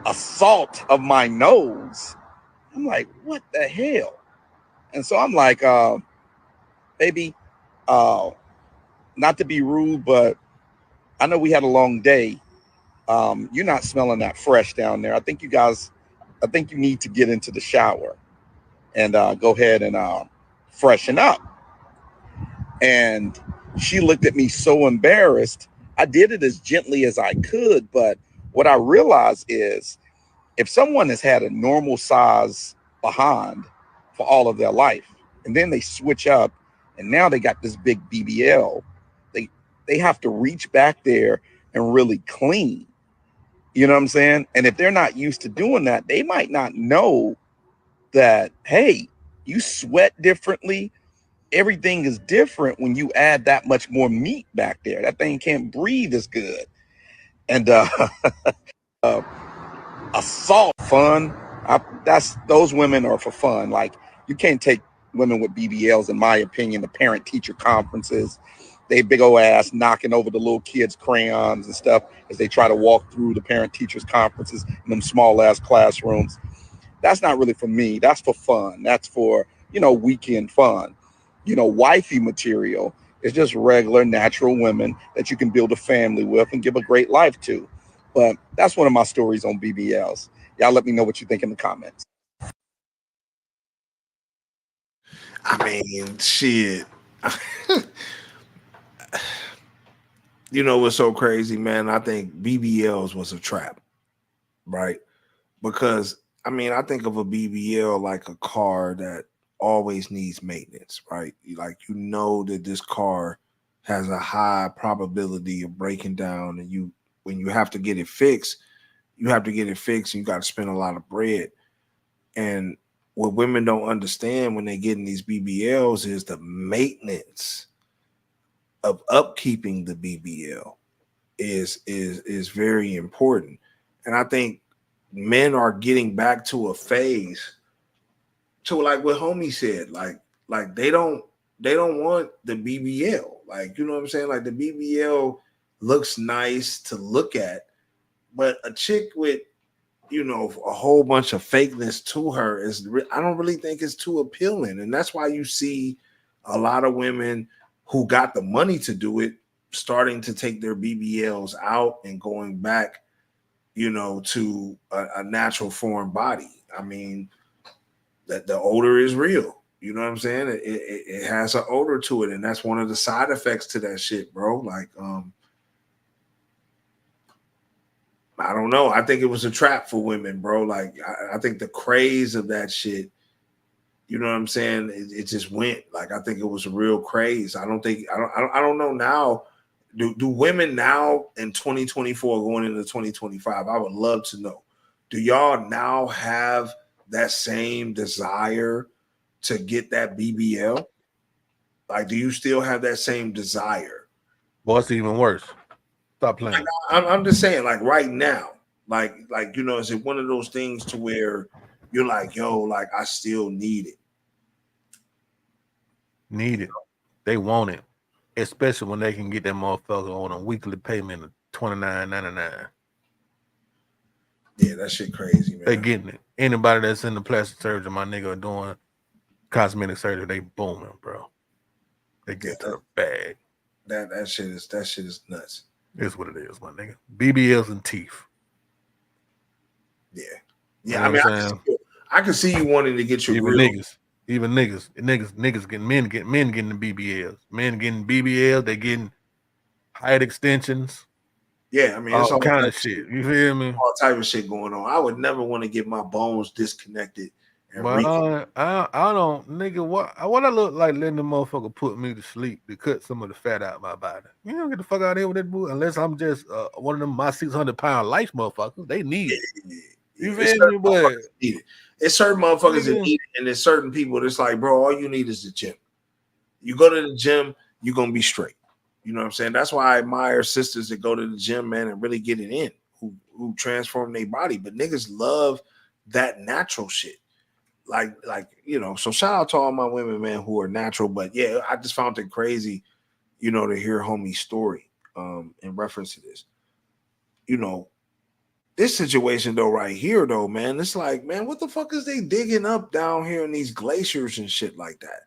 S21: assault of my nose. I'm like, what the hell? And so I'm like, baby, not to be rude, but I know we had a long day. You're not smelling that fresh down there. I think you need to get into the shower and go ahead and freshen up. And she looked at me so embarrassed. I did it as gently as I could, but what I realized is if someone has had a normal size behind for all of their life, and then they switch up and now they got this big BBL, they have to reach back there and really clean. You know what I'm saying? And if they're not used to doing that, they might not know that, hey, you sweat differently. Everything is different when you add that much more meat back there. That thing can't breathe as good. And assault fun. Those women are for fun. Like you can't take women with BBLs, in my opinion, to parent teacher conferences. They big old ass knocking over the little kids' crayons and stuff as they try to walk through the parent teachers conferences in them small ass classrooms. That's not really for me. That's for fun. That's for, weekend fun. Wifey material is just regular, natural women that you can build a family with and give a great life to. But that's one of my stories on BBLs. Y'all let me know what you think in the comments.
S2: I mean, shit. What's so crazy, man? I think BBLs was a trap, right? Because, I think of a BBL like a car that always needs maintenance, right? Like, that this car has a high probability of breaking down, and when you have to get it fixed, you have to get it fixed and you got to spend a lot of bread. And what women don't understand when they get in these BBLs is the maintenance of upkeeping the BBL is very important. And I think men are getting back to a phase to like what homie said, like they don't want the BBL. Like, you know what I'm saying? Like the BBL looks nice to look at, but a chick with a whole bunch of fakeness to her I don't really think it's too appealing. And that's why you see a lot of women who got the money to do it starting to take their BBLs out and going back, to a natural form body. I mean, that the odor is real. You know what I'm saying? It has an odor to it, and that's one of the side effects to that shit, bro. Like, I don't know. I think it was a trap for women, bro. Like, I think the craze of that shit, you know what I'm saying? It just went. Like, I think it was a real craze. I don't know now. Do women now in 2024 going into 2025? I would love to know. do y'all now have that same desire to get that BBL? Like, do you still have that same desire?
S3: Well, it's even worse. Stop playing.
S2: I'm just saying, like right now, like you know, is it one of those things to where you're like, yo, like I still need it?
S3: Need it. They want it, especially when they can get that motherfucker on a weekly payment of $29.99.
S2: Yeah, that shit crazy, man.
S3: They getting it. Anybody that's in the plastic surgery, my nigga, doing cosmetic surgery, they booming, bro. They get to the bag.
S2: That shit is nuts.
S3: It's what it is, my nigga. BBLs and teeth.
S2: Yeah.
S3: You
S2: Yeah,
S3: know
S2: I mean,
S3: what I'm saying?
S2: I can see you wanting to get your
S3: Even
S2: grill.
S3: niggas getting men getting the BBLs. Men getting BBLs, they getting height extensions.
S2: Yeah, I mean, it's
S3: all kind
S2: type
S3: of shit. You feel me?
S2: All type of shit going on. I would never want to get my bones disconnected and
S3: But I don't, nigga. What I look like letting the motherfucker put me to sleep to cut some of the fat out of my body. You don't get the fuck out of here with that boo unless I'm just one of them my 600-pound life motherfuckers. They need it. You feel me? But
S2: it's certain motherfuckers that need it, and there's certain people that's like, bro, all you need is the gym. You go to the gym, you're gonna be straight. You know what I'm saying? That's why I admire sisters that go to the gym, man, and really get it in, who transform their body. But niggas love that natural shit. Like, you know, so shout out to all my women, man, who are natural. But yeah, I just found it crazy, you know, to hear homie's story in reference to this. You know, this situation though, right here, though, man, it's like, man, what the fuck is they digging up down here in these glaciers and shit like that?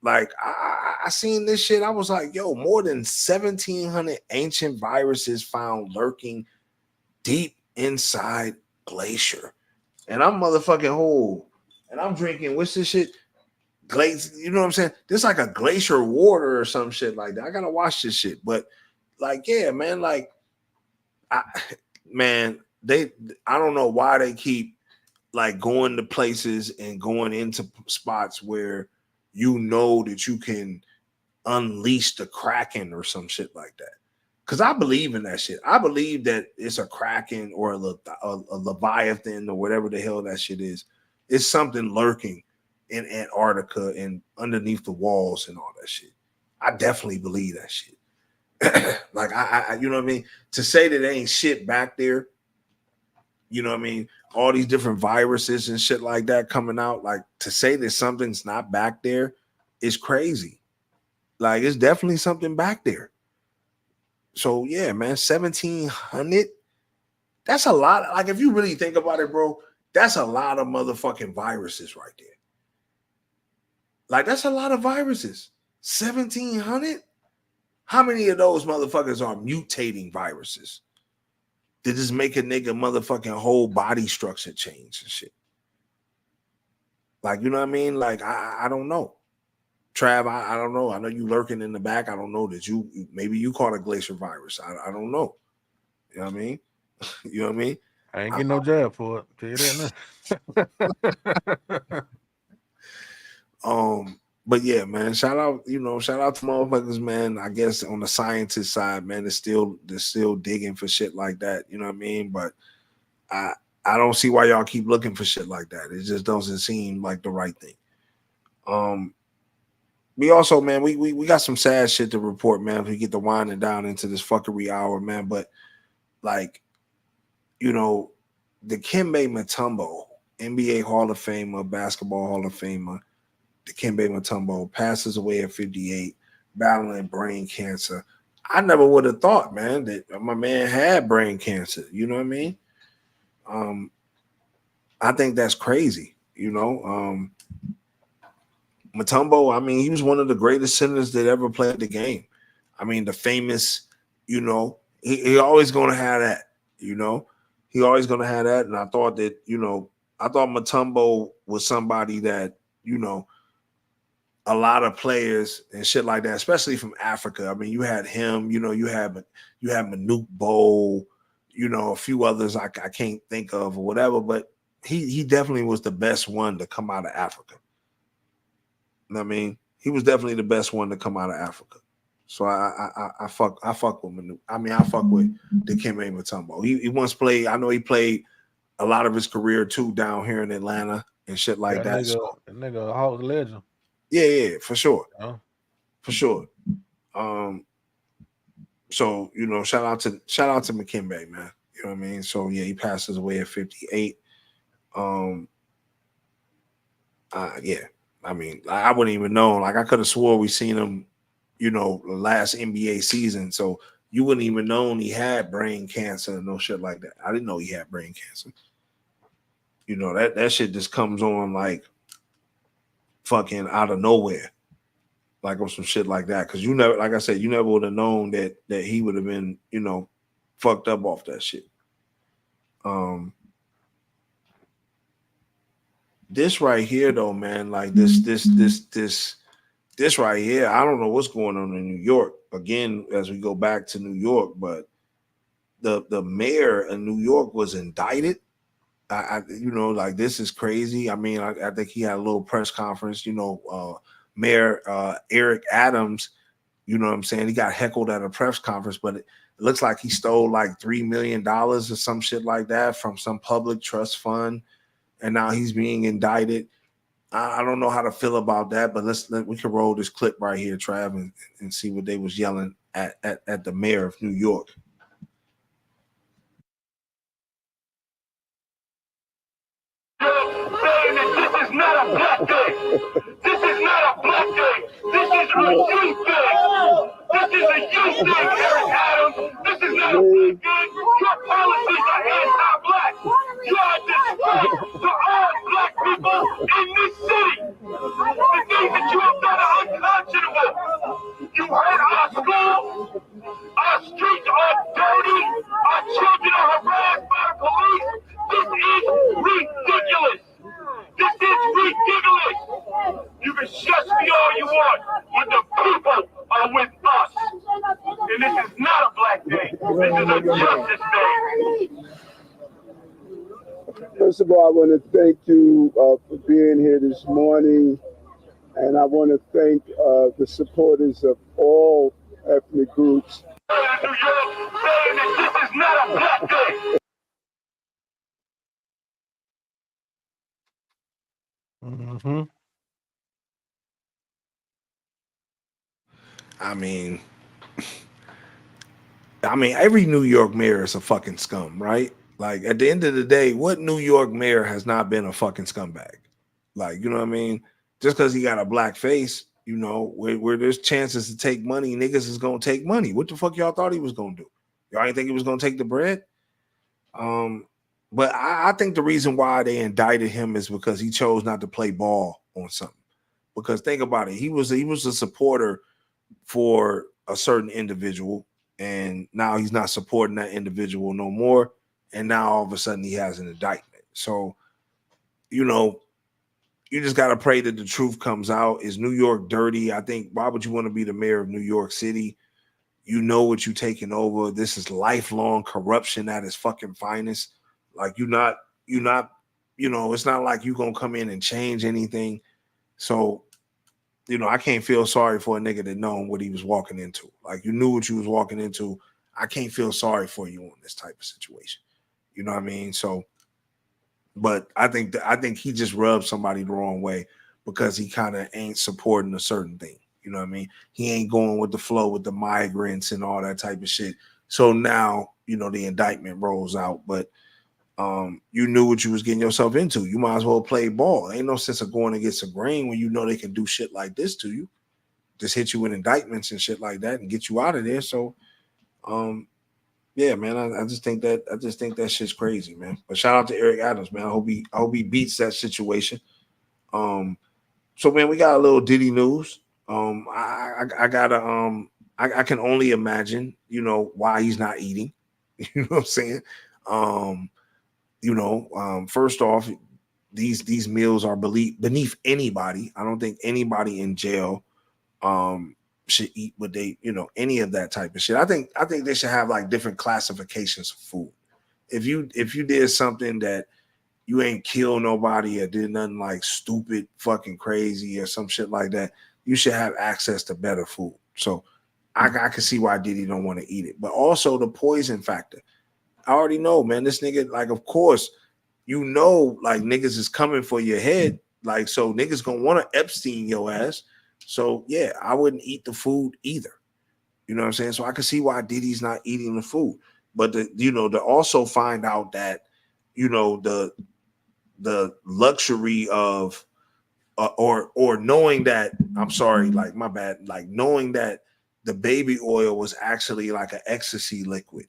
S2: Like, I seen this shit. I was like, yo, more than 1,700 ancient viruses found lurking deep inside glacier. And I'm motherfucking whole. And I'm drinking, what's this shit? Glacier, you know what I'm saying? This like a glacier water or some shit like that. I gotta watch this shit. But like, yeah, man, like, I don't know why they keep like going to places and going into spots where you know that you can unleash the Kraken or some shit like that. Because I believe in that shit. I believe that it's a Kraken or a Leviathan or whatever the hell that shit is. It's something lurking in Antarctica and underneath the walls and all that shit. I definitely believe that shit. Like, I you know what I mean? To say that there ain't shit back there, you know what I mean? All these different viruses and shit like that coming out, like to say that something's not back there is crazy. Like, it's definitely something back there. So yeah, man, 1,700. That's a lot. Like, if you really think about it, bro, that's a lot of motherfucking viruses right there. Like, that's a lot of viruses. 1,700. How many of those motherfuckers are mutating viruses that just make a nigga motherfucking whole body structure change and shit? Like, you know what I mean? Like, I don't know. Trav, I don't know. I know you lurking in the back. I don't know that maybe you caught a glacier virus. I don't know. You know what I mean? You know what I mean?
S3: I ain't getting no jab for it. Tell you that now.
S2: But yeah, man, shout out to motherfuckers, man. I guess on the scientist side, man, they're still digging for shit like that. You know what I mean? But I don't see why y'all keep looking for shit like that. It just doesn't seem like the right thing. We also, man, we got some sad shit to report, man. If we get the winding down into this fuckery hour, man. But like, you know, the Dikembe Mutombo, NBA Hall of Famer, Basketball Hall of Famer, Dikembe Mutombo passes away at 58, battling brain cancer. I never would have thought, man, that my man had brain cancer. You know what I mean? I think that's crazy. You know, Mutombo, I mean, he was one of the greatest centers that ever played the game. I mean, the famous, you know, he always going to have that, you know. He always going to have that. And I thought that, you know, Mutombo was somebody that, you know, a lot of players and shit like that, especially from Africa. I mean, you had him, you know, you had Manute Bol, you know, a few others I can't think of or whatever, but he definitely was the best one to come out of Africa. You know what I mean? He was definitely the best one to come out of Africa. So I fuck with Manute. I mean, I fuck with Dikembe Mutombo. He once played, I know he played a lot of his career too down here in Atlanta and shit like that. So,
S3: that nigga a Hawks legend.
S2: yeah, for sure.
S3: Yeah.
S2: For sure. So, you know, shout out to McKinbey, man. You know what I mean? So yeah, he passes away at 58. Yeah. I mean, I wouldn't even know. Like, I could have swore we seen him, you know, last NBA season. So you wouldn't even known he had brain cancer and no shit like that. I didn't know he had brain cancer. You know, that shit just comes on like fucking out of nowhere. Like on some shit like that. Cause you never, like I said, you never would have known that he would have been, you know, fucked up off that shit. This right here though, man, like this right here, I don't know what's going on in New York. Again, as we go back to New York, but the mayor in New York was indicted. You know, like this is crazy. I mean, I think he had a little press conference, you know, Mayor Eric Adams, you know what I'm saying? He got heckled at a press conference, but it looks like he stole like $3 million or some shit like that from some public trust fund. And now he's being indicted. I don't know how to feel about that, but we can roll this clip right here, Trav, and see what they was yelling at the mayor of New York.
S5: Saying that this is not a black day. This is not a black day. This is a youth day. This is a youth day, Eric Adams. This is not a black day. Your policies are anti-black. You are a disgrace to all black people in this city. The things that you have done are unconscionable. You hurt our schools. Our streets are dirty. Our children are harassed by the police. This is ridiculous. This is ridiculous. You can shush me all you want, but the people are with us. And this is not a black day. This is a justice day.
S22: First of all, I want to thank you for being here this morning. And I want to thank the supporters of all ethnic groups.
S5: New York saying that this is not a black day.
S3: Mm-hmm.
S2: I mean, every New York mayor is a fucking scum, right? Like at the end of the day, what New York mayor has not been a fucking scumbag? Like, you know what I mean? Just because he got a black face, you know, where there's chances to take money, niggas is gonna take money. What the fuck y'all thought he was gonna do? Y'all didn't think he was gonna take the bread? But I think the reason why they indicted him is because he chose not to play ball on something. Because think about it, he was a supporter for a certain individual, and now he's not supporting that individual no more. And now all of a sudden he has an indictment. So, you know, you just got to pray that the truth comes out. Is New York dirty? I think, why would you want to be the mayor of New York City? You know what you're taking over. This is lifelong corruption at its fucking finest. Like you're not, you know, it's not like you're going to come in and change anything. So, you know, I can't feel sorry for a nigga that known what he was walking into. Like you knew what you was walking into. I can't feel sorry for you on this type of situation. You know what I mean? So, but I think he just rubbed somebody the wrong way because he kind of ain't supporting a certain thing. You know what I mean? He ain't going with the flow with the migrants and all that type of shit. So now, you know, the indictment rolls out, but you knew what you was getting yourself into. You might as well play ball. Ain't no sense of going against the grain when you know they can do shit like this to you. Just hit you with indictments and shit like that and get you out of there. So, yeah, man, I just think that shit's crazy, man. But shout out to Eric Adams, man. I hope he beats that situation. So man, we got a little Diddy news. I can only imagine, you know, why he's not eating. You know what I'm saying? First off, these meals are beneath anybody. I don't think anybody in jail should eat what they, you know, any of that type of shit. I think they should have like different classifications of food. If you did something that you ain't kill nobody or did nothing like stupid fucking crazy or some shit like that, you should have access to better food. So I can see why Diddy don't want to eat it. But also the poison factor. I already know, man, this nigga, like, of course, you know, like niggas is coming for your head. Like, so niggas gonna want to Epstein your ass. So yeah, I wouldn't eat the food either. You know what I'm saying? So I can see why Diddy's not eating the food. But to also find out that, the luxury of or knowing that, I'm sorry, like my bad, like knowing that the baby oil was actually like an ecstasy liquid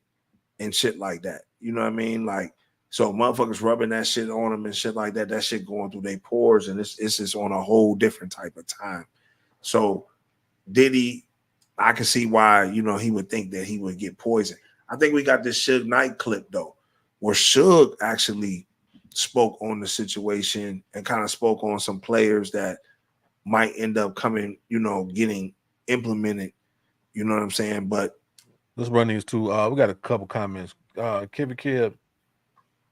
S2: and shit like that. You know what I mean? Like, so motherfuckers rubbing that shit on them and shit like that, that shit going through their pores, and it's just on a whole different type of time. So Diddy, I can see why, he would think that he would get poisoned. I think we got this Suge Knight clip though, where Suge actually spoke on the situation and kind of spoke on some players that might end up coming, getting implemented. You know what I'm saying? But
S3: let's run these two. We got a couple comments. Kibby Kib,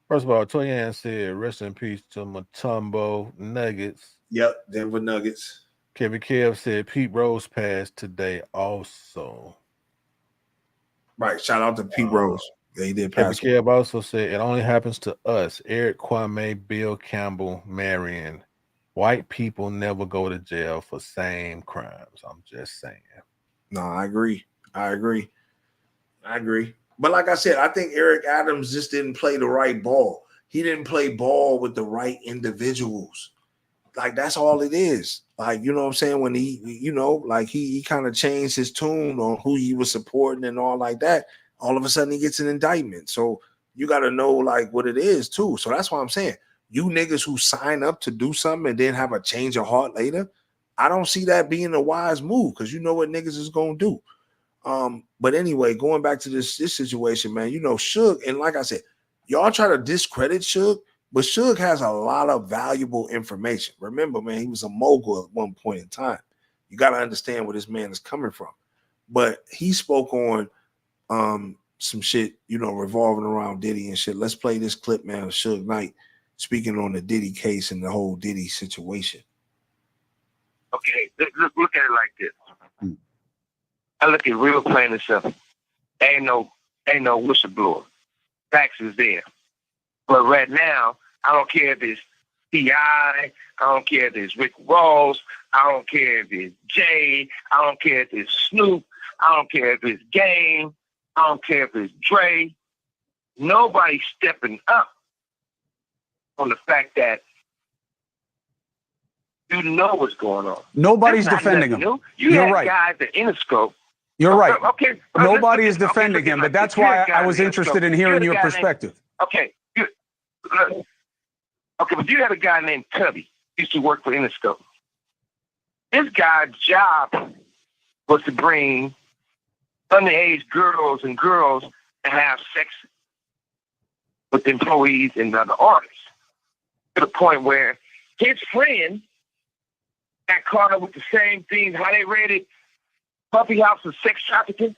S3: first of all, Toyan said, rest in peace to Matumbo Nuggets.
S2: Yep, Denver Nuggets.
S3: Kevin Kev said Pete Rose passed today also.
S2: Right. Shout out to Pete Rose. Yeah, he did
S3: Kevin
S2: pass.
S3: Kev also said it only happens to us. Eric Kwame, Bill Campbell, Marion. White people never go to jail for same crimes. I'm just saying.
S2: No, I agree. But like I said, I think Eric Adams just didn't play the right ball. He didn't play ball with the right individuals. Like, that's all it is. Like, you know what I'm saying? When he kind of changed his tune on who he was supporting and all like that, all of a sudden he gets an indictment. So you got to know like what it is too. So that's why I'm saying, you niggas who sign up to do something and then have a change of heart later, I don't see that being a wise move, because you know what niggas is going to do. But anyway, going back to this situation, man, Suge, and like I said, y'all try to discredit Suge, but Suge has a lot of valuable information. Remember, man, he was a mogul at one point in time. You got to understand where this man is coming from. But he spoke on some shit, revolving around Diddy and shit. Let's play this clip, man, of Suge Knight speaking on the Diddy case and the whole Diddy situation.
S5: Okay, look at it like this. I look at real plain and simple. Ain't no whistleblower. Facts is there. But right now, I don't care if it's T.I., I don't care if it's Rick Ross, I don't care if it's Jay, I don't care if it's Snoop, I don't care if it's Game, I don't care if it's Dre. Nobody's stepping up on the fact that you know what's going on.
S4: Nobody's defending him.
S5: You're
S4: right.
S5: Guys at Interscope.
S4: You're right.
S5: Okay.
S4: Nobody is defending him, but that's why I was interested in hearing your perspective.
S5: Okay. But you had a guy named Tubby, used to work for Interscope. This guy's job was to bring underage girls and have sex with employees and other artists, to the point where his friend got caught up with the same thing. How they raided Puppy House for sex trafficking,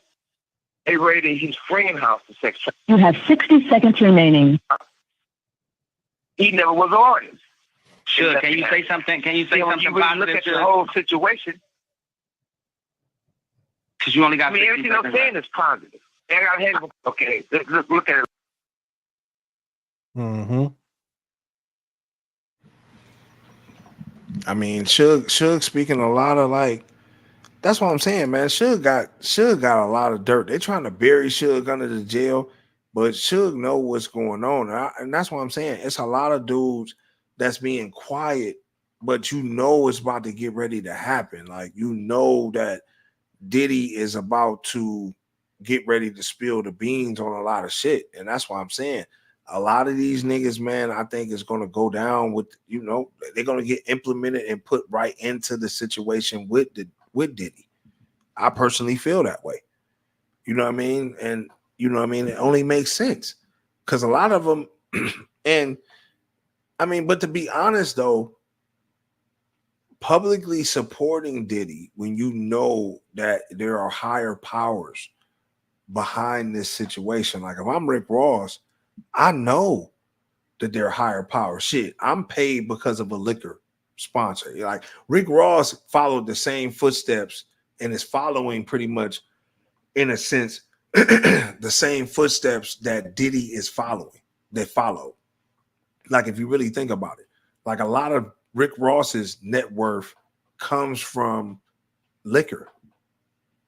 S5: they raided his friend house for sex trafficking.
S6: You have 60 seconds remaining.
S5: He never was an artist.
S23: Sure. Can you say something? Can you say something
S5: you really
S23: positive?
S5: Look at the whole situation.
S23: Because you only got 60
S5: everything
S23: seconds.
S5: I'm saying is positive. Okay, look at it.
S3: Mm-hmm.
S2: I mean, Suge speaking a lot of like, that's what I'm saying, man. Suge got a lot of dirt. They're trying to bury Suge under the jail, but Suge know what's going on, and that's what I'm saying. It's a lot of dudes that's being quiet, but it's about to get ready to happen. Like, that Diddy is about to get ready to spill the beans on a lot of shit, and that's why I'm saying a lot of these niggas, man, I think is going to go down with, they're going to get implemented and put right into the situation with Diddy. I personally feel that way. You know what I mean? And it only makes sense because a lot of them, and I mean, but to be honest though, publicly supporting Diddy when you know that there are higher powers behind this situation. Like if I'm Rick Ross, I know that there are higher powers. Shit, I'm paid because of a liquor sponsor. Like Rick Ross followed the same footsteps and is following pretty much, in a sense, the same footsteps that Diddy is following. That follow. Like if you really think about it, like a lot of Rick Ross's net worth comes from liquor.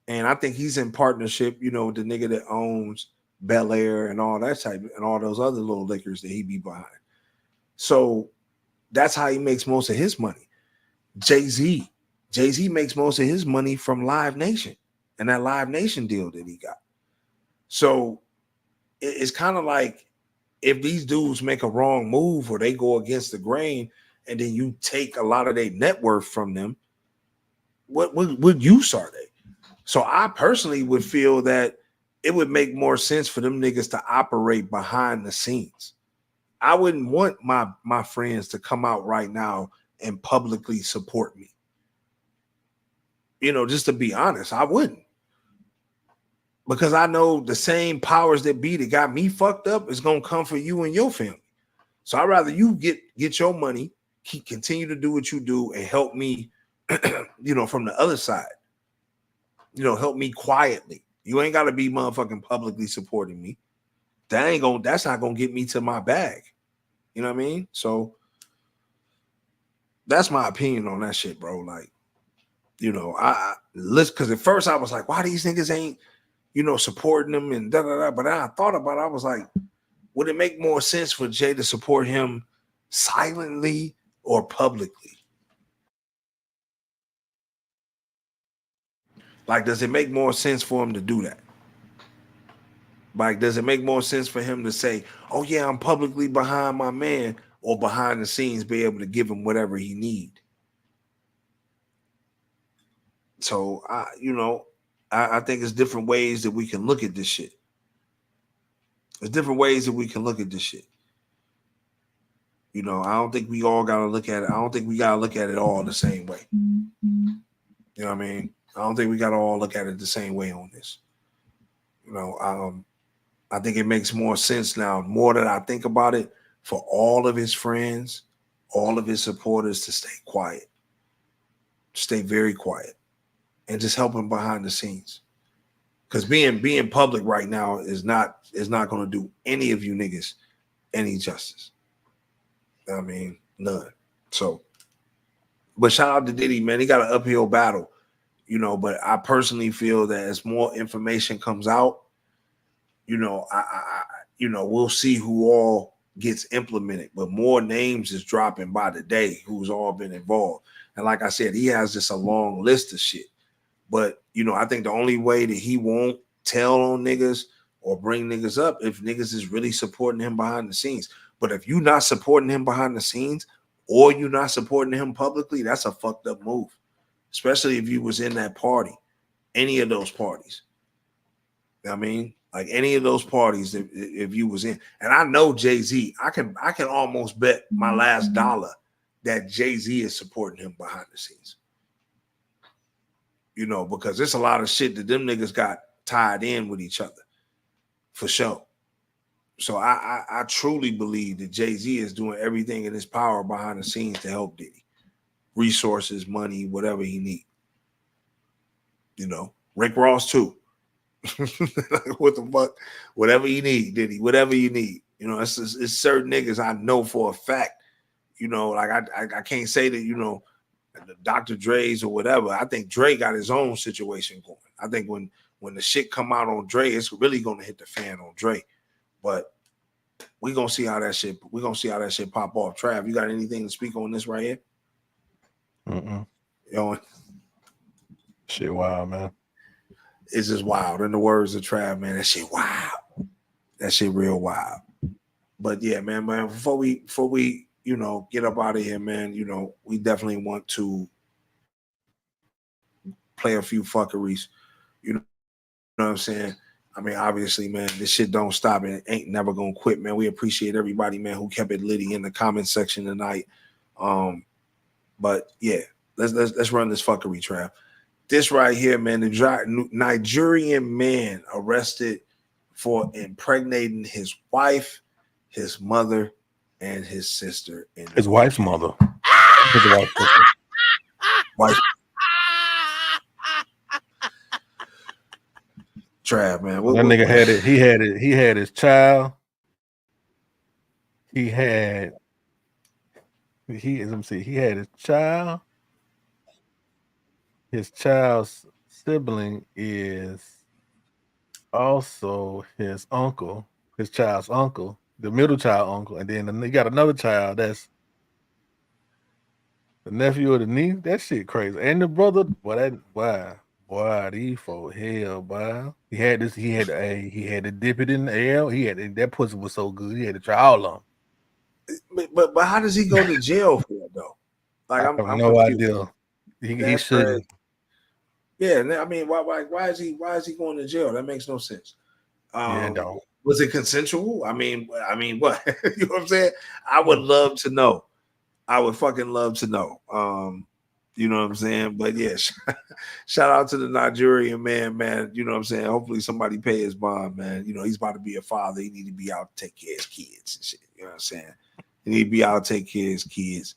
S2: And I think he's in partnership, you know, with the nigga that owns Bel Air and all that type and all those other little liquors that he be behind. So that's how he makes most of his money. Jay-Z makes most of his money from Live Nation and that Live Nation deal that he got. So it's kind of like if these dudes make a wrong move or they go against the grain and then you take a lot of their net worth from them, what use are they? So I personally would feel that it would make more sense for them niggas to operate behind the scenes. I wouldn't want my friends to come out right now and publicly support me. You know, just to be honest, I wouldn't. Because I know the same powers that be that got me fucked up is gonna come for you and your family. So I'd rather you get your money, continue to do what you do, and help me, you know, from the other side. You know, help me quietly. You ain't gotta be motherfucking publicly supporting me. That's not gonna get me to my bag. You know what I mean? So that's my opinion on that shit, bro. Like, you know, I listen, because at first I was like, why these niggas ain't, you know, supporting them and da da da. But then I thought about it, I was like, would it make more sense for Jay to support him silently or publicly? Like, does it make more sense for him to do that? Like, does it make more sense for him to say, oh yeah, I'm publicly behind my man, or behind the scenes be able to give him whatever he need? So I think it's different ways that we can look at this shit. There's different ways that we can look at this shit. You know, I don't think we all gotta look at it. I don't think we gotta look at it all the same way. You know what I mean? I don't think we gotta all look at it the same way on this. You know, I think it makes more sense now, more that I think about it, for all of his friends, all of his supporters to stay quiet, stay very quiet, and just help him behind the scenes. Because being public right now is not going to do any of you niggas any justice. I mean, none. So, but shout out to Diddy, man. He got an uphill battle, you know. But I personally feel that as more information comes out, you know, you know, we'll see who all gets implemented. But more names is dropping by the day who's all been involved. And like I said, he has just a long list of shit. But, you know, I think the only way that he won't tell on niggas or bring niggas up if niggas is really supporting him behind the scenes. But if you're not supporting him behind the scenes or you're not supporting him publicly, that's a fucked up move. Especially if you was in that party, any of those parties. I mean, like any of those parties, if you was in. And I know Jay-Z, I can almost bet my last dollar that Jay-Z is supporting him behind the scenes. You know, because there's a lot of shit that them niggas got tied in with each other, for sure. So I truly believe that Jay-Z is doing everything in his power behind the scenes to help Diddy. Resources, money, whatever he need. You know, Rick Ross too. What the fuck? Whatever you need, Diddy, whatever you need. You know, it's certain niggas I know for a fact. You know, like I can't say that, you know, Dr. Dre's or whatever. I think Dre got his own situation going. I think when the shit come out on Dre, it's really gonna hit the fan on Dre. But we're gonna see how that shit pop off. Trav, you got anything to speak on this right here?
S3: Mm-mm.
S2: Yo,
S3: shit wild, man.
S2: It's just wild. In the words of Trav, man, that shit wild. That shit real wild. But yeah, man, before we you know, get up out of here, man. You know, we definitely want to play a few fuckeries. You know what I'm saying? I mean, obviously, man, this shit don't stop and it ain't never gonna quit, man. We appreciate everybody, man, who kept it litty in the comment section tonight. But yeah, let's run this fuckery, Trav. This right here, man, the Nigerian man arrested for impregnating his wife, his mother, and his sister.
S3: His wife's mother.
S2: His wife's sister. Wife. Trav, man.
S3: That nigga had it. He had his child. He had Let me see. He had his child. His child's sibling is also his uncle, his child's uncle, the middle child uncle, and then he got another child that's the nephew or the niece. That shit crazy. And the brother, boy, these for hell, boy. He had to dip it in the L. That pussy was so good. He had to try all of them.
S2: But how does he go to jail for it though? Like
S3: I
S2: I'm
S3: have no
S2: confused.
S3: idea. He
S2: That's
S3: shouldn't.
S2: crazy. Yeah, I mean, why is he going to jail? That makes no sense.
S3: No.
S2: Was it consensual? I mean, what? You know what I'm saying? I would love to know. I would fucking love to know. You know what I'm saying? But yeah, shout out to the Nigerian man. You know what I'm saying? Hopefully somebody pay his bond, man. You know, he's about to be a father. He need to be out to take care of his kids and shit. You know what I'm saying? He need to be out to take care of his kids.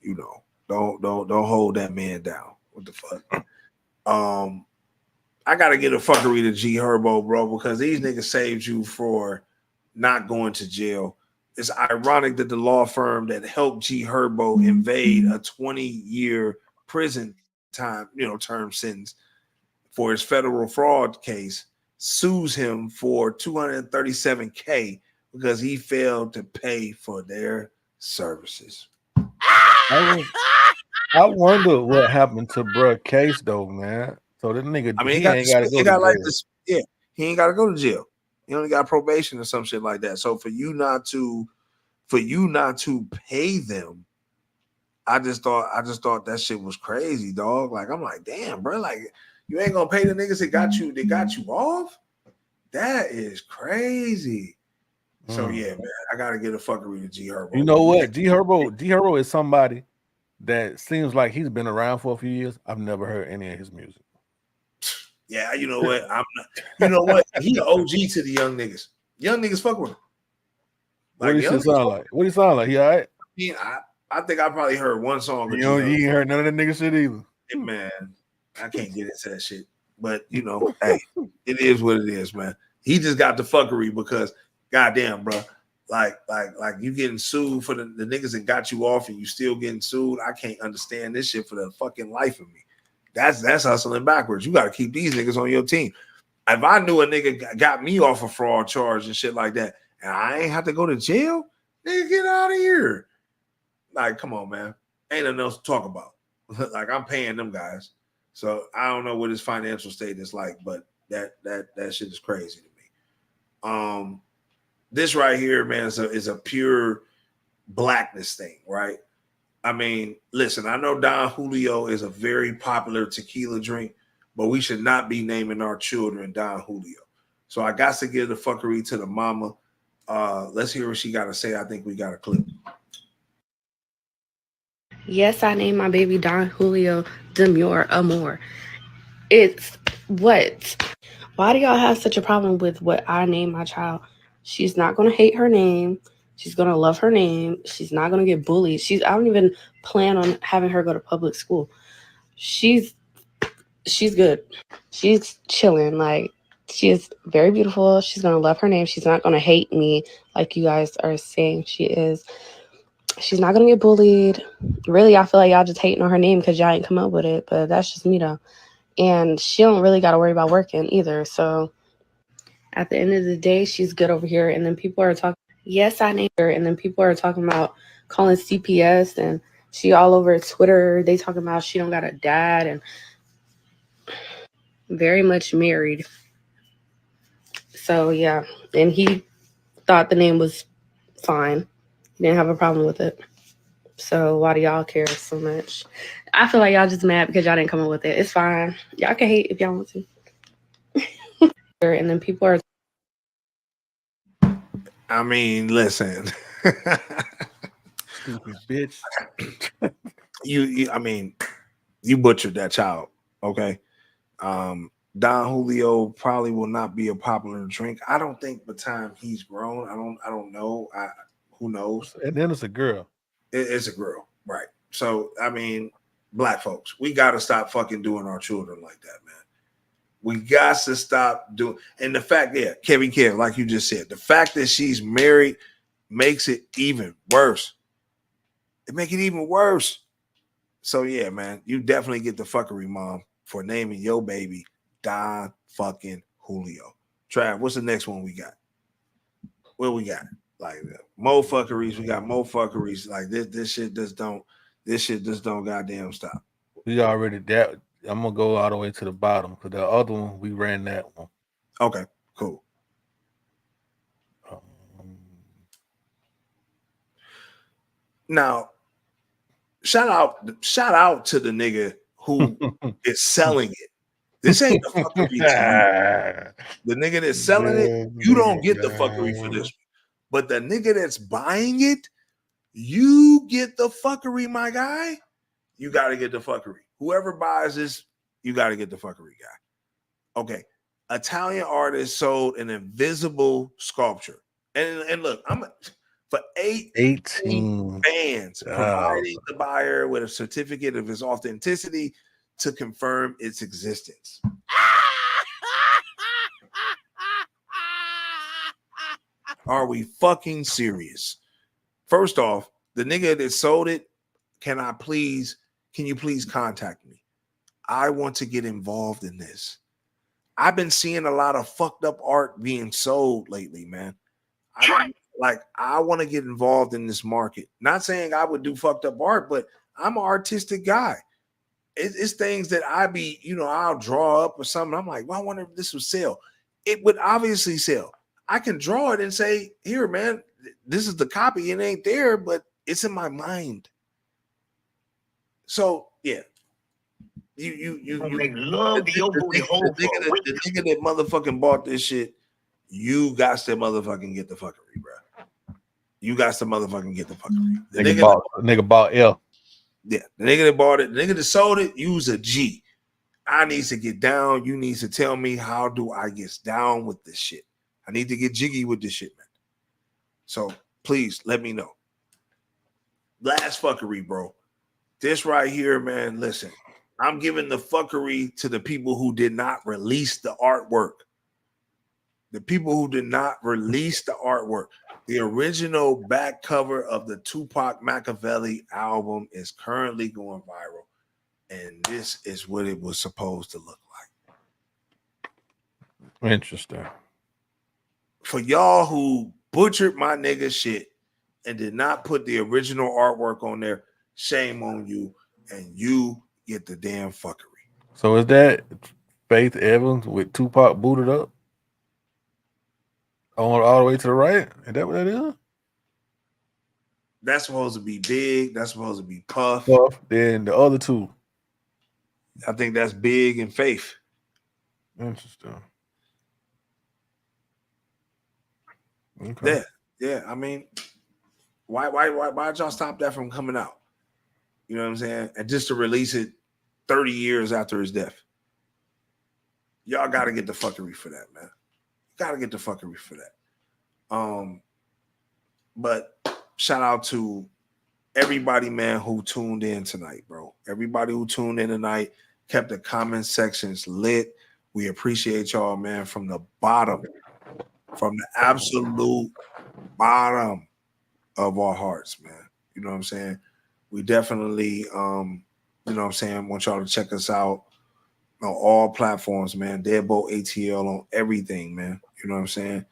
S2: You know, don't hold that man down. What the fuck? I gotta get a fuckery to G Herbo, bro, because these niggas saved you for not going to jail. It's ironic that the law firm that helped G Herbo invade a 20-year prison term sentence for his federal fraud case sues him for $237K because he failed to pay for their services.
S3: I wonder what happened to bruh Case though, man. So this nigga,
S2: I mean,
S3: he ain't got to go to jail.
S2: He ain't got to go to jail. He only got probation or some shit like that. So for you not to pay them, I just thought that shit was crazy, dog. Like I'm like, damn, bro, like you ain't gonna pay the niggas that got you off. That is crazy. So yeah, man, I gotta get a fuckery to G Herbo.
S3: You know what? G Herbo is somebody that seems like he's been around for a few years. I've never heard any of his music.
S2: Yeah, you know what? You know what? He an OG to the young niggas. Young niggas fuck with him.
S3: What does he sound like? What do he sound like? He all right?
S2: I think I probably heard one song.
S3: You ain't heard none of that nigga shit either.
S2: Man, I can't get into that shit. But you know, hey, it is what it is, man. He just got the fuckery because, goddamn, bro, like you getting sued for the niggas that got you off and you still getting sued. I can't understand this shit for the fucking life of me. That's hustling backwards. You got to keep these niggas on your team. If I knew a nigga got me off a fraud charge and shit like that, and I ain't have to go to jail, nigga, get out of here. Like, come on, man. Ain't nothing else to talk about. Like, I'm paying them guys. So I don't know what his financial state is like, but that shit is crazy to me. This right here, man, is a pure blackness thing, right? I mean, listen, I know Don Julio is a very popular tequila drink, but we should not be naming our children Don Julio. So I got to give the fuckery to the mama. Let's hear what she got to say. I think we got a clip.
S8: Yes, I named my baby Don Julio Demure Amore. It's what? Why do y'all have such a problem with what I named my child? She's not going to hate her name. She's going to love her name. She's not going to get bullied. I don't even plan on having her go to public school. She's good. She's chilling. Like, she is very beautiful. She's going to love her name. She's not going to hate me like you guys are saying she is. She's not going to get bullied. Really, I feel like y'all just hating on her name because y'all ain't come up with it. But that's just me, though. And she don't really got to worry about working either. So at the end of the day, she's good over here. And then people are talking, yes, I named her. And then people are talking about calling CPS. And she all over Twitter. They talking about she don't got a dad and very much married. So, yeah. And he thought the name was fine. He didn't have a problem with it. So why do y'all care so much? I feel like y'all just mad because y'all didn't come up with it. It's fine. Y'all can hate if y'all want to. And then people are...
S2: I mean, listen.
S3: Stupid bitch.
S2: You butchered that child, okay? Don Julio probably will not be a popular drink. I don't think by the time he's grown. I don't know. Who knows?
S3: And then it's a girl.
S2: It's a girl, right? So I mean, black folks, we got to stop fucking doing our children like that, man. We got to stop doing. And the fact, Kevin Kev, like you just said, the fact that she's married makes it even worse. It make it even worse. So yeah, man, you definitely get the fuckery, mom, for naming your baby Don fucking Julio. Trav, what's the next one we got? What we got? Like more fuckeries. We got more fuckeries. Like this shit just don't goddamn stop.
S3: We already that. I'm gonna go all the way to the bottom because the other one we ran that one.
S2: Okay, cool. Now, shout out to the nigga who is selling it. This ain't the fuckery to you. The nigga that's selling it, you don't get the fuckery for this one. But the nigga that's buying it, you get the fuckery, my guy. You got to get the fuckery. Whoever buys this, you got to get the fuckery guy. Okay. Italian artist sold an invisible sculpture. And look, I'm for 18 fans, providing the buyer with a certificate of its authenticity to confirm its existence. Are we fucking serious? First off, the nigga that sold it, can you please contact me? I want to get involved in this. I've been seeing a lot of fucked up art being sold lately, man. I want to get involved in this market. Not saying I would do fucked up art, but I'm an artistic guy. It's things that I'll draw up or something. I'm like, well, I wonder if this would sell. It would obviously sell. I can draw it and say, here, man, this is the copy. It ain't there, but it's in my mind. So yeah. You love the nigga that motherfucking bought this shit. You got to motherfucking get the fuckery, bro. You got to motherfucking get the fuckery. The
S3: nigga bought L.
S2: Yeah, the nigga that bought it, the nigga that sold it, use a G. I need to get down. You need to tell me how do I get down with this shit. I need to get jiggy with this shit, man. So please let me know. Last fuckery, bro. This right here, man. Listen, I'm giving the fuckery to the people who did not release the artwork. The people who did not release the artwork. The original back cover of the Tupac Machiavelli album is currently going viral. And this is what it was supposed to look like.
S3: Interesting.
S2: For y'all who butchered my nigga shit and did not put the original artwork on there, shame on you. And you get the damn fuckery.
S3: So is that Faith Evans with Tupac booted up? All the way to the right? Is that what that is?
S2: That's supposed to be Big. That's supposed to be Puff.
S3: Then the other two.
S2: I think that's Big and Faith.
S3: Interesting. Okay.
S2: Yeah. I mean, why'd y'all stop that from coming out? You know what I'm saying? And just to release it 30 years after his death. Y'all got to get the fuckery for that, man. Got to get the fuckery for that. But shout out to everybody, man, who tuned in tonight, bro. Everybody who tuned in tonight, kept the comment sections lit. We appreciate y'all, man, from the absolute bottom of our hearts, man. You know what I'm saying? We definitely, you know what I'm saying, want y'all to check us out on all platforms, man. Deadbolt ATL on everything, man. You know what I'm saying?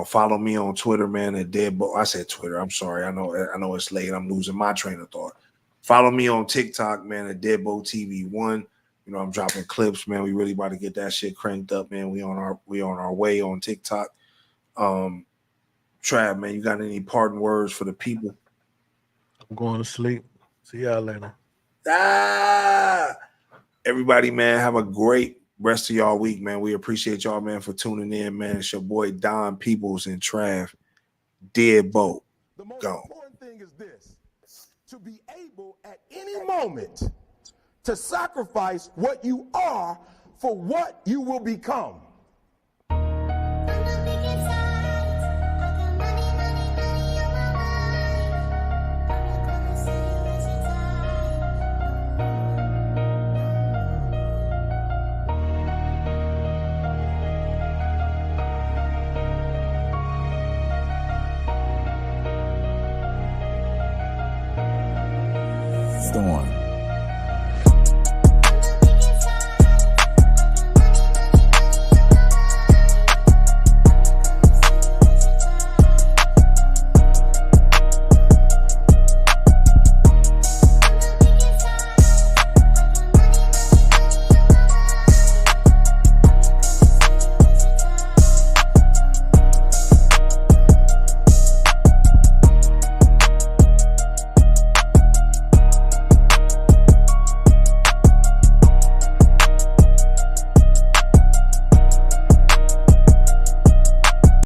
S2: Follow me on Twitter, man, at Deadbolt. I said Twitter. I'm sorry. I know it's late. I'm losing my train of thought. Follow me on TikTok, man, at Deadbolt TV1. You know, I'm dropping clips, man. We really about to get that shit cranked up, man. We on our way on TikTok. Trav, man, you got any parting words for the people?
S3: I'm going to sleep. See y'all later.
S2: Everybody, man, have a great rest of y'all week, man. We appreciate y'all, man, for tuning in, man. It's your boy Don Peoples and Trav. Deadbolt. Go.
S9: Important thing is this: to be able at any moment to sacrifice what you are for what you will become.
S7: Storm.